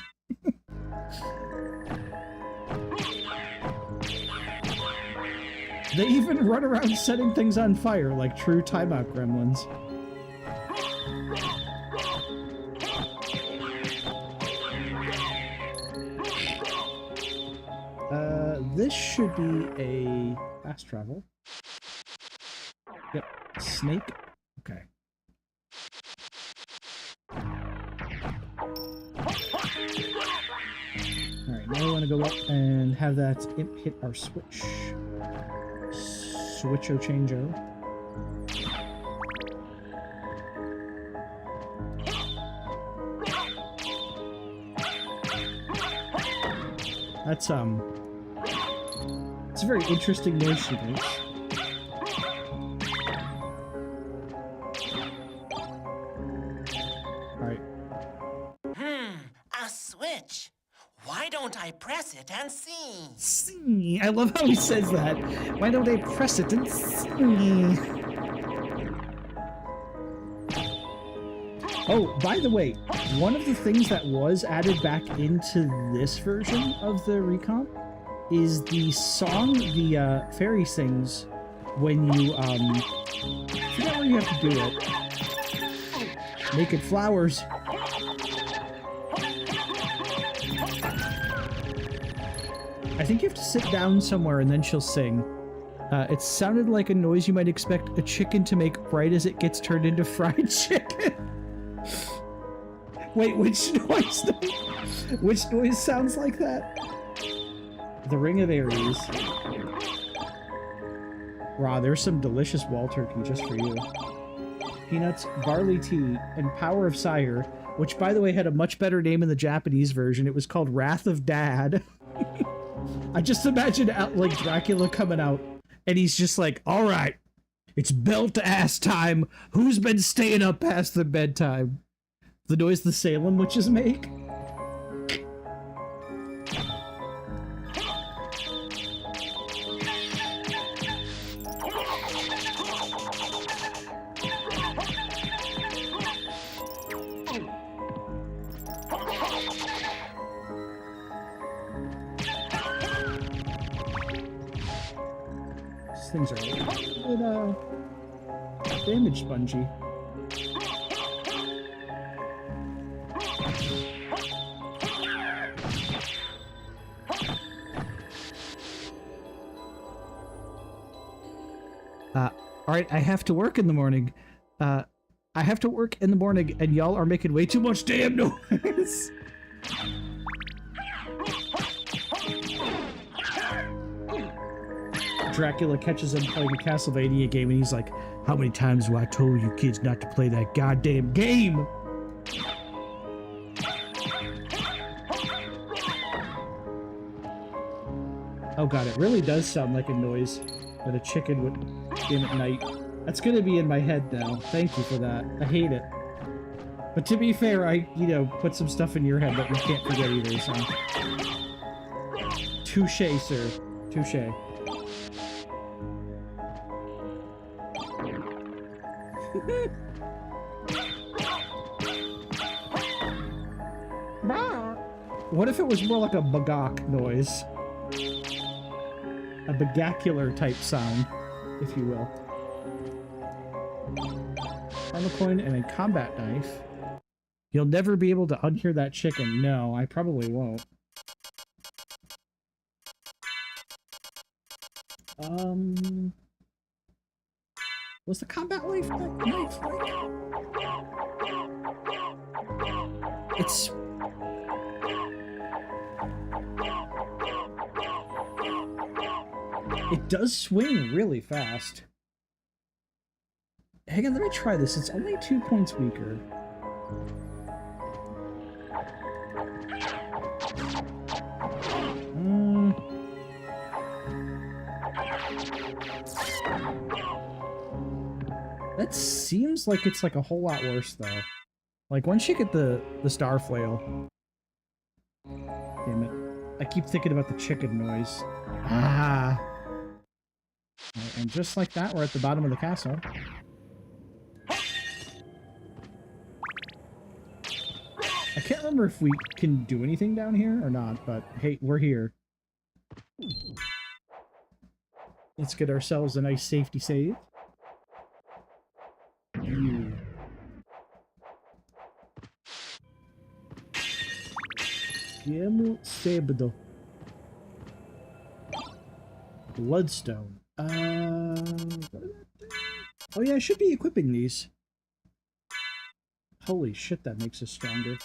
They even run around setting things on fire like true Timeout gremlins. This should be a fast travel. Yep. Snake. Okay. Alright, now we want to go up and have that imp hit our switch. Switcho changeo. That's it's a very interesting noise she makes. Alright. A switch. Why don't I press it and see? See, I love how he says that. Why don't I press it and see? Oh, by the way, one of the things that was added back into this version of the recomp is the song the fairy sings when you, I forget where you have to do it. Making flowers. I think you have to sit down somewhere and then she'll sing. It sounded like a noise you might expect a chicken to make right as it gets turned into fried chicken. Wait, which noise? Which noise sounds like that? The Ring of Aries. Raw, there's some delicious wall turkey just for you. Peanuts, barley tea, and Power of Sire, which by the way had a much better name in the Japanese version. It was called Wrath of Dad. I just imagine like Dracula coming out and he's just like, all right, it's belt ass time. Who's been staying up past their bedtime? The noise the Salem witches make? Things are a little bit, damage spongy. Alright, I have to work in the morning. I have to work in the morning, and y'all are making way too much damn noise. Dracula catches him playing a Castlevania game and he's like, how many times have I told you kids not to play that goddamn game? Oh god, it really does sound like a noise that a chicken would game at night. That's gonna be in my head now. Thank you for that. I hate it. But to be fair, I, you know, put some stuff in your head that you can't forget either, so. Touché, sir. Touché. What if it was more like a bagok noise? A bagacular type sound, if you will. Karma coin and a combat knife. You'll never be able to unhear that chicken. No, I probably won't. Was the combat knife like? It's... It does swing really fast. Hang on, let me try this. It's only 2 points weaker. That seems like it's like a whole lot worse though. Like once you get the star flail. Damn it. I keep thinking about the chicken noise. Ah. And just like that, we're at the bottom of the castle. I can't remember if we can do anything down here or not, but hey, we're here. Let's get ourselves a nice safety save. Bloodstone. Oh yeah, I should be equipping these. Holy shit, that makes us stronger.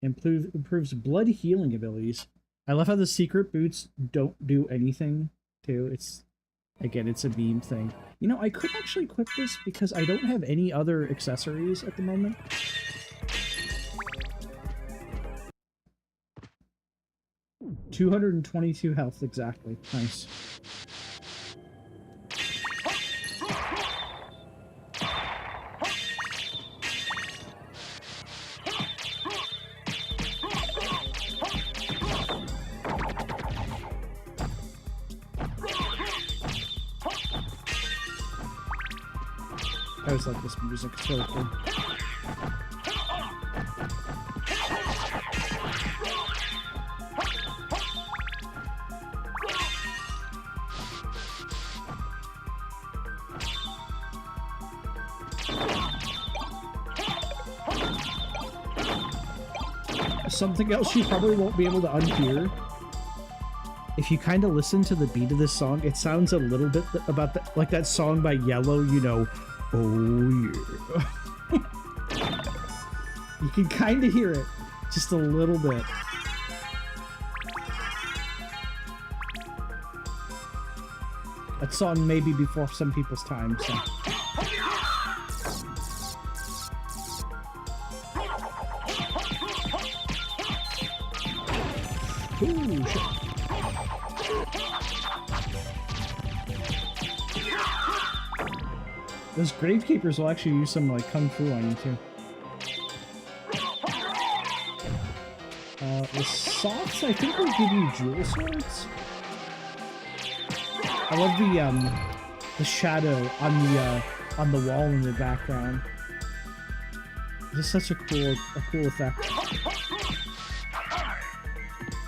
Improves blood healing abilities. I love how the secret boots don't do anything, too. It's, again, it's a meme thing. You know, I could actually equip this because I don't have any other accessories at the moment. $222 health, exactly. Nice. I always like this music, it's really cool. something else you probably won't be able to unhear. If you kind of listen to the beat of this song, it sounds a little bit about like that song by Yellow, you know, oh yeah. You can kind of hear it, just a little bit. That song may be before some people's time, so. Ooh, shit. Those Gravekeepers will actually use some, like, Kung Fu on you, too. The socks, I think, will give you jewel swords. I love the shadow on the wall in the background. It's just such a cool effect.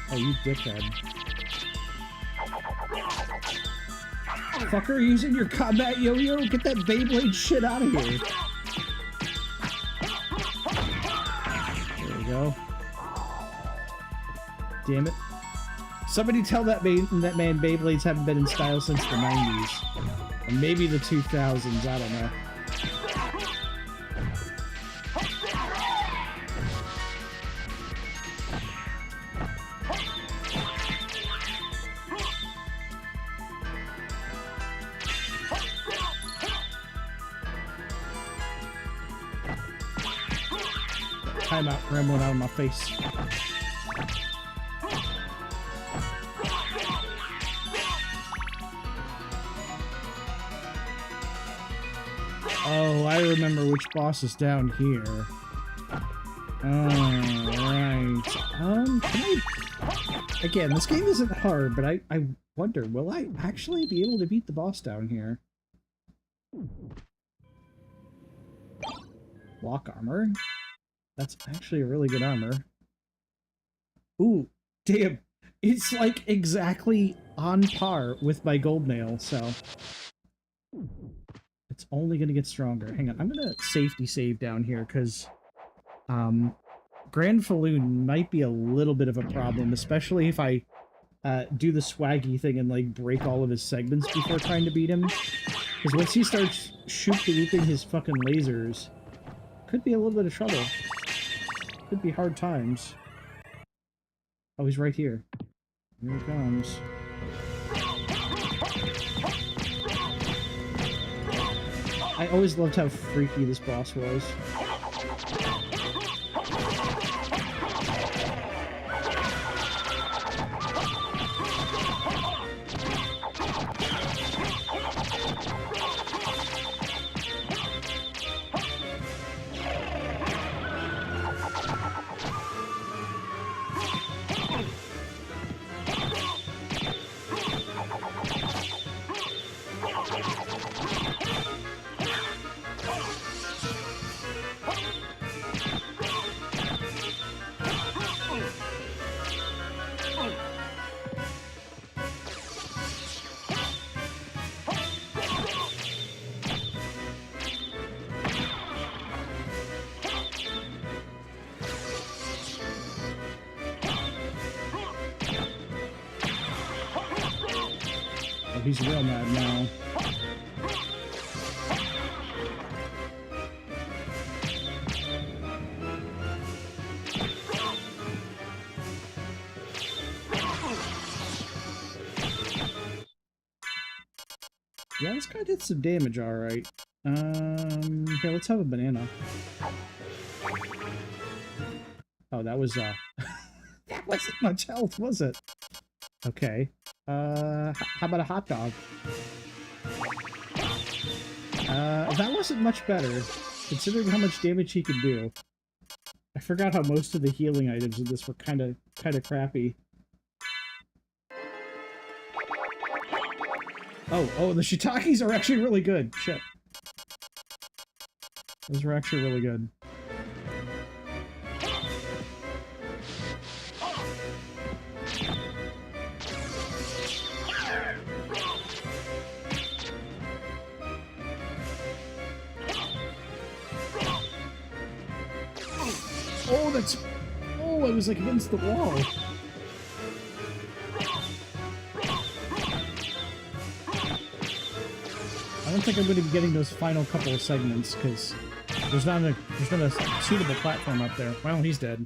Oh, you dickhead. Fucker, using your combat yo-yo? Get that Beyblade shit out of here. There we go. Damn it. Somebody tell that man Beyblades haven't been in style since the 90s. Or maybe the 2000s, I don't know. Time out, gremlin out of my face. Oh, I remember which boss is down here. Alright. Can I... Again, this game isn't hard, but I wonder, will I actually be able to beat the boss down here? Block armor? That's actually a really good armor. Ooh, damn. It's like exactly on par with my gold nail, so... It's only going to get stronger. Hang on, I'm going to safety save down here, because Grand Falloon might be a little bit of a problem, especially if I do the swaggy thing and, like, break all of his segments before trying to beat him. Because once he starts shoot-the-looping his fucking lasers, could be a little bit of trouble. Could be hard times. Oh, he's right here. Here he comes. I always loved how freaky this boss was. He's real mad now. Yeah, this guy did some damage, alright. Here, let's have a banana. Oh, that was, that wasn't much health, was it? Okay. How about a hot dog? That wasn't much better, considering how much damage he could do. I forgot how most of the healing items in this were kinda crappy. Oh, the shiitakes are actually really good. Shit. Those were actually really good. I was like against the wall. I don't think I'm going to be getting those final couple of segments because there's not a suitable platform up there. Well, he's dead.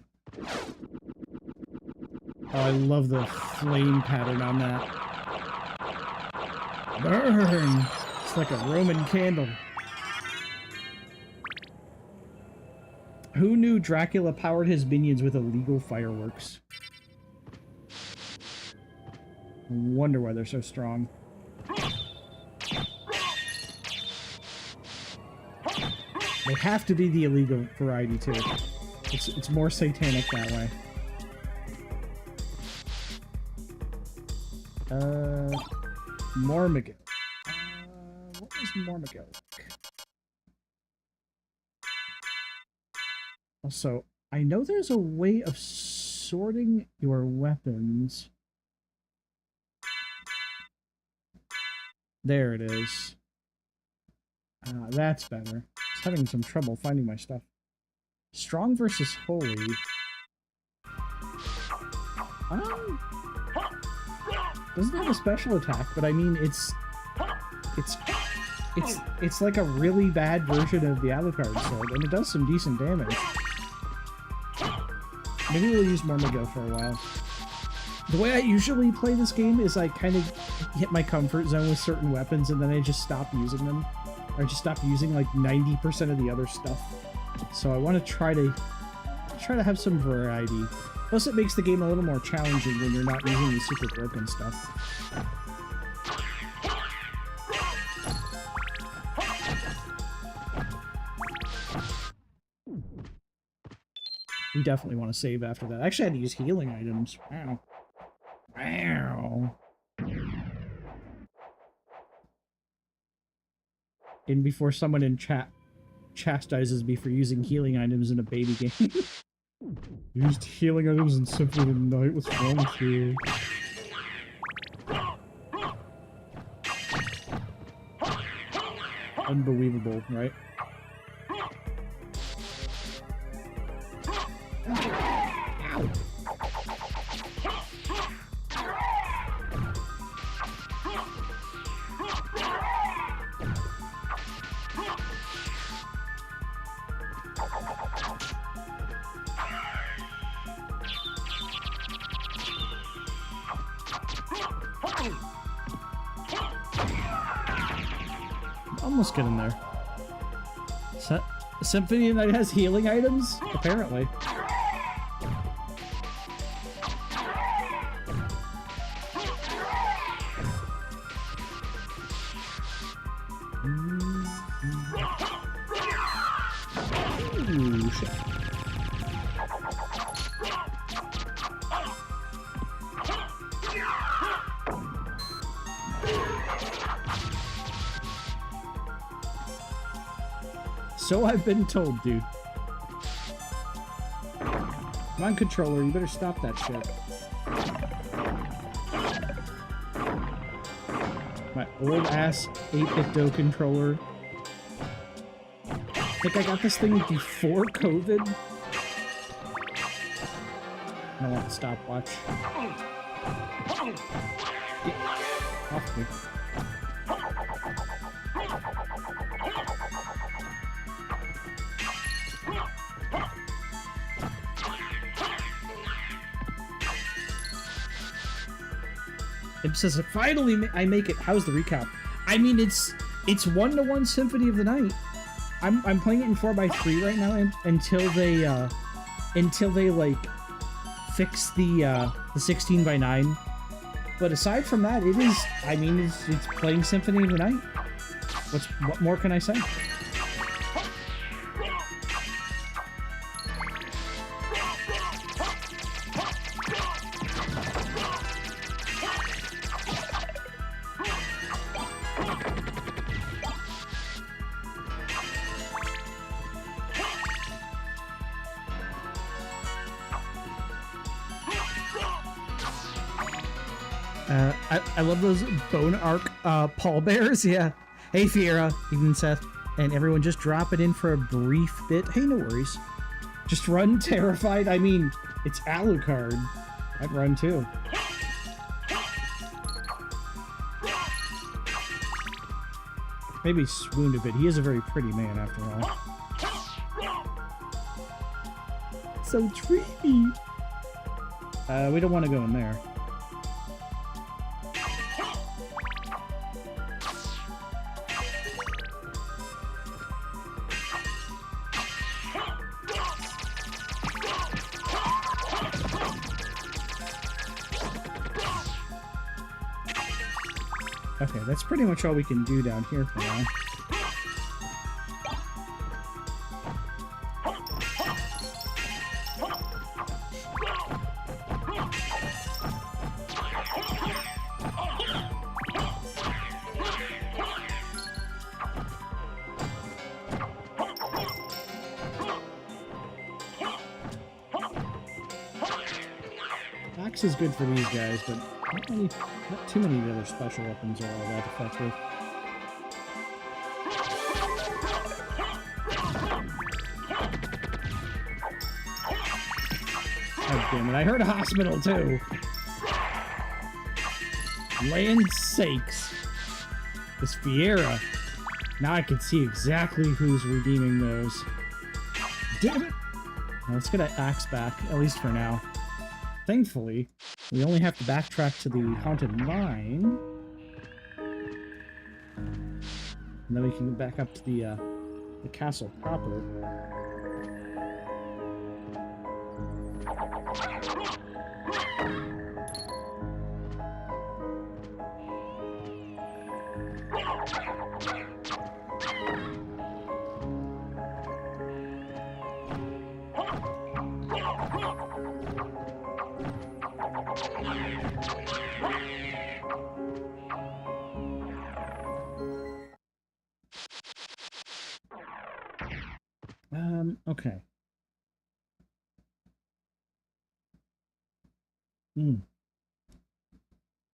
Oh, I love the flame pattern on that. Burn! It's like a Roman candle. Who knew Dracula powered his minions with illegal fireworks? I wonder why they're so strong. They have to be the illegal variety too. It's more satanic that way. Mormagil. What was Mormagil? Also, I know there's a way of sorting your weapons. There it is. That's better. I was having some trouble finding my stuff. Strong versus holy. Doesn't have a special attack, but I mean it's like a really bad version of the Alucard sword, and it does some decent damage. Maybe we'll use Mormagil for a while. The way I usually play this game is I kind of hit my comfort zone with certain weapons, and then I just stop using them. Or just stop using like 90% of the other stuff. So I want to try to have some variety. Plus it makes the game a little more challenging when you're not using the super broken stuff. We definitely want to save after that. I actually had to use healing items. Wow. Wow. And before someone in chat chastises me for using healing items in a baby game. Used healing items in Symphony of the Night. What's wrong with you? Unbelievable, right? Almost getting there. Symphony of the Night has healing items? Apparently. Ooh, shit. So I've been told, dude. Come on, controller, you better stop that shit. My old ass 8-bit Do controller. I think I got this thing before COVID. I don't want the stopwatch. Get off me. It says, finally I make it. How's the recap? I mean, it's 1-to-1 Symphony of the Night. I'm playing it in 4x3 right now until they like fix the 16x9. But aside from that, it is. I mean, it's playing Symphony of the Night. What more can I say? I love those bone arc pallbearers, yeah. Hey Fiera, even Seth, and everyone just drop it in for a brief bit. Hey, no worries. Just run terrified? I mean, it's Alucard. I'd run too. Maybe swooned a bit. He is a very pretty man after all. So dreamy. We don't want to go in there. Okay, that's pretty much all we can do down here for now. Axe is good for these guys, but not too many of the other special weapons are all that effective. Oh, damn it. I heard a hospital, too. Land sakes. This Fiera. Now I can see exactly who's redeeming those. Damn it! Now let's get an axe back, at least for now. Thankfully, we only have to backtrack to the haunted mine. And then we can go back up to the castle proper. Okay.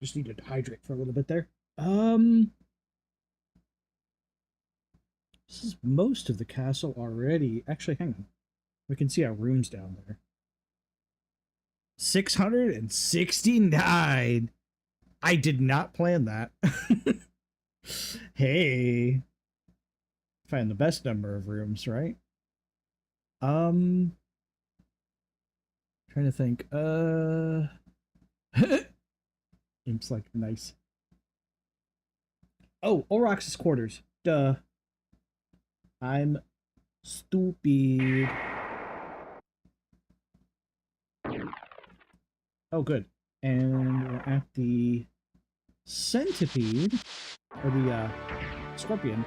Just needed to hydrate for a little bit there. This is most of the castle already. Actually, hang on. We can see our rooms down there. 669! I did not plan that. Hey. Find the best number of rooms, right? Trying to think. Seems like nice. Oh, Orox's quarters. Duh. I'm stupid. Oh, good. And we're at the centipede, or the scorpion.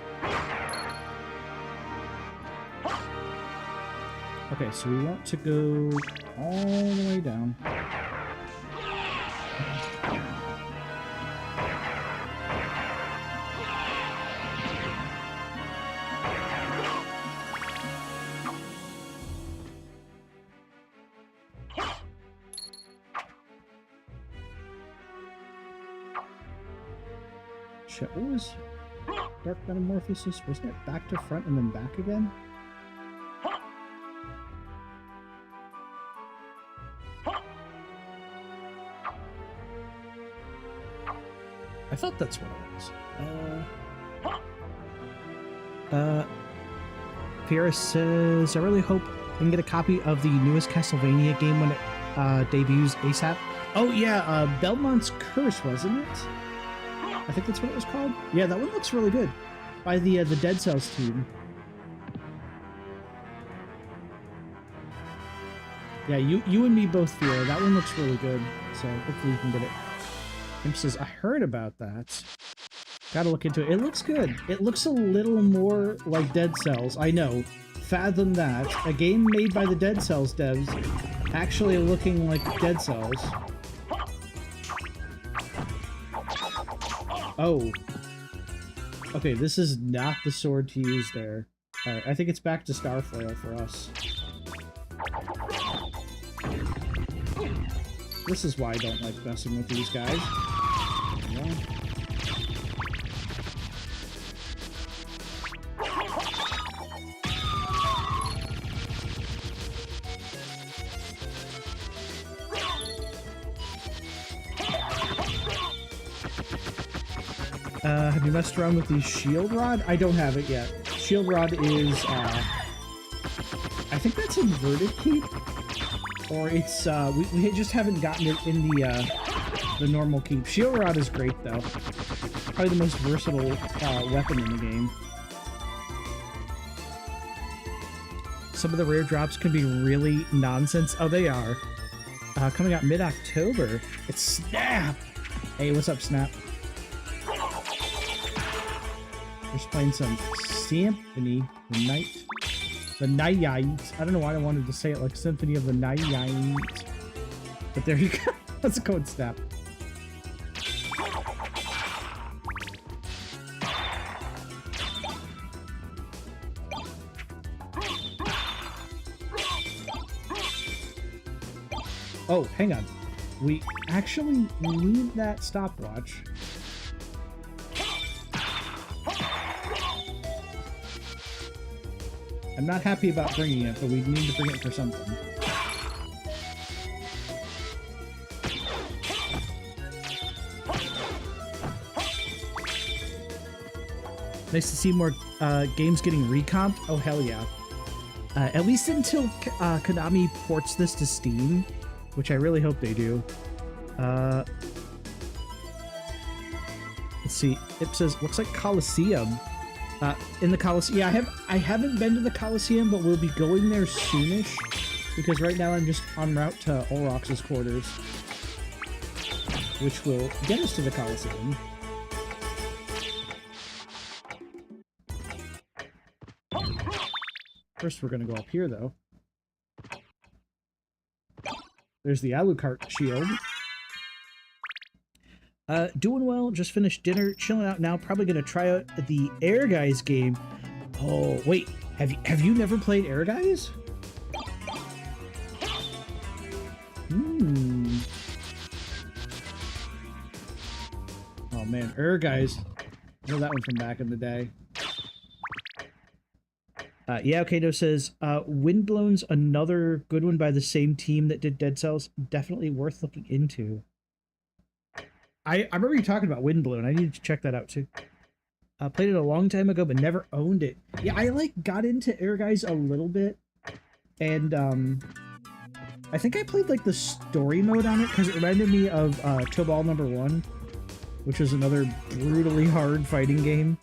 Okay, so we want to go all the way down. Shit, what was Dark Metamorphosis? Wasn't it back to front and then back again? I thought that's what it was. Fiera says, I really hope I can get a copy of the newest Castlevania game when it debuts ASAP. Oh yeah, Belmont's Curse, wasn't it? I think that's what it was called. Yeah, that one looks really good. By the Dead Cells team. Yeah, you and me both, Fiera. That one looks really good. So hopefully you can get it. Imp says, I heard about that. Gotta look into it. It looks good. It looks a little more like Dead Cells. I know. Fathom that. A game made by the Dead Cells devs actually looking like Dead Cells. Oh. Okay, this is not the sword to use there. Alright, I think it's back to Starflail for us. This is why I don't like messing with these guys. Yeah. Have you messed around with the shield rod? I don't have it yet. Shield rod is, I think that's inverted keep, or it's, we just haven't gotten it in the normal keep. Shield rod is great though. Probably the most versatile weapon in the game. Some of the rare drops can be really nonsense. Oh, they are. Coming out mid-October. It's Snap! Hey, what's up, Snap? We're just playing some Symphony the Night. The Night. I don't know why I wanted to say it like Symphony of the Night. But there you go. Let's go and Snap. Oh, hang on. We actually need that stopwatch. I'm not happy about bringing it, but we need to bring it for something. Nice to see more games getting recomped. Oh, hell yeah. At least until Konami ports this to Steam, which I really hope they do. Let's see. It says, looks like Coliseum. In the Coliseum, yeah, I haven't been to the Coliseum, but we'll be going there soonish, because right now I'm just en route to Olrox's quarters, which will get us to the Coliseum. First, we're gonna go up here, though. There's the Alucard shield. Doing well, just finished dinner, chilling out now, probably gonna try out the Air Guys game. Oh, wait, have you never played Air Guys? Oh man, Air Guys. I know that one from back in the day. Yeah, Kato says, Windblown's another good one by the same team that did Dead Cells. Definitely worth looking into. I remember you talking about Windblown. I need to check that out too. Played it a long time ago, but never owned it. Yeah, I got into Air Guys a little bit, and I think I played the story mode on it because it reminded me of Tobal #1, which was another brutally hard fighting game,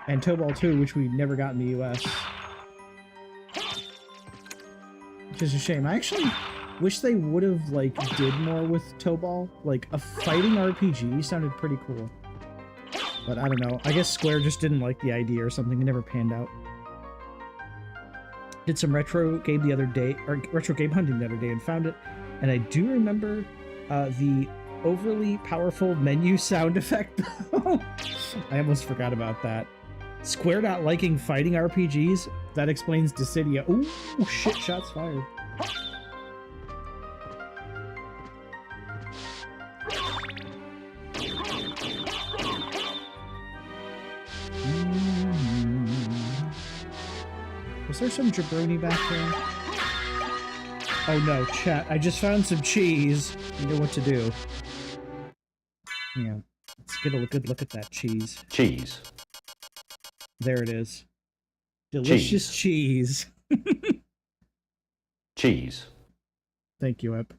and Tobal 2, which we never got in the US, which is a shame. I actually wish they would have did more with Tobal. A fighting RPG sounded pretty cool. But I don't know. I guess Square just didn't like the idea or something. It never panned out. Did some retro game the other day, or retro game hunting the other day, and found it. And I do remember the overly powerful menu sound effect. I almost forgot about that. Square not liking fighting RPGs? That explains Dissidia. Ooh, shit, shots fired. Was there some jabroni back there? Oh no, chat. I just found some cheese. You know what to do. Yeah. Let's get a good look at that cheese. Cheese. There it is. Delicious cheese. Cheese. Thank you, Ep.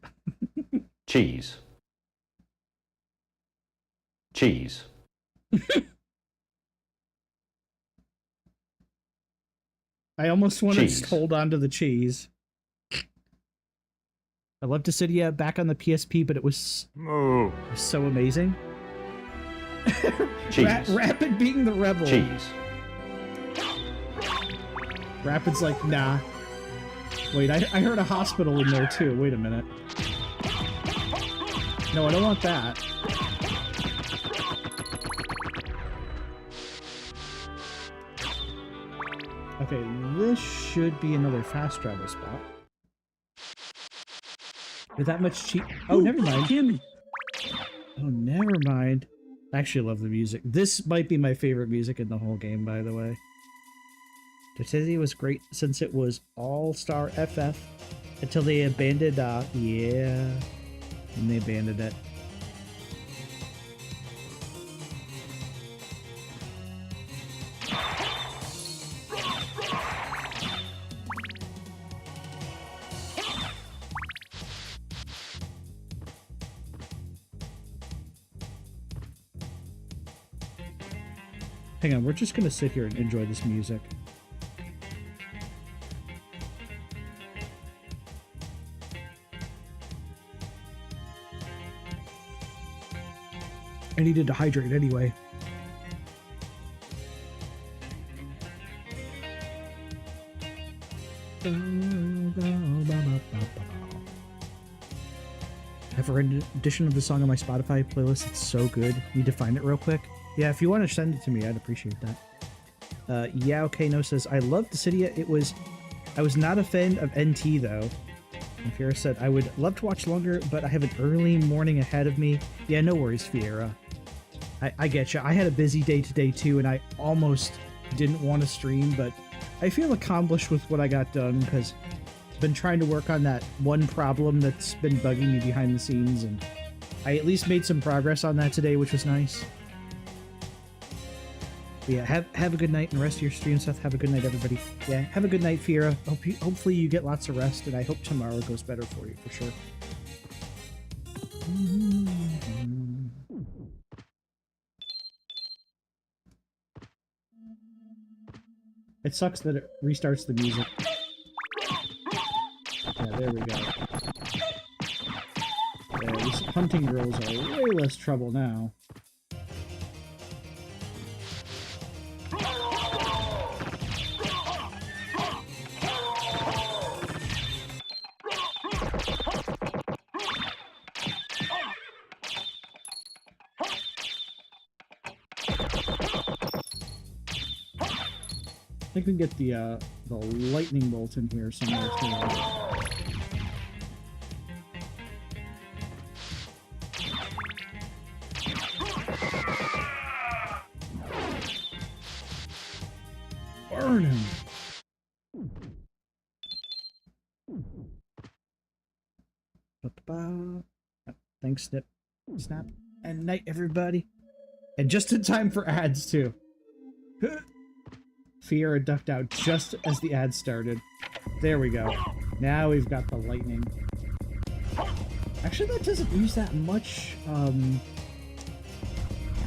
Cheese. Cheese. I almost want to hold on to the cheese. I love Dissidia back on the PSP, but it was so amazing. Cheese. Rapid being the rebel. Cheese. Rapid's like, nah. Wait, I heard a hospital in there too. Wait a minute. No, I don't want that. Okay, this should be another fast travel spot. With that much cheap... Oh, never mind. Oh, never mind. I actually love the music. This might be my favorite music in the whole game, by the way. Dissidia was great since it was All-Star FF until they abandoned, yeah. And they abandoned it. Hang on, we're just gonna sit here and enjoy this music. I needed to hydrate anyway. I have a rendition of the song on my Spotify playlist. It's so good. Need to find it real quick. Yeah, if you want to send it to me, I'd appreciate that. Yao Kano says, I loved Dissidia. I was not a fan of NT though. And Fiera said, I would love to watch longer, but I have an early morning ahead of me. Yeah, no worries, Fiera. I get you. I had a busy day today too, and I almost didn't want to stream, but I feel accomplished with what I got done because I've been trying to work on that one problem that's been bugging me behind the scenes, and I at least made some progress on that today, which was nice. But yeah, have a good night, and rest of your stream, Seth. Have a good night, everybody. Yeah, have a good night, Fiera. Hopefully you get lots of rest, and I hope tomorrow goes better for you, for sure. It sucks that it restarts the music. Yeah, there we go. Yeah, these hunting girls are way less trouble now. I think we can get the lightning bolt in here somewhere too. Burn him! Thanks, Snap. And night, everybody. And just in time for ads, too. Fiera ducked out just as the ad started. There we go. Now we've got the lightning. Actually, that doesn't use that much,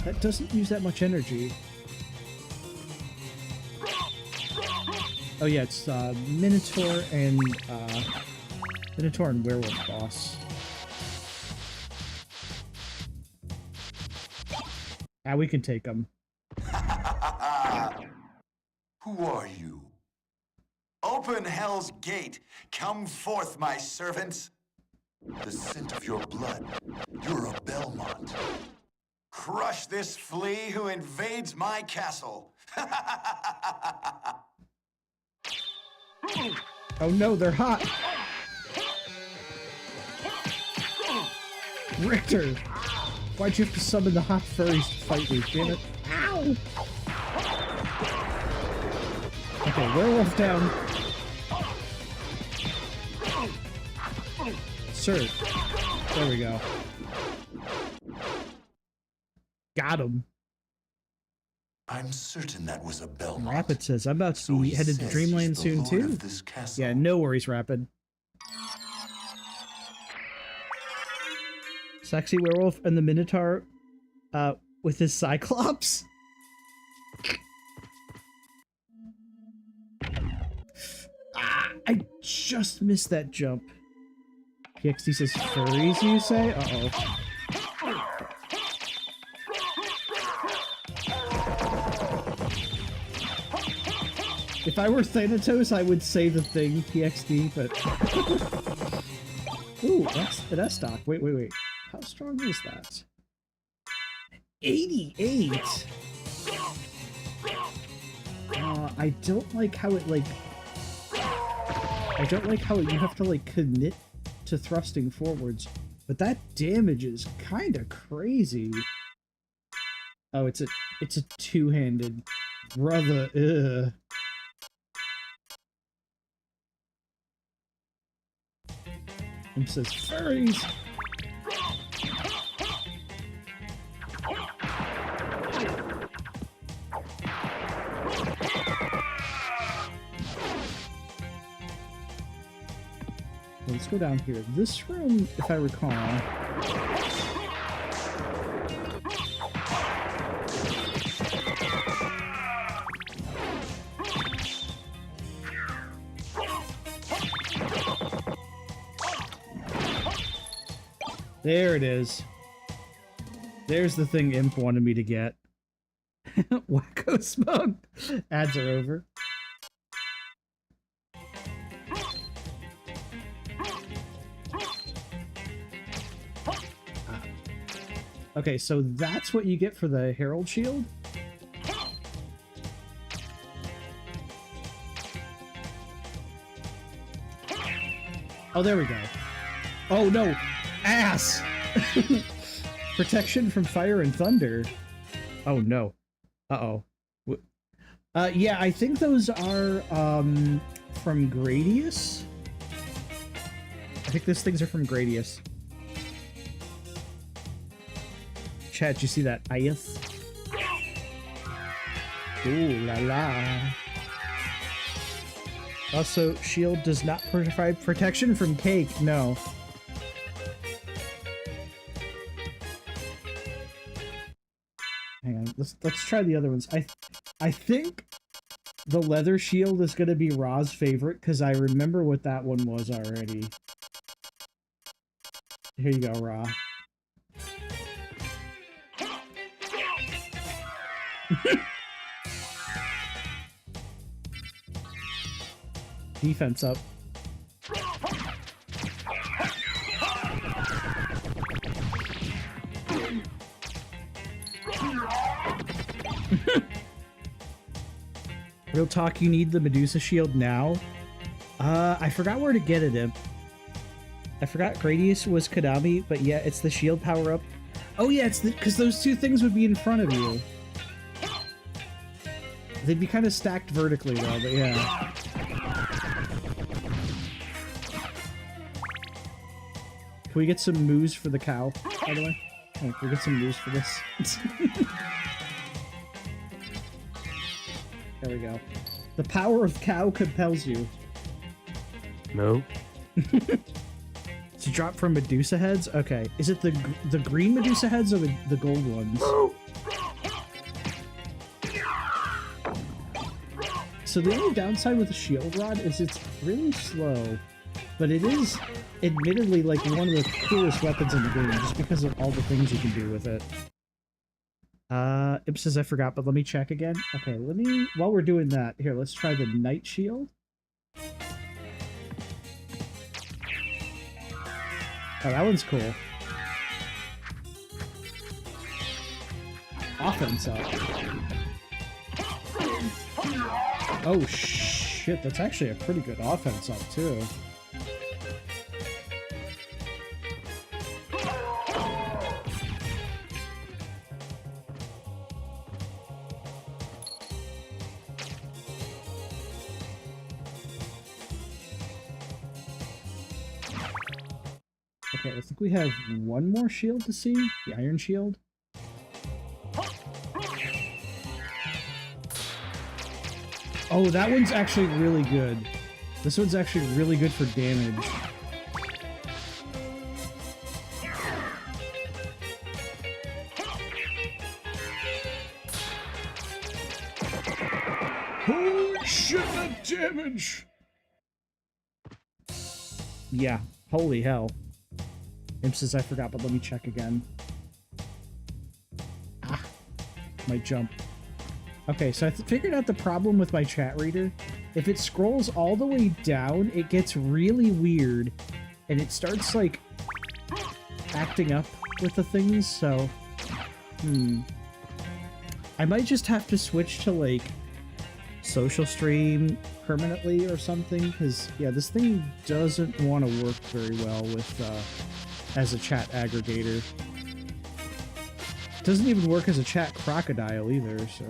that doesn't use that much energy. Oh yeah, it's, Minotaur and Werewolf boss. Ah, we can take them. Who are you? Open hell's gate. Come forth, my servants. The scent of your blood. You're a Belmont. Crush this flea who invades my castle. Oh no, they're hot! Richter! Why'd you have to summon the hot furries to fight me, damn it? Ow! Okay, werewolf down. Sir. There we go. Got him. I'm certain that was a Belmont. Rapid says, I'm about to be headed to Dreamland soon too. Yeah, no worries, Rapid. Sexy werewolf and the Minotaur with his Cyclops. I just missed that jump. PXD says furries, you say? Uh-oh. If I were Thanatos, I would say the thing, PXD, but... Ooh, that's an S-Stock. Wait. How strong is that? 88! I don't like how it, like... I don't like how you have to, like, commit to thrusting forwards, but that damage is kinda crazy. Oh, it's a two-handed. Brother, ugh. Him says furries! Let's go down here. This room, if I recall... There it is. There's the thing Imp wanted me to get. Wacko smoke. Ads are over. Okay, so that's what you get for the Herald Shield? Oh, there we go. Oh, no! Ass! Protection from fire and thunder. Oh, no. Uh-oh. Yeah, I think those are, from Gradius? I think those things are from Gradius. Chat, did you see that ice? Ooh la la. Also, shield does not provide protection from cake. No. Hang on. Let's try the other ones. I think the leather shield is gonna be Ra's favorite because I remember what that one was already. Here you go, Ra. Defense up. Real talk, you need the Medusa shield now? I forgot where to get it in. I forgot Gradius was Kodami, but yeah, it's the shield power up. Oh yeah, it's because those two things would be in front of you. They'd be kind of stacked vertically though, but yeah. Can we get some moves for the cow, by the way? Oh, can we get some moves for this? There we go. The power of cow compels you. No. To drop from Medusa heads? Okay. Is it the green Medusa heads or the gold ones? So the only downside with the shield rod is it's really slow, but it is admittedly like one of the coolest weapons in the game just because of all the things you can do with it. Imp says I forgot, but let me check again. Okay, while we're doing that, here, let's try the Knight Shield. Oh, that one's cool. Offense up. Oh shit, that's actually a pretty good offense up too. Okay, I think we have one more shield to see. The Iron Shield. Oh, that one's actually really good. This one's actually really good for damage. Holy shit, that damage! Yeah, holy hell. Imp says I forgot, but let me check again. Ah, might jump. Okay, so I figured out the problem with my chat reader. If it scrolls all the way down, it gets really weird, and it starts, like, acting up with the things, so... I might just have to switch to, like, social stream permanently or something, because, yeah, this thing doesn't want to work very well with, as a chat aggregator. It doesn't even work as a chat crocodile either, so...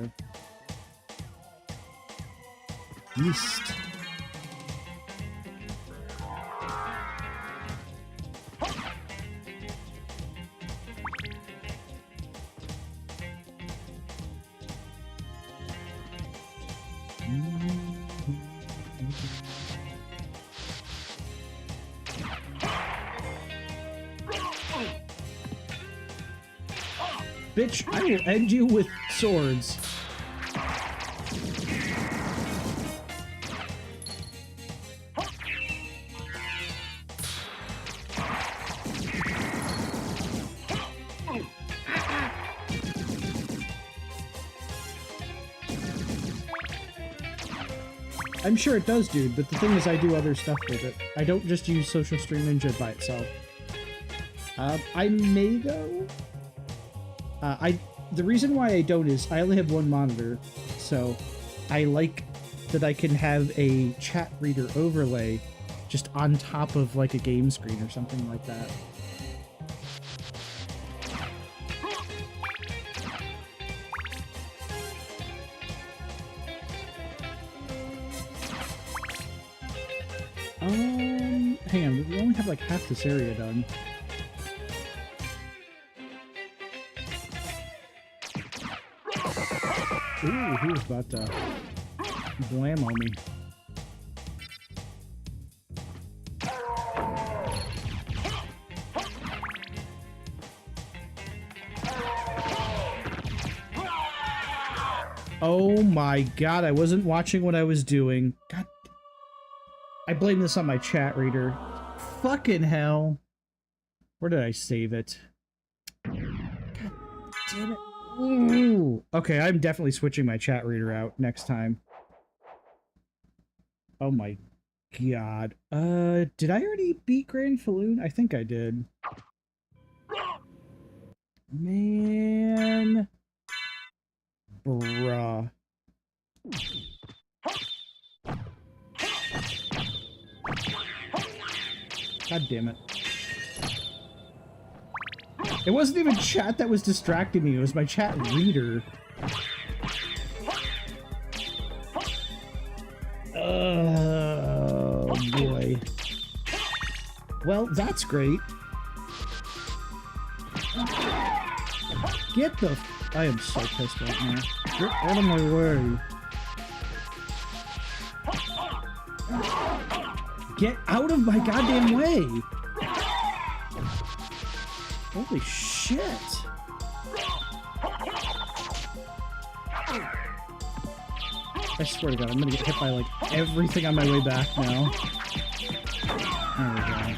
Yeast. Bitch, I will end you with swords. I'm sure it does, dude, but the thing is I do other stuff with it. I don't just use Social Stream Ninja by itself. I may, though. The reason why I don't is I only have one monitor, so I like that I can have a chat reader overlay just on top of, like, a game screen or something like that. Hang on, we only have like half this area done. Ooh, he was about to blammo me. Oh my god, I wasn't watching what I was doing. God. I blame this on my chat reader. Fucking hell. Where did I save it? God damn it. Ooh. Okay, I'm definitely switching my chat reader out next time. Oh my god. Did I already beat Grand Falloon? I think I did. Man. Bruh. God damn it. It wasn't even chat that was distracting me, it was my chat reader. Oh boy. Well, that's great. Get the... I am so pissed right now. Get out of my way. Get out of my goddamn way! Holy shit! I swear to god, I'm gonna get hit by like everything on my way back now. There we go.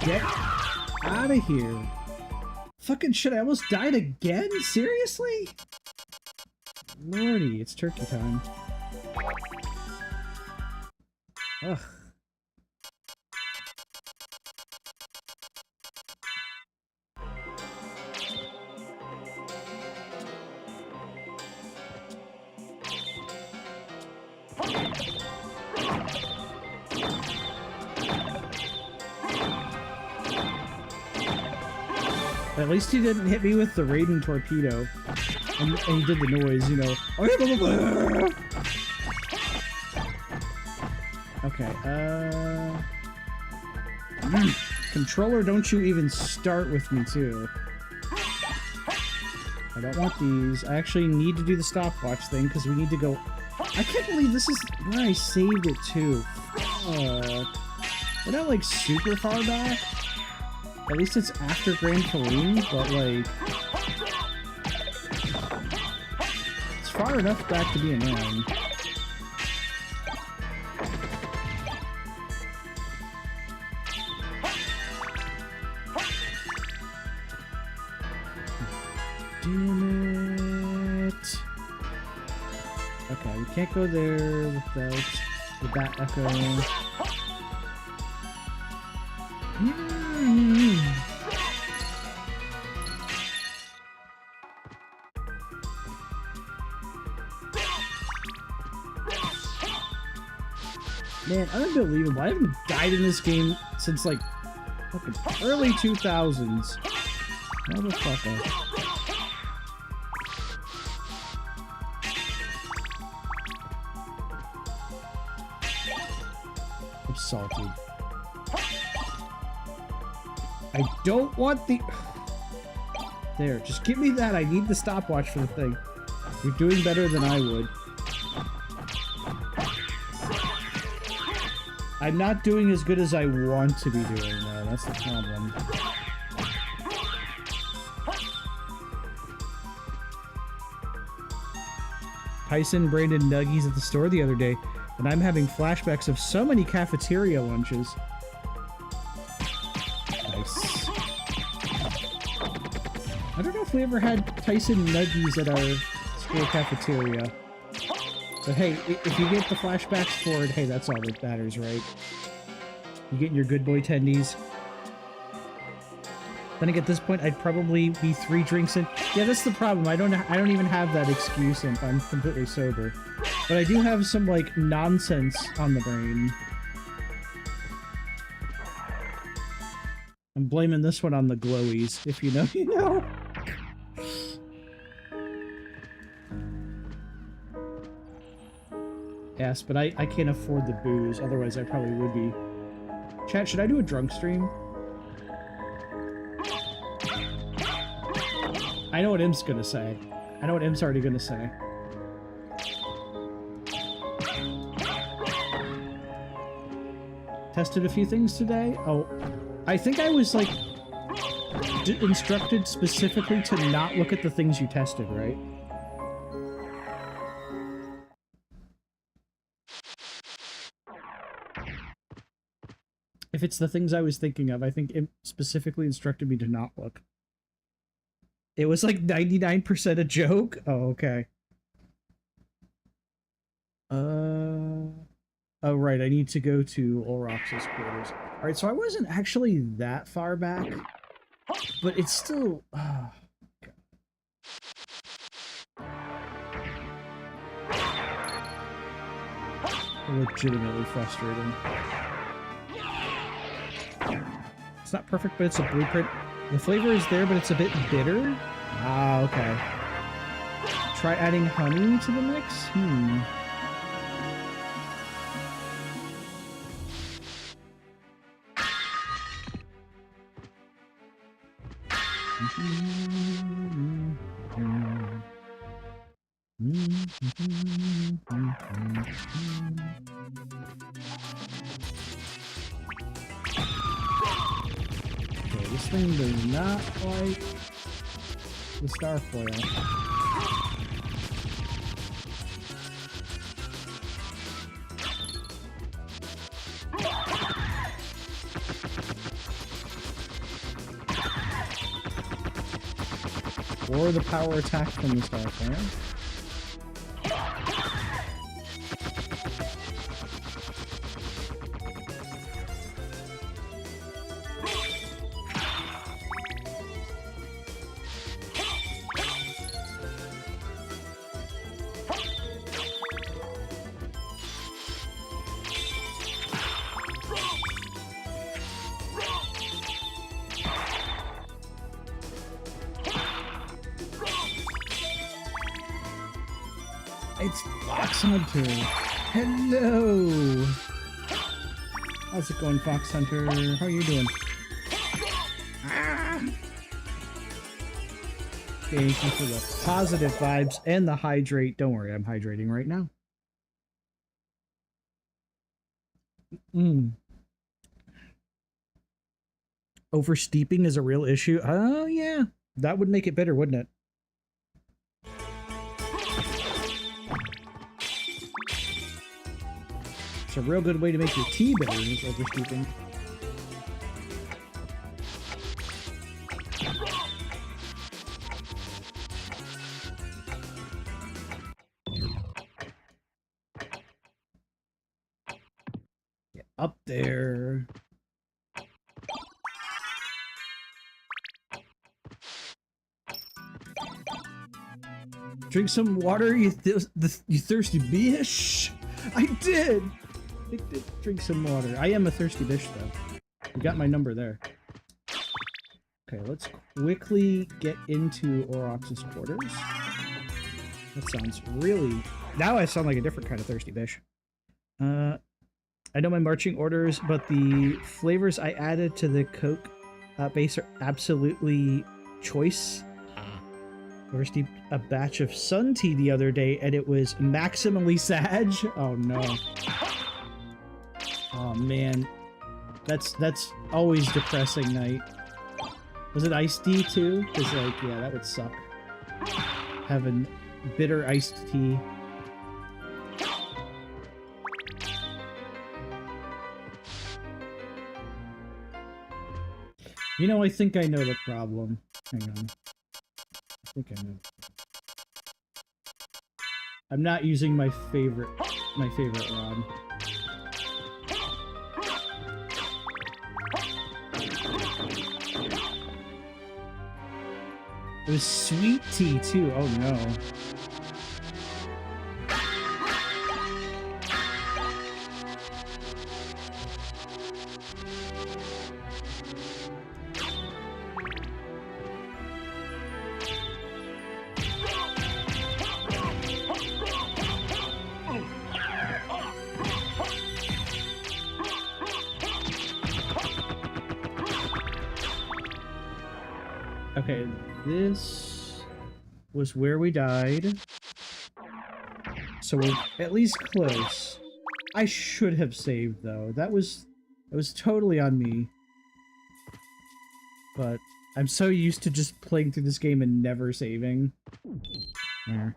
Get out of here. Fucking shit, I almost died again? Seriously? Lordy, it's turkey time. Ugh. At least he didn't hit me with the Raiden torpedo. And he did the noise, you know. Okay, controller, don't you even start with me, too. I don't want these. I actually need to do the stopwatch thing, because we need to go... I can't believe this is where I saved it, too. We're not, like, super far back. At least it's after Grand Falloon, but, like... it's far enough back to be annoying. Damn it. Okay, we can't go there without the bat echo. Man, unbelievable. I haven't died in this game since, like, fucking early 2000s. Motherfucker. I'm salty. I don't want the... There, just give me that. I need the stopwatch for the thing. You're doing better than I would. I'm not doing as good as I want to be doing, though. That's the problem. Tyson branded nuggies at the store the other day, and I'm having flashbacks of so many cafeteria lunches. Nice. I don't know if we ever had Tyson nuggies at our school cafeteria. But hey, if you get the flashbacks for it, hey, that's all that matters, right? You getting your good boy tendies. Then at this point, I'd probably be 3 drinks in. Yeah, that's the problem. I don't even have that excuse if I'm completely sober. But I do have some, like, nonsense on the brain. I'm blaming this one on the glowies. If you know, you know. Yes, but I can't afford the booze. Otherwise, I probably would be. Chat, should I do a drunk stream? I know what Im's gonna say. I know what Im's already gonna say. Tested a few things today. Oh, I think I was, like, instructed specifically to not look at the things you tested, right? If it's the things I was thinking of, I think it specifically instructed me to not look. It was like 99% a joke? Oh, okay. Oh, right, I need to go to Olrox's quarters. Alright, so I wasn't actually that far back, but it's still... legitimately frustrating. It's not perfect, but it's a blueprint. The flavor is there, but it's a bit bitter. Ah, okay. Try adding honey to the mix? Okay, this thing does not like the star foil. Or the power attack from the star foil. It's Fox Hunter. Hello. How's it going, Fox Hunter? How are you doing? Ah. Thank you for the positive vibes and the hydrate. Don't worry, I'm hydrating right now. Oversteeping is a real issue. Oh, yeah. That would make it better, wouldn't it? It's a real good way to make your tea better, is oversteeping. Get up there. Drink some water, you thirsty bitch. I did drink some water. I am a thirsty bitch, though. You got my number there. Okay, let's quickly get into Orox's quarters. That sounds really... Now I sound like a different kind of thirsty bitch. I know my marching orders, but the flavors I added to the Coke base are absolutely choice. I steeped a batch of sun tea the other day, and it was maximally sag. Oh no. Oh man. That's always depressing night. Was it iced tea too? Because like, yeah, that would suck. Having bitter iced tea. You know, I think I know the problem. Hang on. I think I know. I'm not using my favorite rod. It was sweet tea too. Oh no. Okay, this was where we died. So we're at least close. I should have saved though. That was totally on me. But I'm so used to just playing through this game and never saving. There.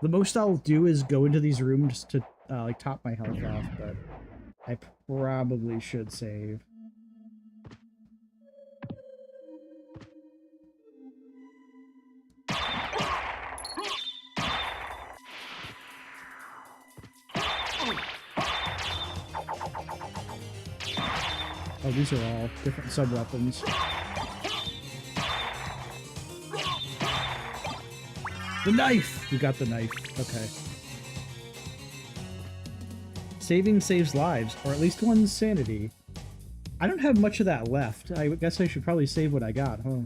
The most I'll do is go into these rooms to like top my health off, but I probably should save. Oh, these are all different sub-weapons. The knife! We got the knife. Okay. Saving saves lives, or at least one's sanity. I don't have much of that left. I guess I should probably save what I got, huh?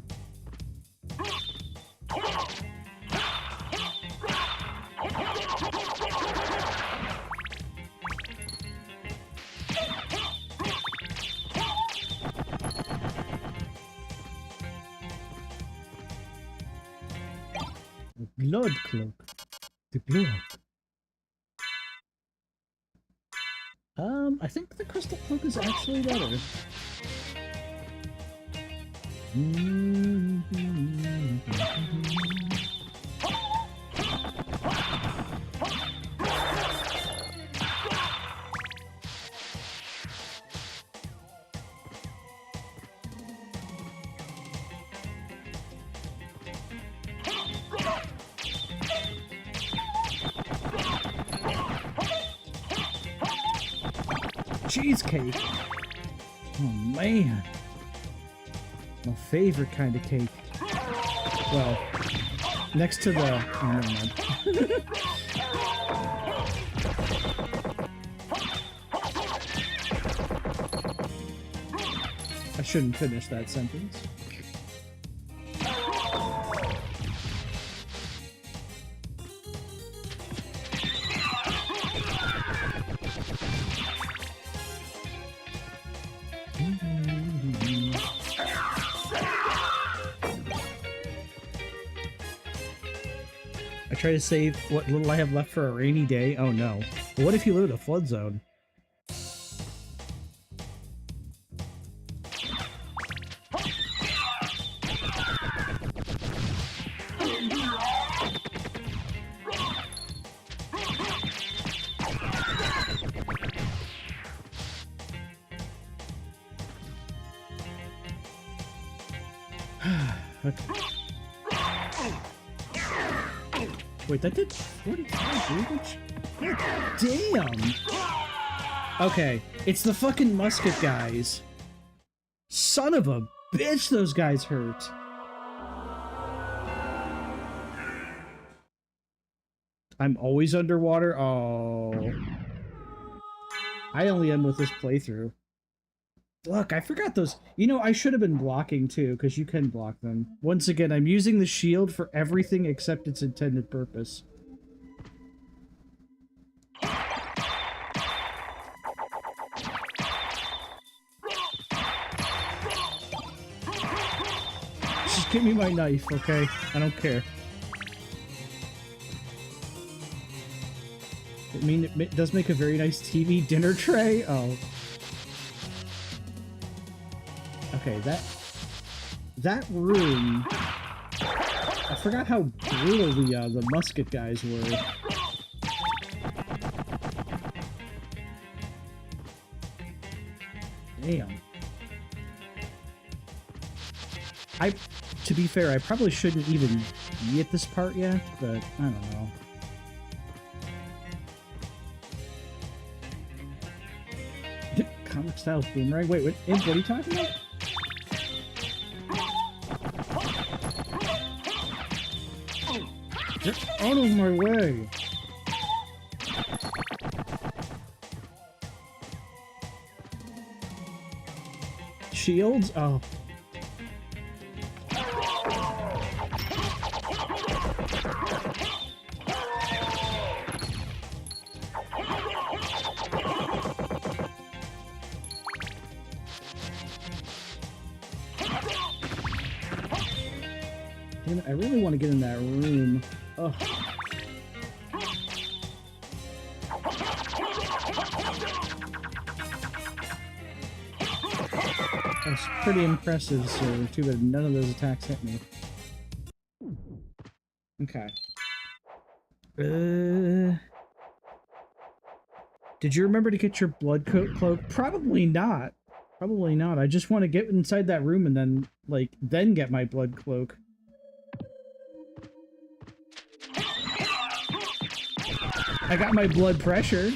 Blood cloak. The blood. I think the crystal cloak is actually better. Cheesecake. Oh man, my favorite kind of cake. Well, next to the. Oh, never mind. I shouldn't finish that sentence. Try to save what little I have left for a rainy day. Oh no. But what if you live in a flood zone? Okay. Wait, that did 45 damage? God damn! Okay, it's the fucking musket guys. Son of a bitch, those guys hurt. I'm always underwater? Oh. I only end with this playthrough. Look, I forgot those. You know, I should have been blocking too, because you can block them. Once again, I'm using the shield for everything except its intended purpose. Just give me my knife, okay? I don't care. I mean, it does make a very nice TV dinner tray. Oh. Okay, that room. I forgot how brutal the musket guys were. Damn. To be fair, I probably shouldn't even be at this part yet, but I don't know. Comic style boomerang? Wait, what are you talking about? Get out of my way! Shields? Oh. Damn it, I really want to get in that room. Ugh. That's pretty impressive, sir. Too bad none of those attacks hit me. Okay. Did you remember to get your blood cloak? Probably not. Probably not. I just want to get inside that room and then, like, then get my blood cloak. I got my blood pressure.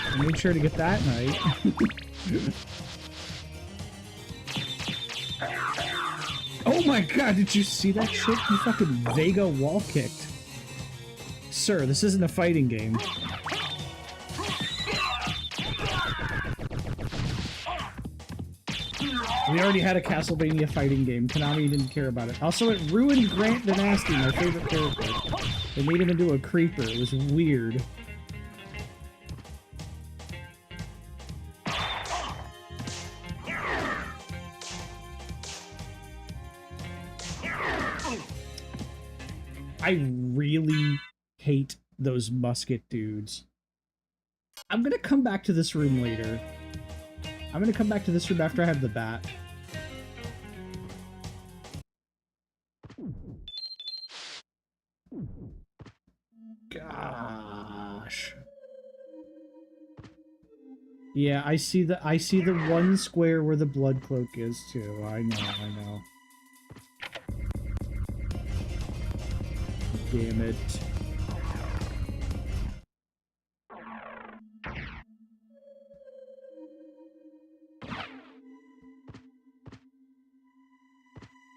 I made sure to get that night. Oh my god, did you see that shit? You fucking Vega wall kicked. Sir, this isn't a fighting game. We already had a Castlevania fighting game. Konami didn't care about it. Also, it ruined Grant the Nasty, my favorite character. They made him into a creeper. It was weird. I really hate those musket dudes. I'm gonna come back to this room later. I'm gonna come back to this room after I have the bat. Gosh. Yeah, I see the one square where the blood cloak is too. I know. Damn it.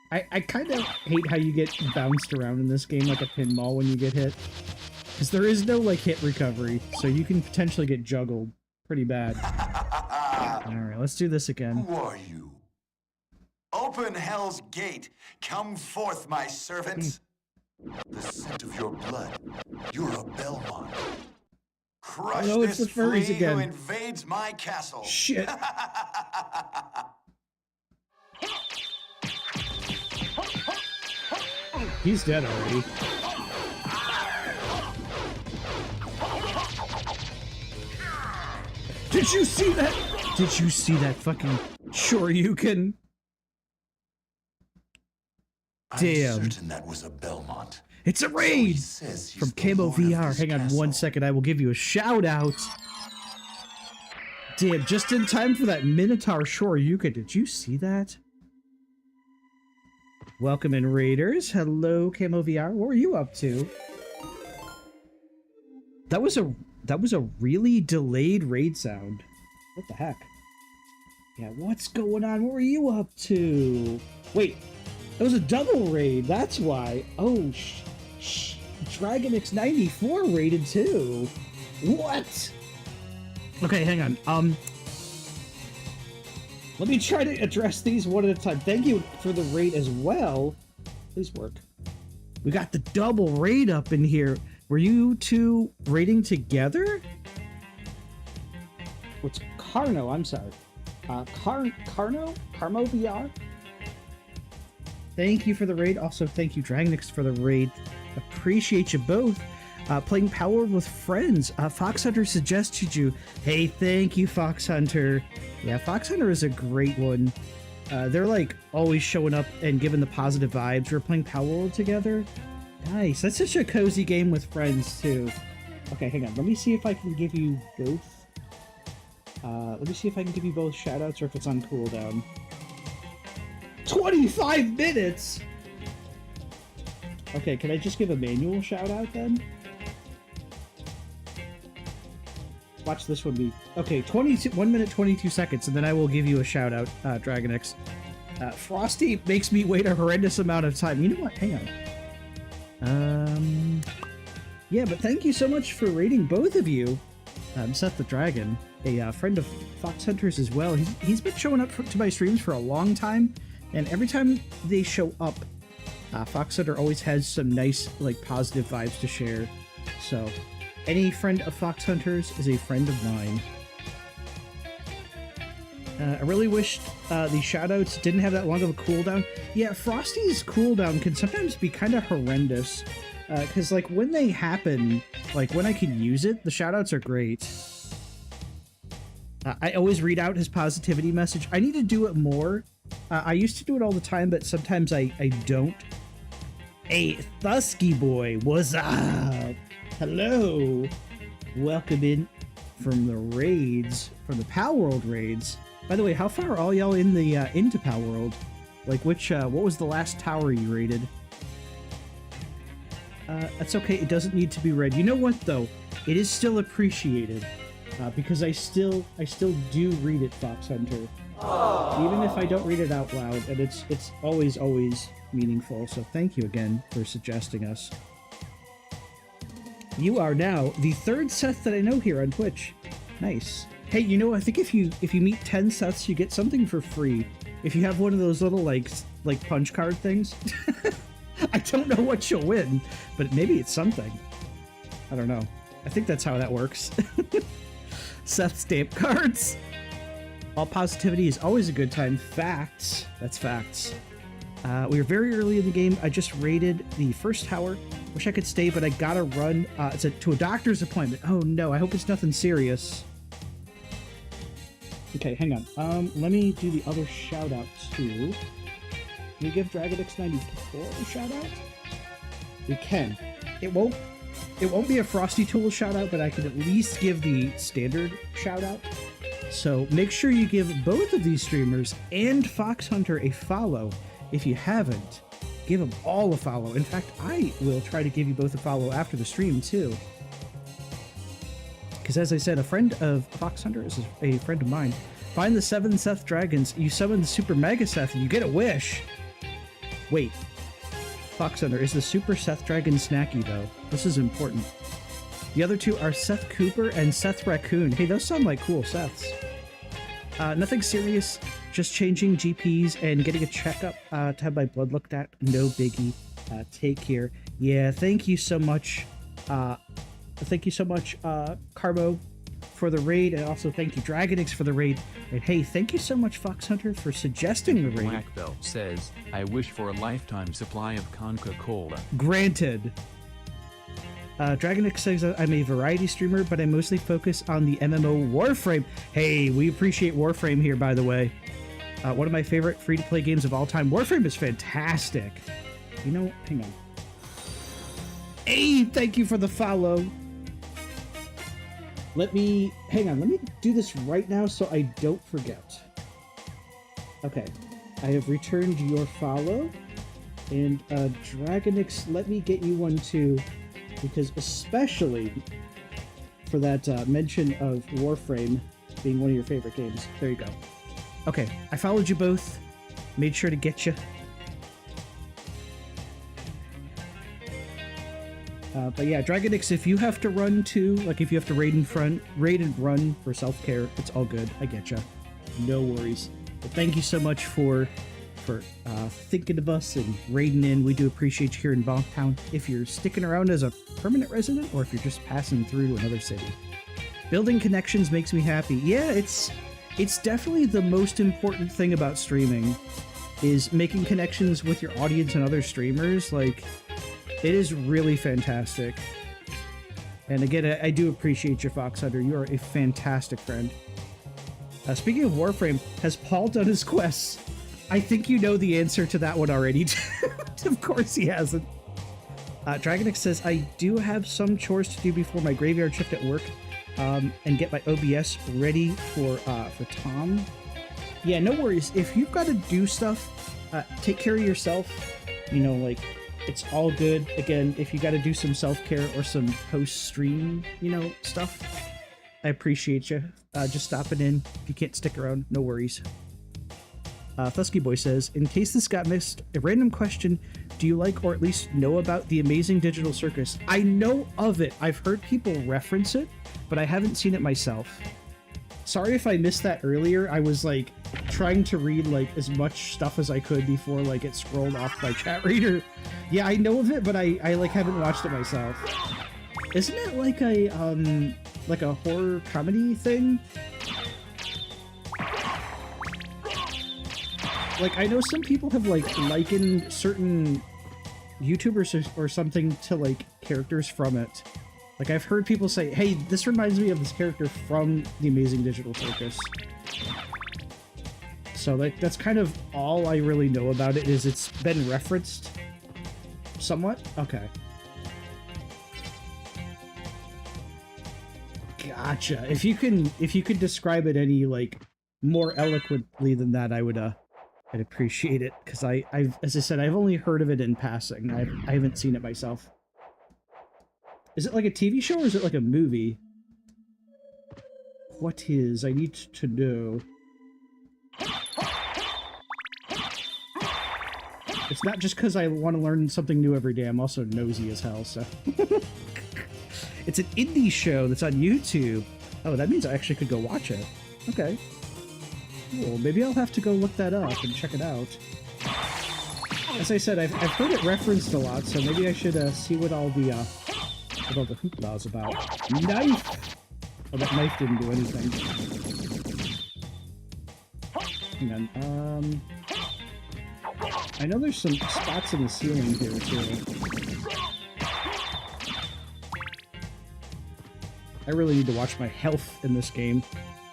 I kind of hate how you get bounced around in this game like a pinball when you get hit. Because there is no, like, hit recovery, so you can potentially get juggled pretty bad. Alright, let's do this again. Who are you? Open Hell's Gate. Come forth, my servants. The scent of your blood. You're a Belmont. Crush it's this the furries flea again. who invades my castle. Shit. He's dead already. Did you see that? Did you see that fucking Shoryuken? Damn. I'm certain that was a Belmont. It's a raid! From Camo VR. Hang on 1 second, I will give you a shout out. Damn, just in time for that Minotaur Shoryuken. Did you see that? Welcome in, Raiders. Hello, Camo VR. What were you up to? That was a really delayed raid sound. What the heck? Yeah, what's going on? What were you up to? Wait, that was a double raid. That's why. Oh, Dragon X94 raided too. What? Okay, hang on. Let me try to address these one at a time. Thank you for the raid as well. Please work. We got the double raid up in here. Were you two raiding together? What's Carno? I'm sorry. Carmo VR? Thank you for the raid. Also, thank you, Dragnix, for the raid. Appreciate you both. Playing Power with friends. Fox Hunter suggested you. Hey, thank you, Fox Hunter. Yeah, Fox Hunter is a great one. They're like always showing up and giving the positive vibes. We're playing Power World together. Nice. That's such a cozy game with friends too. Okay, hang on. Let me see if I can give you both. Let me see if I can give you both shoutouts or if it's on cooldown. 25 minutes! Okay, can I just give a manual shoutout then? Watch this one be... Okay, 1 minute 22 seconds, and then I will give you a shoutout, Dragonix. Frosty makes me wait a horrendous amount of time. You know what? Hang on. Yeah, but thank you so much for rating both of you. Seth the Dragon, a friend of Fox Hunters as well. He's been showing up to my streams for a long time, and every time they show up, Fox Hunter always has some nice, like, positive vibes to share. So, any friend of Fox Hunters is a friend of mine. I really wished the shoutouts didn't have that long of a cooldown. Yeah, Frosty's cooldown can sometimes be kind of horrendous. Because, like, when they happen, like, when I can use it, the shoutouts are great. I always read out his positivity message. I need to do it more. I used to do it all the time, but sometimes I don't. Hey, Thusky boy, what's up? Hello. Welcome in from the raids, from the Pal World raids. By the way, how far are all y'all in the into Pal World? Like, which what was the last tower you raided? That's okay. It doesn't need to be read. You know what though? It is still appreciated because I still do read it, Fox Hunter. Aww. Even if I don't read it out loud, and it's always meaningful. So thank you again for suggesting us. You are now the third Seth that I know here on Twitch. Nice. Hey, you know, I think if you meet 10 Seths, you get something for free. If you have one of those little like punch card things. I don't know what you'll win, but maybe it's something. I don't know. I think that's how that works. Seth stamp cards. All positivity is always a good time. Facts. That's facts. We were very early in the game. I just raided the first tower. Wish I could stay, but I gotta run to a doctor's appointment. Oh no, I hope it's nothing serious. Okay, hang on. Let me do the other shout-outs too. Can we give Dragonix94 a shout-out? We can. It won't be a Frosty Tool shout-out, but I can at least give the standard shout-out. So make sure you give both of these streamers and Fox Hunter a follow. If you haven't, give them all a follow. In fact, I will try to give you both a follow after the stream too. Because as I said, a friend of Fox Hunter is a friend of mine. Find the 7 Seth Dragons, you summon the Super Mega Seth, and you get a wish. Wait. Fox Hunter, is the Super Seth Dragon snacky though? This is important. The other two are Seth Cooper and Seth Raccoon. Hey, those sound like cool Seths. Nothing serious, just changing GPs and getting a checkup to have my blood looked at. No biggie. Take care. Yeah, thank you so much. Carbo, for the raid, and also thank you, Dragonix, for the raid. And hey, thank you so much, Fox Hunter, for suggesting the raid. Black Belt says, I wish for a lifetime supply of Coca-Cola. Granted. Dragonix says I'm a variety streamer, but I mostly focus on the MMO Warframe. Hey, we appreciate Warframe here, by the way. One of my favorite free-to-play games of all time. Warframe is fantastic. You know, hang on. Hey, thank you for the follow. Let me do this right now so I don't forget. Okay, I have returned your follow, and Dragonix, let me get you one too, because especially for that mention of Warframe being one of your favorite games. There you go. Okay, I followed you both, made sure to get you. But yeah, Dragonix, if you have to run too, like if you have to raid and run for self-care, it's all good. I get you. No worries. But thank you so much for thinking of us and raiding in. We do appreciate you here in Bonktown. If you're sticking around as a permanent resident or if you're just passing through to another city. Building connections makes me happy. Yeah, it's definitely the most important thing about streaming is making connections with your audience and other streamers. Like, it is really fantastic. And again, I do appreciate you, Fox Hunter. You are a fantastic friend. Speaking of Warframe, has Paul done his quests? I think you know the answer to that one already. Of course he hasn't. Dragonix says, I do have some chores to do before my graveyard shift at work. and get my OBS ready for Tom. Yeah, no worries. If you've got to do stuff, take care of yourself. You know, like, it's all good. Again, if you got to do some self-care or some post-stream, you know, stuff, I appreciate you. Just stopping in. If you can't stick around, no worries. Thusky Boy says, in case this got missed, a random question, do you like or at least know about the Amazing Digital Circus? I know of it. I've heard people reference it, but I haven't seen it myself. Sorry if I missed that earlier. I was, like, trying to read, like, as much stuff as I could before, like, it scrolled off my chat reader. Yeah, I know of it, but I like, haven't watched it myself. Isn't it, like a horror comedy thing? Like, I know some people have, like, likened certain YouTubers or something to, like, characters from it. Like, I've heard people say, hey, this reminds me of this character from the Amazing Digital Circus. So, like, that's kind of all I really know about it, is it's been referenced somewhat. Okay. Gotcha. If you could describe it any, like, more eloquently than that, I'd appreciate it, because as I said, I've only heard of it in passing. I haven't seen it myself. Is it like a TV show or is it like a movie? What is? I need to know. It's not just because I want to learn something new every day. I'm also nosy as hell, so. It's an indie show that's on YouTube. Oh, that means I actually could go watch it. Okay. Cool. Maybe I'll have to go look that up and check it out. As I said, I've heard it referenced a lot, so maybe I should see what all the hoopla's about. Knife! Oh, that knife didn't do anything. Hang on, I know there's some spots in the ceiling here, too. I really need to watch my health in this game.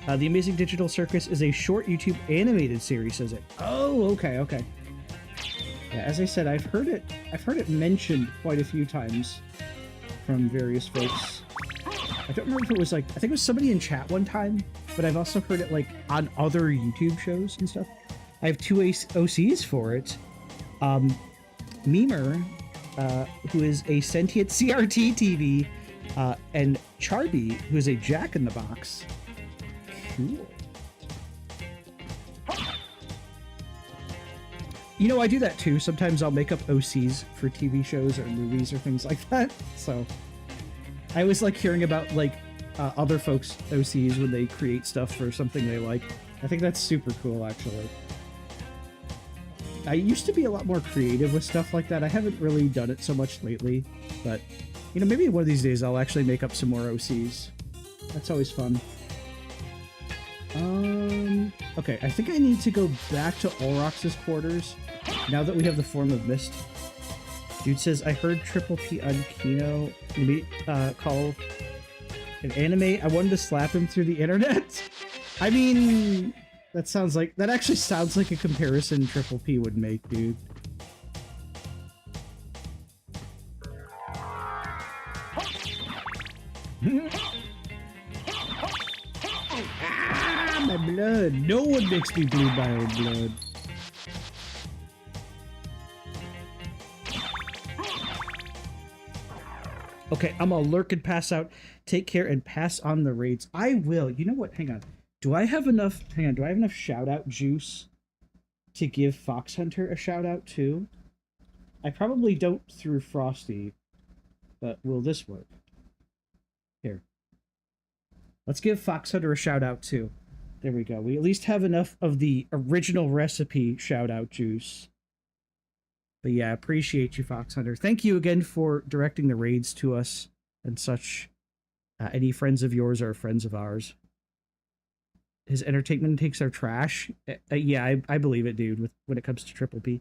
The Amazing Digital Circus is a short YouTube animated series, says it. Oh, okay, okay. Yeah, as I said, I've heard it mentioned quite a few times from various folks. I don't remember if it was like, I think it was somebody in chat one time, but I've also heard it like on other YouTube shows and stuff. I have two OCs for it. Memer, who is a sentient CRT TV, and Charby, who is a Jack-in-the-Box. Cool. You know, I do that too. Sometimes I'll make up OCs for TV shows or movies or things like that. So I always like hearing about like other folks' OCs when they create stuff for something they like. I think that's super cool, actually. I used to be a lot more creative with stuff like that. I haven't really done it so much lately, but you know, maybe one of these days I'll actually make up some more OCs. That's always fun. Okay, I think I need to go back to Olrox's quarters now that we have the Form of Mist. Dude says, I heard Triple P on Kino call an anime. I wanted to slap him through the internet. I mean, that actually sounds like a comparison Triple P would make, dude. My blood. No one makes me bleed my own blood. Okay, I'm gonna lurk and pass out. Take care and pass on the raids. I will. You know what? Hang on. Do I have enough? Hang on. Do I have enough shout-out juice to give Fox Hunter a shout-out too? I probably don't through Frosty, but will this work? Here. Let's give Fox Hunter a shout-out too. There we go. We at least have enough of the original recipe shout-out juice. But yeah, appreciate you, Fox Hunter. Thank you again for directing the raids to us and such. Any friends of yours are friends of ours. His entertainment takes are trash. Yeah, I believe it, dude, when it comes to Triple P.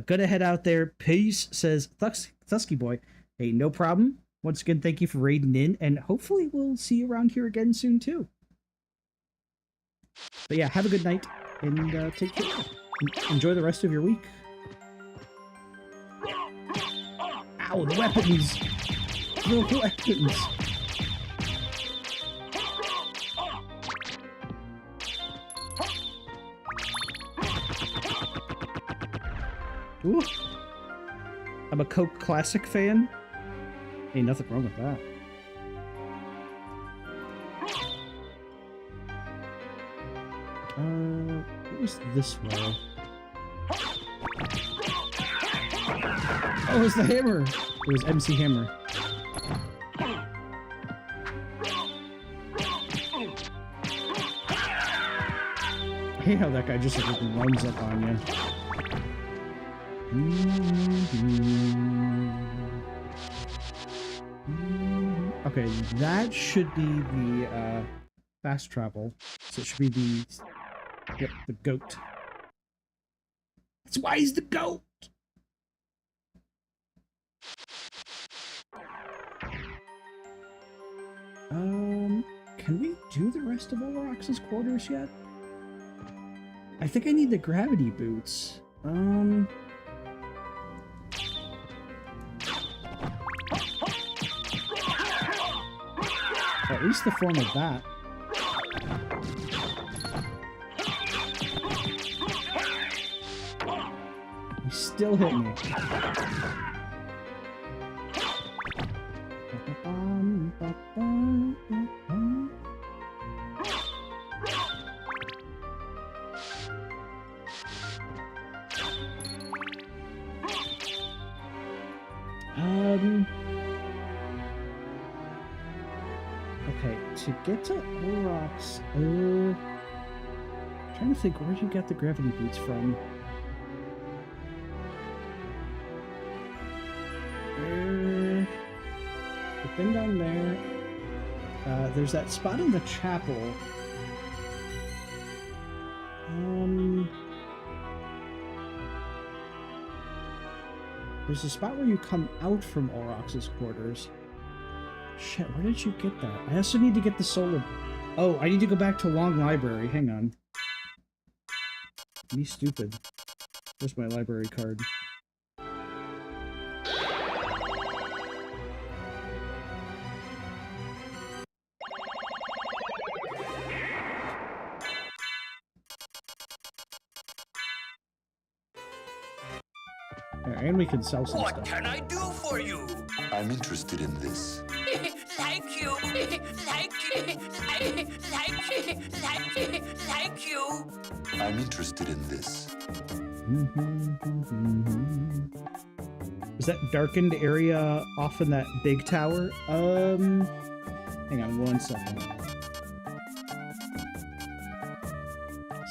Gonna head out there. Peace, says Thusky Boy. Hey, no problem. Once again, thank you for raiding in, and hopefully we'll see you around here again soon, too. But yeah, have a good night, and take care. Enjoy the rest of your week. Ow, the weapons! The weapons! Ooh. I'm a Coke Classic fan. Ain't nothing wrong with that. What was this way? Oh, it was the hammer! It was MC Hammer. I hate how that guy just like runs up on you. Okay, that should be the fast travel. So it should be the the goat. That's why he's the goat. Can we do the rest of Orox's quarters yet? I think I need the gravity boots. Or at least the form of that. He still hit me. Okay, to get to Aurochs, trying to think, where'd you get the gravity boots from? I've been down there. There's that spot in the chapel. There's a spot where you come out from Auroch's quarters. Shit, where did you get that? I also need to get the solar... Oh, I need to go back to Long Library. Hang on. Me stupid. Where's my library card? And we can sell some stuff. What can I do for you? I'm interested in this. Thank you. Thank you. Thank you. I'm interested in this. Is that darkened area off in that big tower? Hang on 1 second.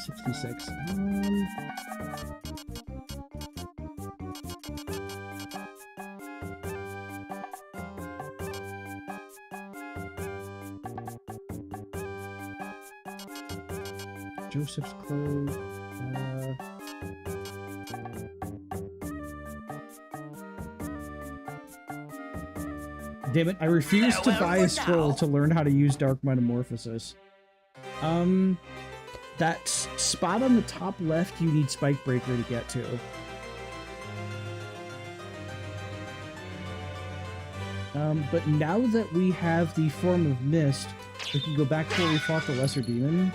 66. Joseph's Clove. Damn it, I refuse to buy a scroll to learn how to use Dark Metamorphosis. That spot on the top left you need Spike Breaker to get to. But now that we have the Form of Mist, we can go back to where we fought the Lesser Demon.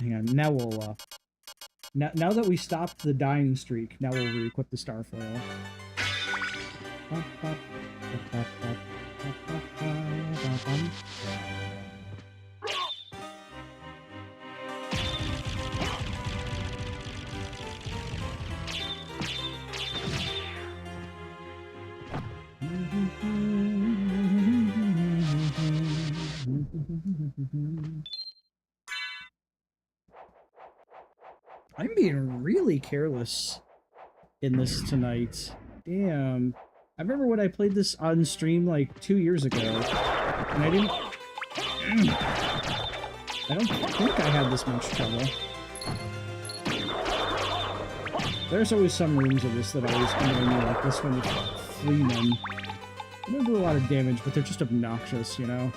Hang on, now we'll, now that we stopped the dying streak, now we'll re-equip the Starfoil. I'm being really careless in this tonight. Damn. I remember when I played this on stream like 2 years ago, and I didn't... I don't think I had this much trouble. There's always some rooms of this that I always annoy me, like this one with Fleamen. They don't do a lot of damage, but they're just obnoxious, you know?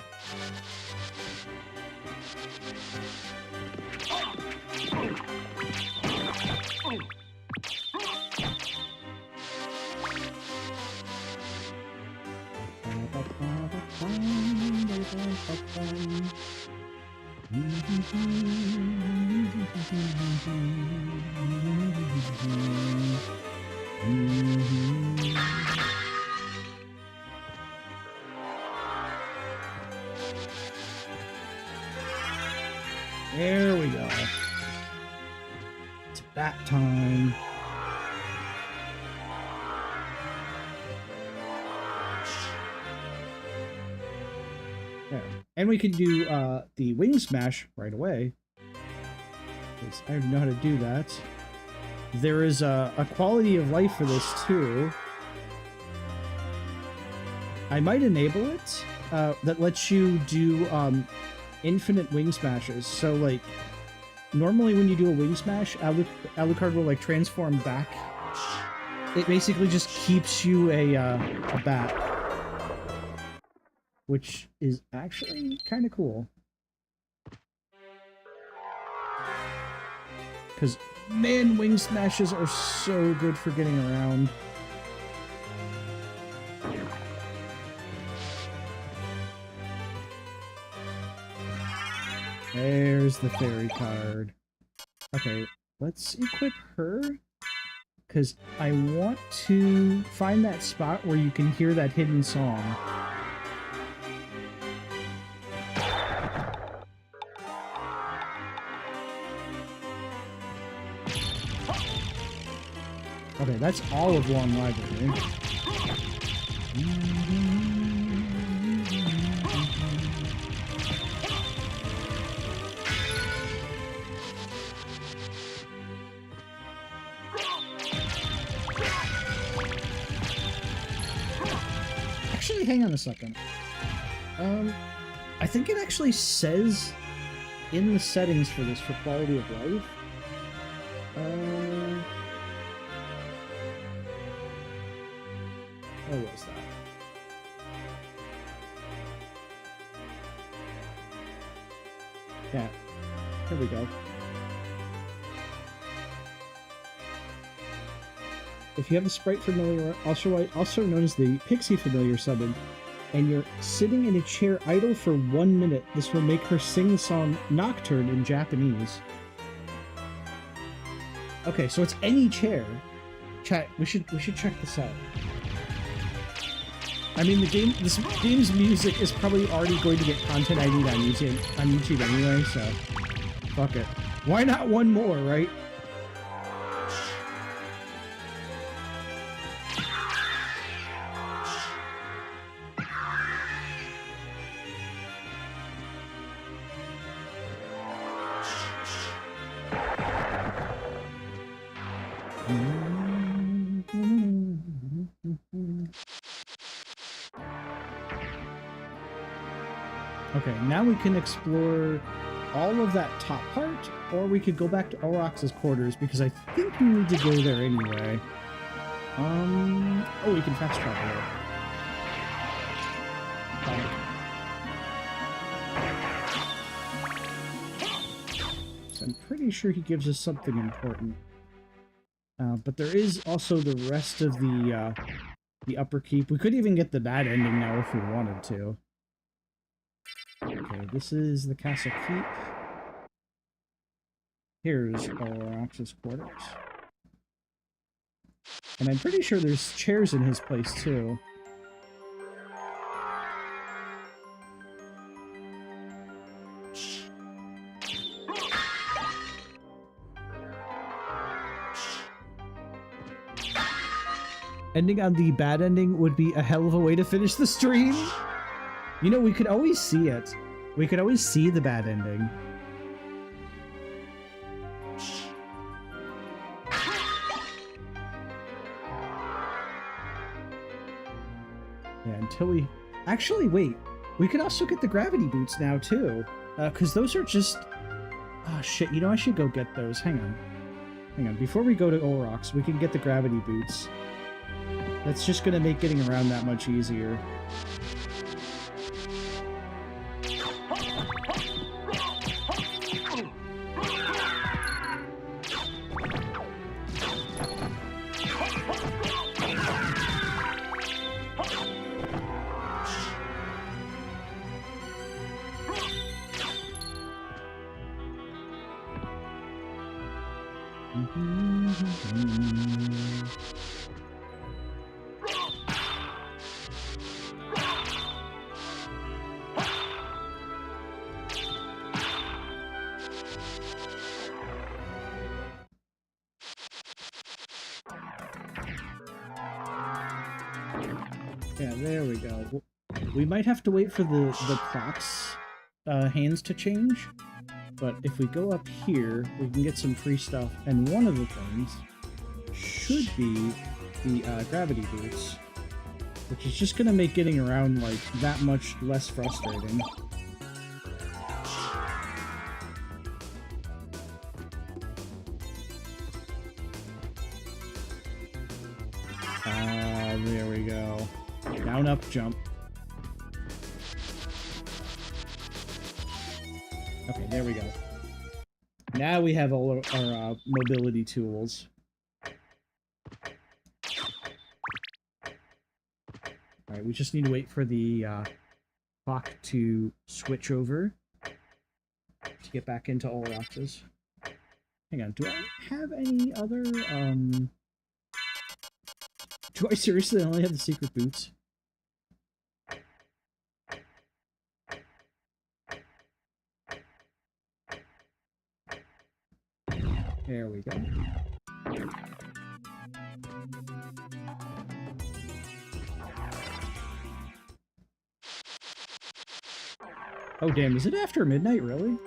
time. There. And we can do the wing smash right away. Because I know how to do that. There is a quality of life for this too. I might enable it that lets you do infinite wing smashes. So like normally when you do a wing smash, Alucard will like transform back. It basically just keeps you a bat, which is actually kind of cool. Because, man, wing smashes are so good for getting around. There's the fairy card. Okay, let's equip her. Because I want to find that spot where you can hear that hidden song. Okay, that's all of Long Library. Actually, hang on a second. I think it actually says in the settings for this for quality of life. Where was that? Yeah, here we go. If you have the Sprite Familiar, also known as the Pixie Familiar summon, and you're sitting in a chair idle for 1 minute, this will make her sing the song Nocturne in Japanese. Okay, so it's any chair. Chat, we should check this out. I mean, this game's music is probably already going to get content ID on YouTube anyway, so fuck it. Why not one more, right? Okay, now we can explore all of that top part, or we could go back to Aurochs's quarters, because I think we need to go there anyway. Oh, we can fast travel there. So I'm pretty sure he gives us something important. But there is also the rest of the upper keep. We could even get the bad ending now if we wanted to. Okay, this is the castle keep. Here's Aurochs's quarters. And I'm pretty sure there's chairs in his place, too. Ending on the bad ending would be a hell of a way to finish the stream. You know, we could always see it. We could always see the bad ending. Yeah, until we... Actually, wait. We could also get the gravity boots now, too. Because those are just... Oh, shit. You know, I should go get those. Hang on. Hang on. Before we go to Aurochs, we can get the gravity boots. That's just going to make getting around that much easier. Yeah, there we go. We might have to wait for the clock's hands to change, but if we go up here, we can get some free stuff, and one of the things should be the gravity boots, which is just gonna make getting around, like, that much less frustrating. There we go. Down, up, jump. Okay, there we go. Now we have all our mobility tools. Alright, we just need to wait for the clock to switch over to get back into all Roxas. Hang on, do I have any other, do I seriously only have the secret boots? There we go. Oh damn, is it after midnight, really?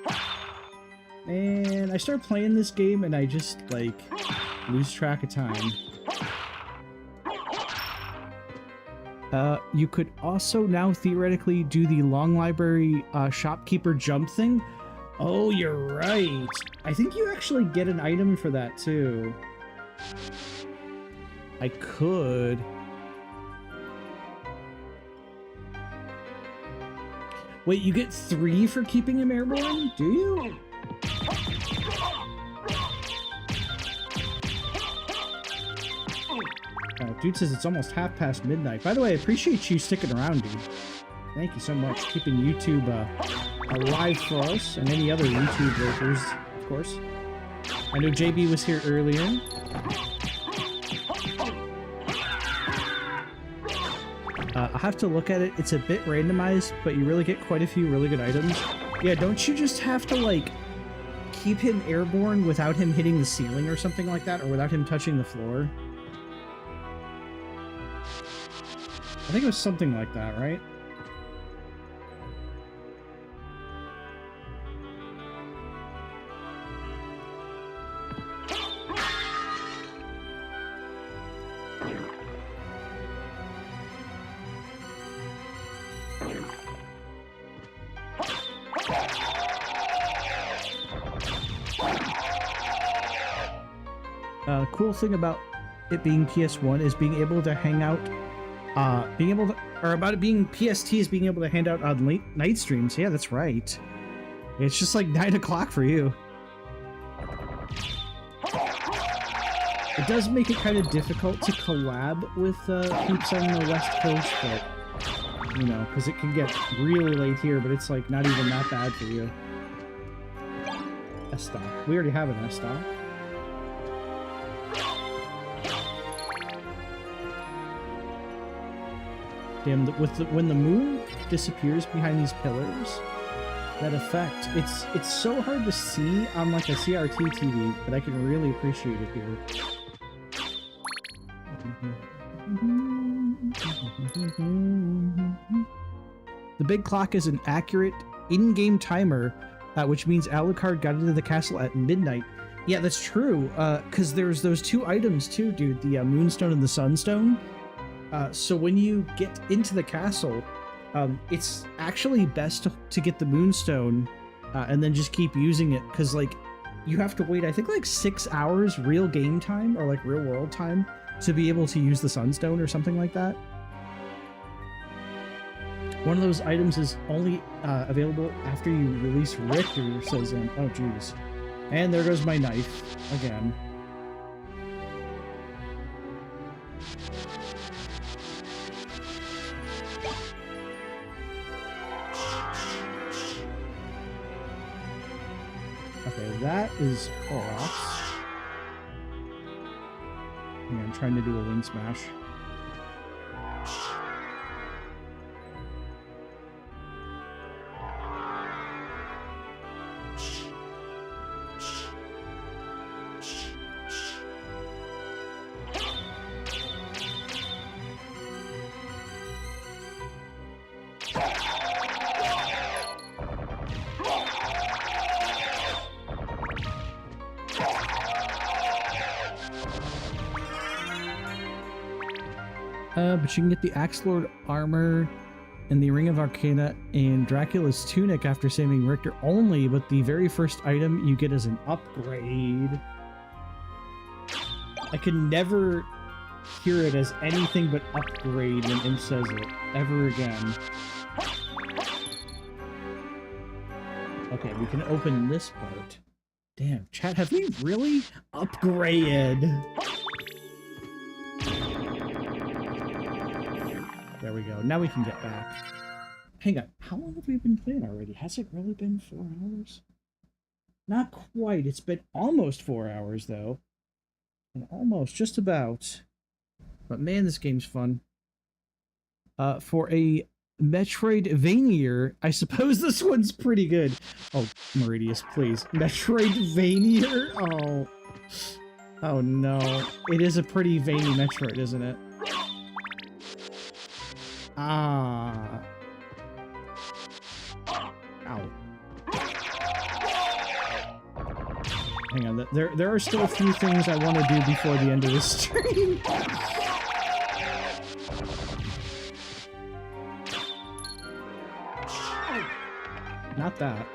And I start playing this game and I just, like, lose track of time. You could also now theoretically do the long library shopkeeper jump thing. Oh, you're right. I think you actually get an item for that too. I could. Wait, you get 3 for keeping him airborne? Do you? Dude says it's almost half-past midnight. By the way, I appreciate you sticking around, dude. Thank you so much. Keeping YouTube alive for us, and any other YouTube workers, of course. I know JB was here earlier. I'll have to look at it. It's a bit randomized, but you really get quite a few really good items. Yeah, don't you just have to, like, keep him airborne without him hitting the ceiling or something like that, or without him touching the floor? I think it was something like that, right? Cool thing about it being PS1 is being able to hang out, about it being PST is being able to hand out on late night streams. Yeah, that's right. It's just like 9 o'clock for you. It does make it kind of difficult to collab with peeps on the West Coast, but, you know, because it can get really late here, but it's like not even that bad for you. S-Stock. We already have an S-Stock. Damn, when the moon disappears behind these pillars, that effect, it's so hard to see on like a CRT TV, but I can really appreciate it here. The big clock is an accurate in-game timer, which means Alucard got into the castle at midnight. Yeah, that's true, because there's those 2 items too, dude, the Moonstone and the Sunstone. So when you get into the castle, it's actually best to get the Moonstone and then just keep using it, because like you have to wait, I think, like 6 hours real game time or like real world time to be able to use the Sunstone or something like that. One of those items is only available after you release Richter, says oh jeez. And there goes my knife again. Okay, that is Horrocks. Yeah, I'm trying to do a wing smash. But you can get the Axe Lord armor and the Ring of Arcana and Dracula's tunic after saving Richter only, but the very first item you get is an upgrade. I can never hear it as anything but upgrade when Imp says it, ever again. Okay, we can open this part. Damn, chat, have we really upgraded? There we go. Now we can get back. Hang on. How long have we been playing already? Has it really been 4 hours? Not quite. It's been almost 4 hours, though. And almost. Just about. But man, this game's fun. For a Metroidvania, I suppose this one's pretty good. Oh, Meridius, please. Metroidvania? Oh. Oh, no. It is a pretty veiny Metroid, isn't it? Ah. Ow. Hang on, there are still a few things I want to do before the end of this stream. Not that.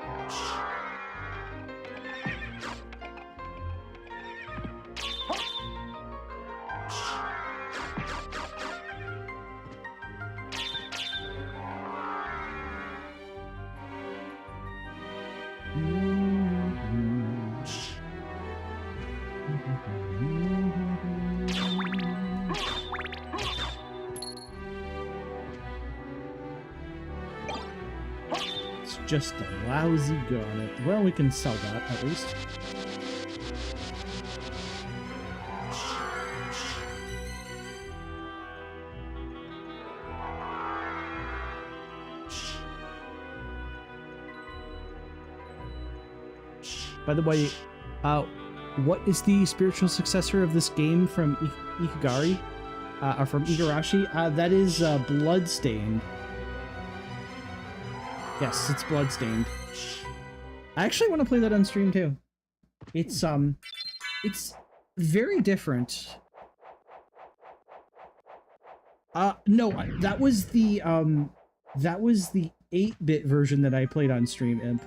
Just a lousy garnet. Well, we can sell that, at least. By the way, what is the spiritual successor of this game from Ikigari? Or from Igarashi? That is Bloodstained. Yes, it's Bloodstained. I actually want to play that on stream too. It's very different. No, that was the 8-bit version that I played on stream, Imp.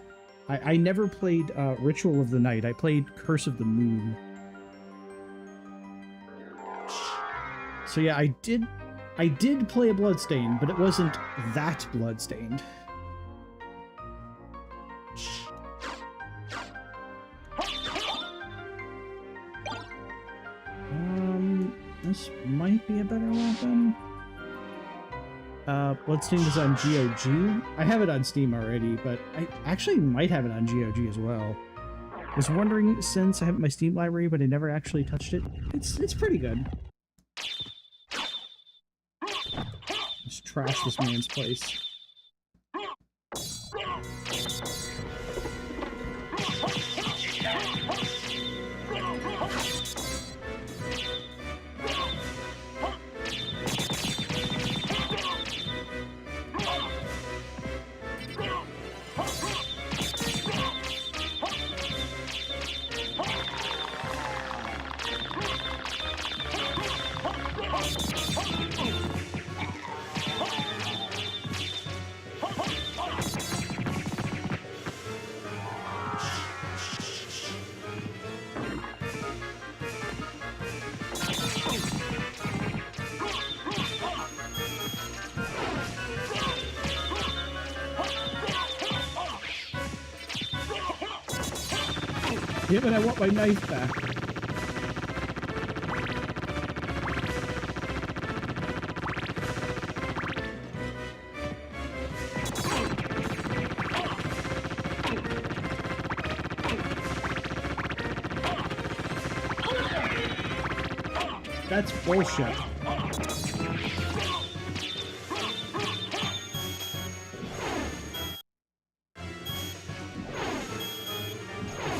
I never played Ritual of the Night. I played Curse of the Moon. So yeah, I did play a Bloodstained, but it wasn't that Bloodstained. This might be a better weapon. Bloodstained is on GOG. I have it on Steam already, but I actually might have it on GOG as well. Was wondering, since I have it in my Steam library, but I never actually touched it. It's pretty good. Let's trash this man's place. Yeah, but I want my knife back. That's bullshit.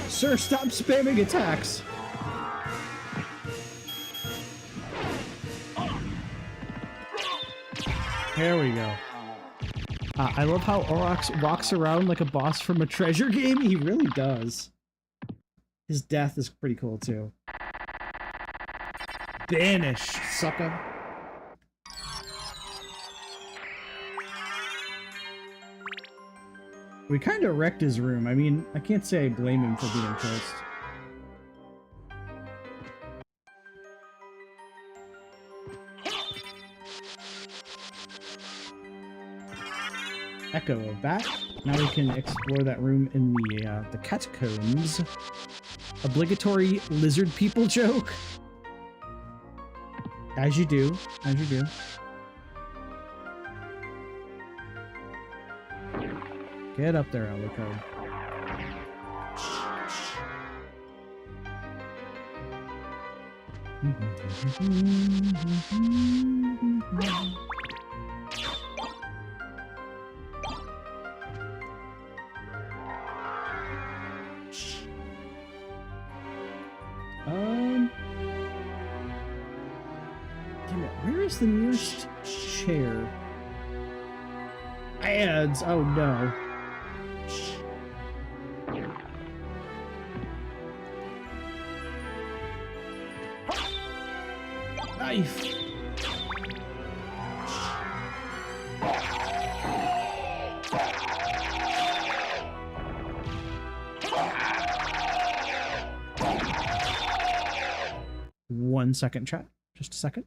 Sir, stop spamming attacks! There we go. I love how Aurochs walks around like a boss from a treasure game. He really does. His death is pretty cool, too. Banish, sucker. We kind of wrecked his room. I mean, I can't say I blame him for being pissed. Echo of back. Now we can explore that room in the catacombs. Obligatory lizard people joke. As you do. As you do. Get up there, Alico. Damn it, where is the nearest chair? Ads! Oh no. Knife! One second, chat. Just a second.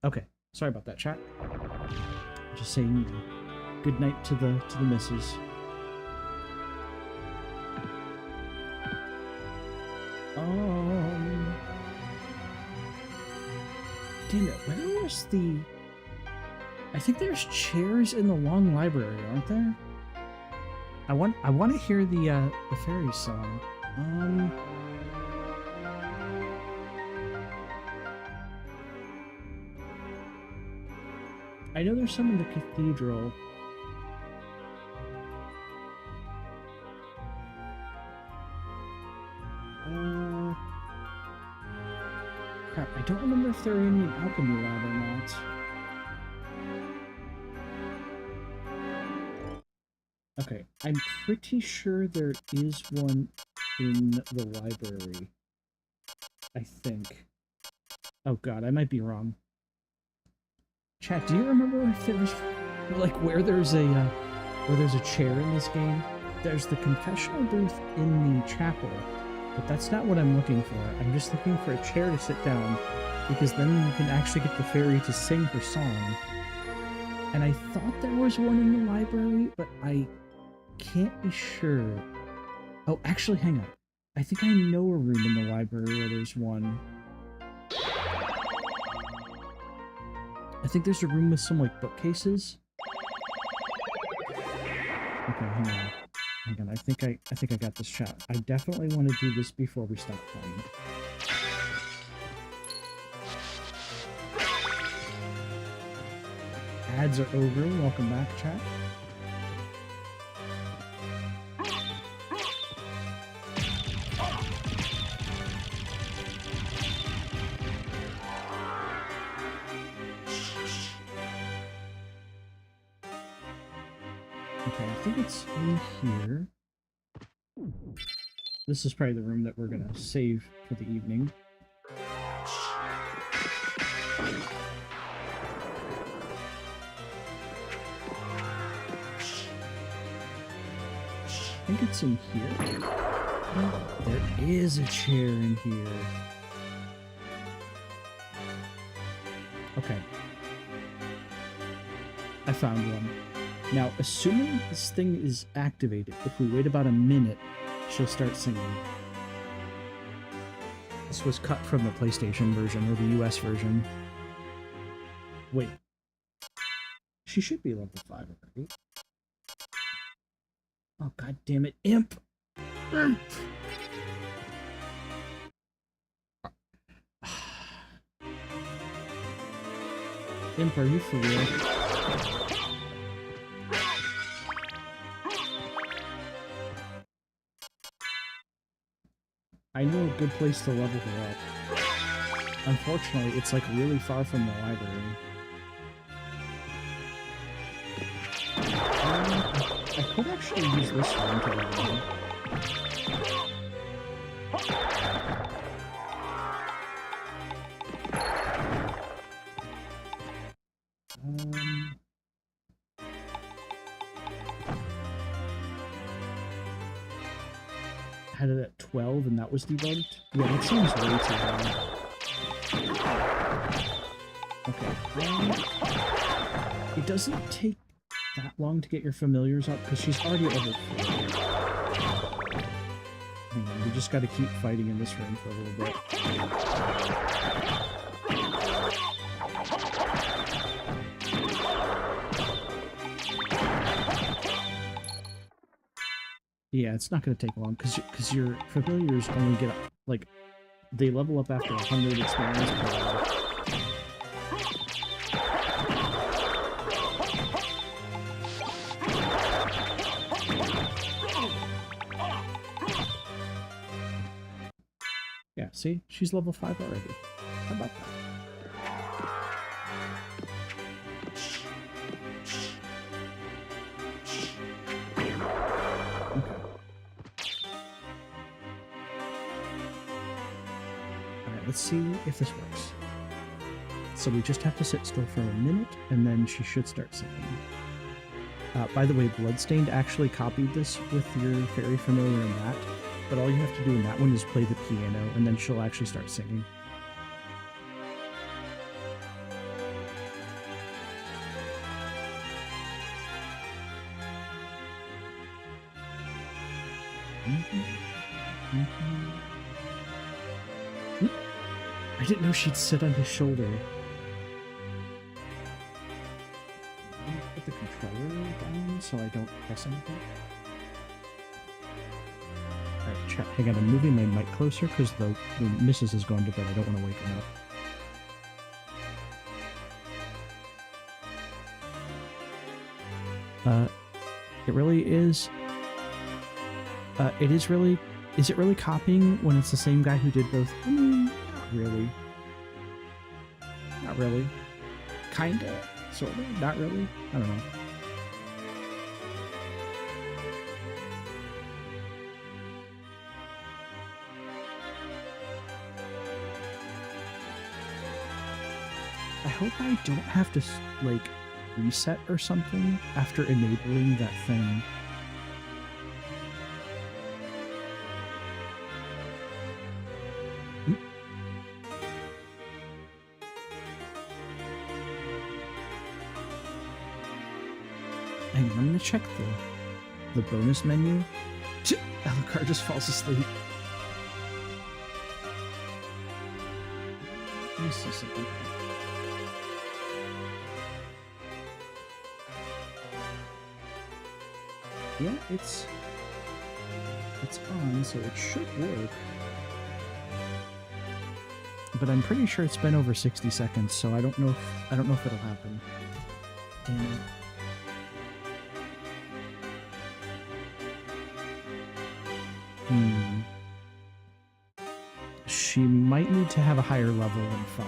Okay, sorry about that, chat. Just saying good night to the missus. Damn it, where was the... I think there's chairs in the long library, aren't there? I want to hear the fairy song. I know there's some in the cathedral. Crap, I don't remember if they're in the alchemy lab or not. Okay, I'm pretty sure there is one in the library. I think. Oh god, I might be wrong. Chat, do you remember if there was, like, where there's a chair in this game? There's the confessional booth in the chapel, but that's not what I'm looking for. I'm just looking for a chair to sit down, because then you can actually get the fairy to sing her song. And I thought there was one in the library, but I can't be sure. Oh, actually, hang on. I think I know a room in the library where there's one. I think there's a room with some, like, bookcases. Okay, hang on. Hang on, I think I got this chat. I definitely want to do this before we stop playing. Ads are over. Welcome back, chat. Okay, I think it's in here. This is probably the room that we're gonna save for the evening. I think it's in here. Oh, there is a chair in here. Okay. I found one. Now, assuming this thing is activated, if we wait about a minute, she'll start singing. This was cut from the PlayStation version, or the US version. Wait. She should be level 5 already. Oh, god damn it, Imp! Imp, are you for real? I know a good place to level her up. Unfortunately, it's like really far from the library. I could actually use this one to level her. Had it at 12 and that was debugged? Yeah, that seems way too long. Okay. It doesn't take that long to get your familiars up because she's already at level 4. Hang on, we just gotta keep fighting in this room for a little bit. Yeah, it's not going to take long, because your familiars only get, like, they level up after 100 experience per hour. Yeah, see? She's level 5 already. How about that? Let's see if this works. So we just have to sit still for a minute, and then she should start singing. By the way, Bloodstained actually copied this with your Fairy Familiar in that, but all you have to do in that one is play the piano, and then she'll actually start singing. I didn't know she'd sit on his shoulder. Let me put the controller down so I don't press anything. Alright, chat. Hang on, I'm moving my mic closer because the missus is going to bed. I don't want to wake him up. It really is. Is it really copying when it's the same guy who did both? Really. Not really. Kinda. Sorta. Not really. I don't know. I hope I don't have to, like, reset or something after enabling that thing. Hang on, I'm gonna check the bonus menu. Alucard just falls asleep. Let me see something. Yeah, it's on, so it should work. But I'm pretty sure it's been over 60 seconds, so I don't know if it'll happen. Damn it. She might need to have a higher level than 5.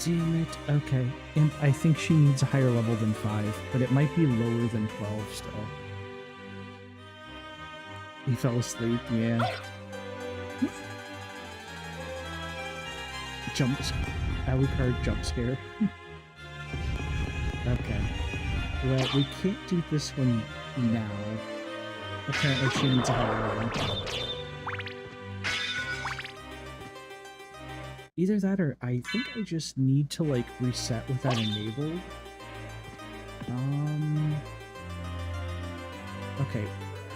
Damn it. Okay. Imp, I think she needs a higher level than 5, but it might be lower than 12 still. He fell asleep, yeah. Alucard jump scare. Okay. Well, we can't do this one now. Apparently she needs a higher level. Either that or I think I just need to, like, reset with that enabled. Okay.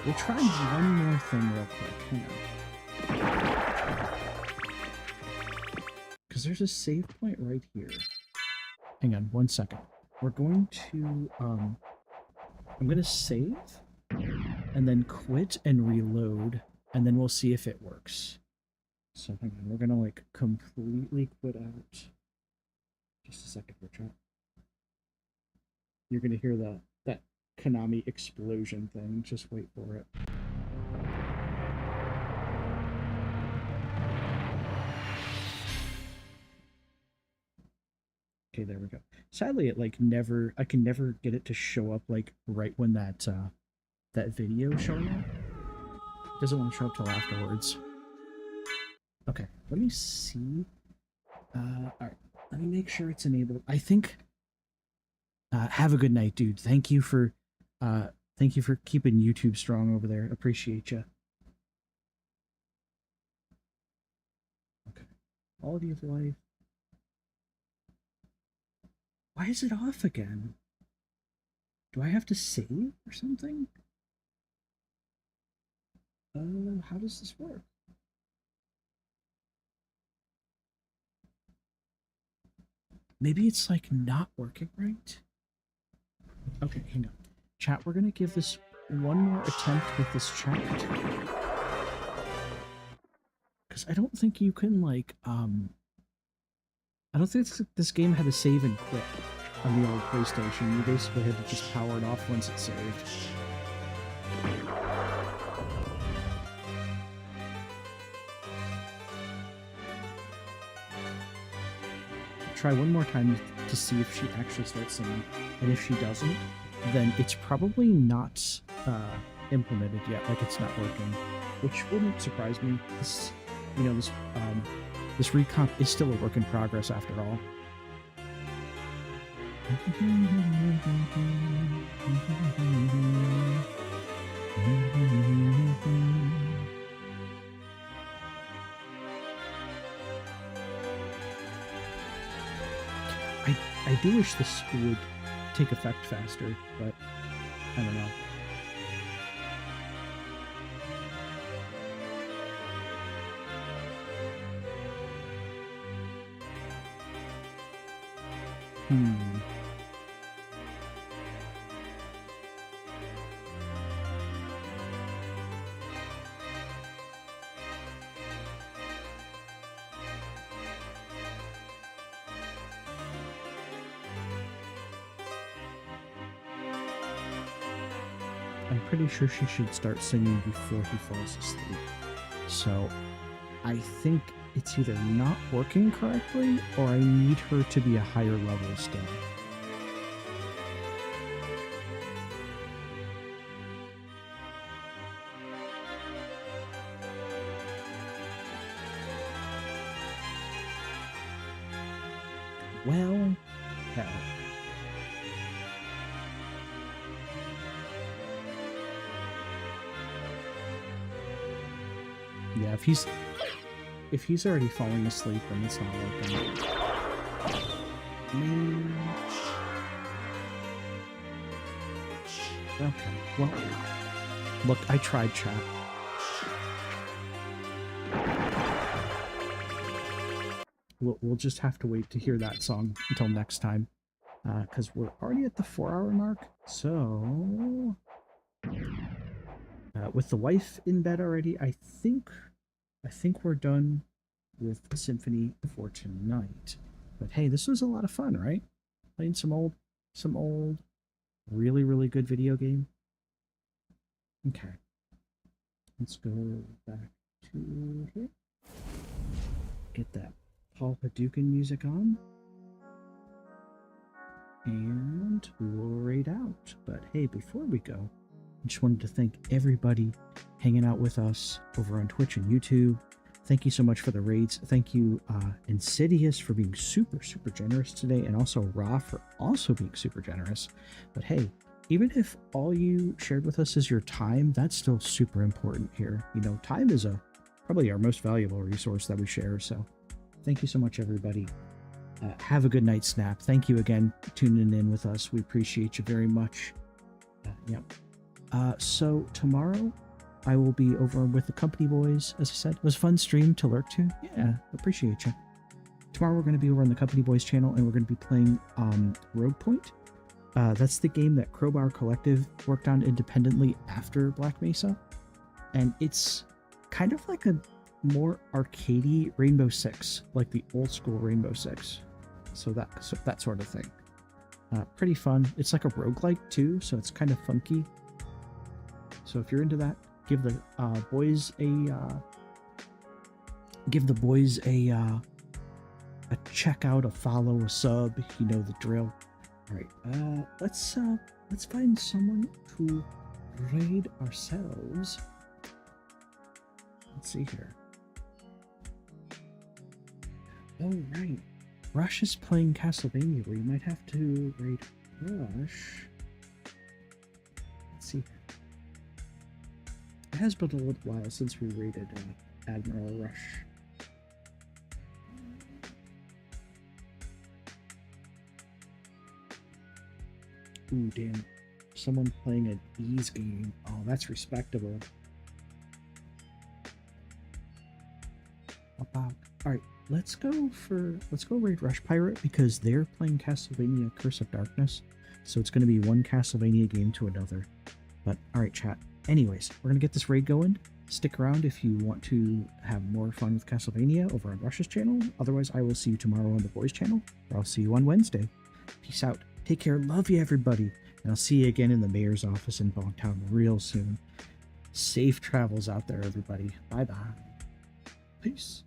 We'll try one more thing real quick. Hang on. because there's a save point right here. Hang on 1 second. We're going to, I'm going to save, and then quit and reload, and then we'll see if it works. So hang on, we're going to, like, completely quit out. Just a second here, chat. You're going to hear that Konami explosion thing. Just wait for it. Okay, there we go. Sadly, it like I can never get it to show up like right when that video is showing up. It doesn't want to show up till afterwards. Okay, let me see. Alright, let me make sure it's enabled. I think have a good night, dude. Thank you for keeping YouTube strong over there. Appreciate you. Okay. Quality of life. Why is it off again? Do I have to save or something? How does this work? Maybe it's like not working right? Okay, hang on. Chat, we're gonna give this one more attempt with this chat. Because I don't think you can like, I don't think this game had a save and quit on the old PlayStation. You basically had to just power it off once it saved. Try one more time to see if she actually starts singing. And if she doesn't, then it's probably not implemented yet, like it's not working. Which wouldn't surprise me. This, you know, this recomp is still a work in progress after all. I do wish this would take effect faster, but I don't know. I'm pretty sure she should start singing before he falls asleep. So I think it's either not working correctly or I need her to be a higher level still. Well, hell. Yeah, if he's already falling asleep, then it's not working. Okay, well, look, I tried, chat. We'll just have to wait to hear that song until next time, because we're already at the 4-hour mark. So, with the wife in bed already, I think we're done with Symphony for tonight. But hey, this was a lot of fun, right? Playing some old, really, really good video game. Okay, let's go back to here. Get that Paul Hadouken music on, and we'll raid out. But hey, before we go, I just wanted to thank everybody hanging out with us over on Twitch and YouTube. Thank you so much for the raids. Thank you, Insidious, for being super generous today, and also Ra for also being super generous. But hey, even if all you shared with us is your time, that's still super important here. You know, time is probably our most valuable resource that we share. So thank you so much, everybody. Have a good night, Snap. Thank you again for tuning in with us. We appreciate you very much. So tomorrow I will be over with the Company Boys. As I said, it was a fun stream to lurk to. Yeah, appreciate you. tomorrow we're going to be over on the Company Boys channel, and we're going to be playing Rogue Point. That's the game that Crowbar Collective worked on independently after Black Mesa, and it's kind of like a more arcadey Rainbow Six, like the old school Rainbow Six. So that sort of thing. Pretty fun. It's like a roguelike too, so it's kind of funky. So if you're into that, give the boys a check out, a follow, a sub. You know the drill. All right, let's find someone to raid ourselves. Let's see here. Oh right, Rush is playing Castlevania. We might have to raid Rush. Let's see. It has been a little while since we raided Admiral Rush. Ooh, damn. Someone playing an ease game. Oh, that's respectable. Alright, let's go raid Rush Pirate because they're playing Castlevania Curse of Darkness. So it's going to be one Castlevania game to another. But alright, chat. Anyways, we're going to get this raid going. Stick around if you want to have more fun with Castlevania over on Rush's channel. Otherwise, I will see you tomorrow on the boys' channel, or I'll see you on Wednesday. Peace out. Take care. Love you, everybody. And I'll see you again in the mayor's office in Bongtown real soon. Safe travels out there, everybody. Bye-bye. Peace.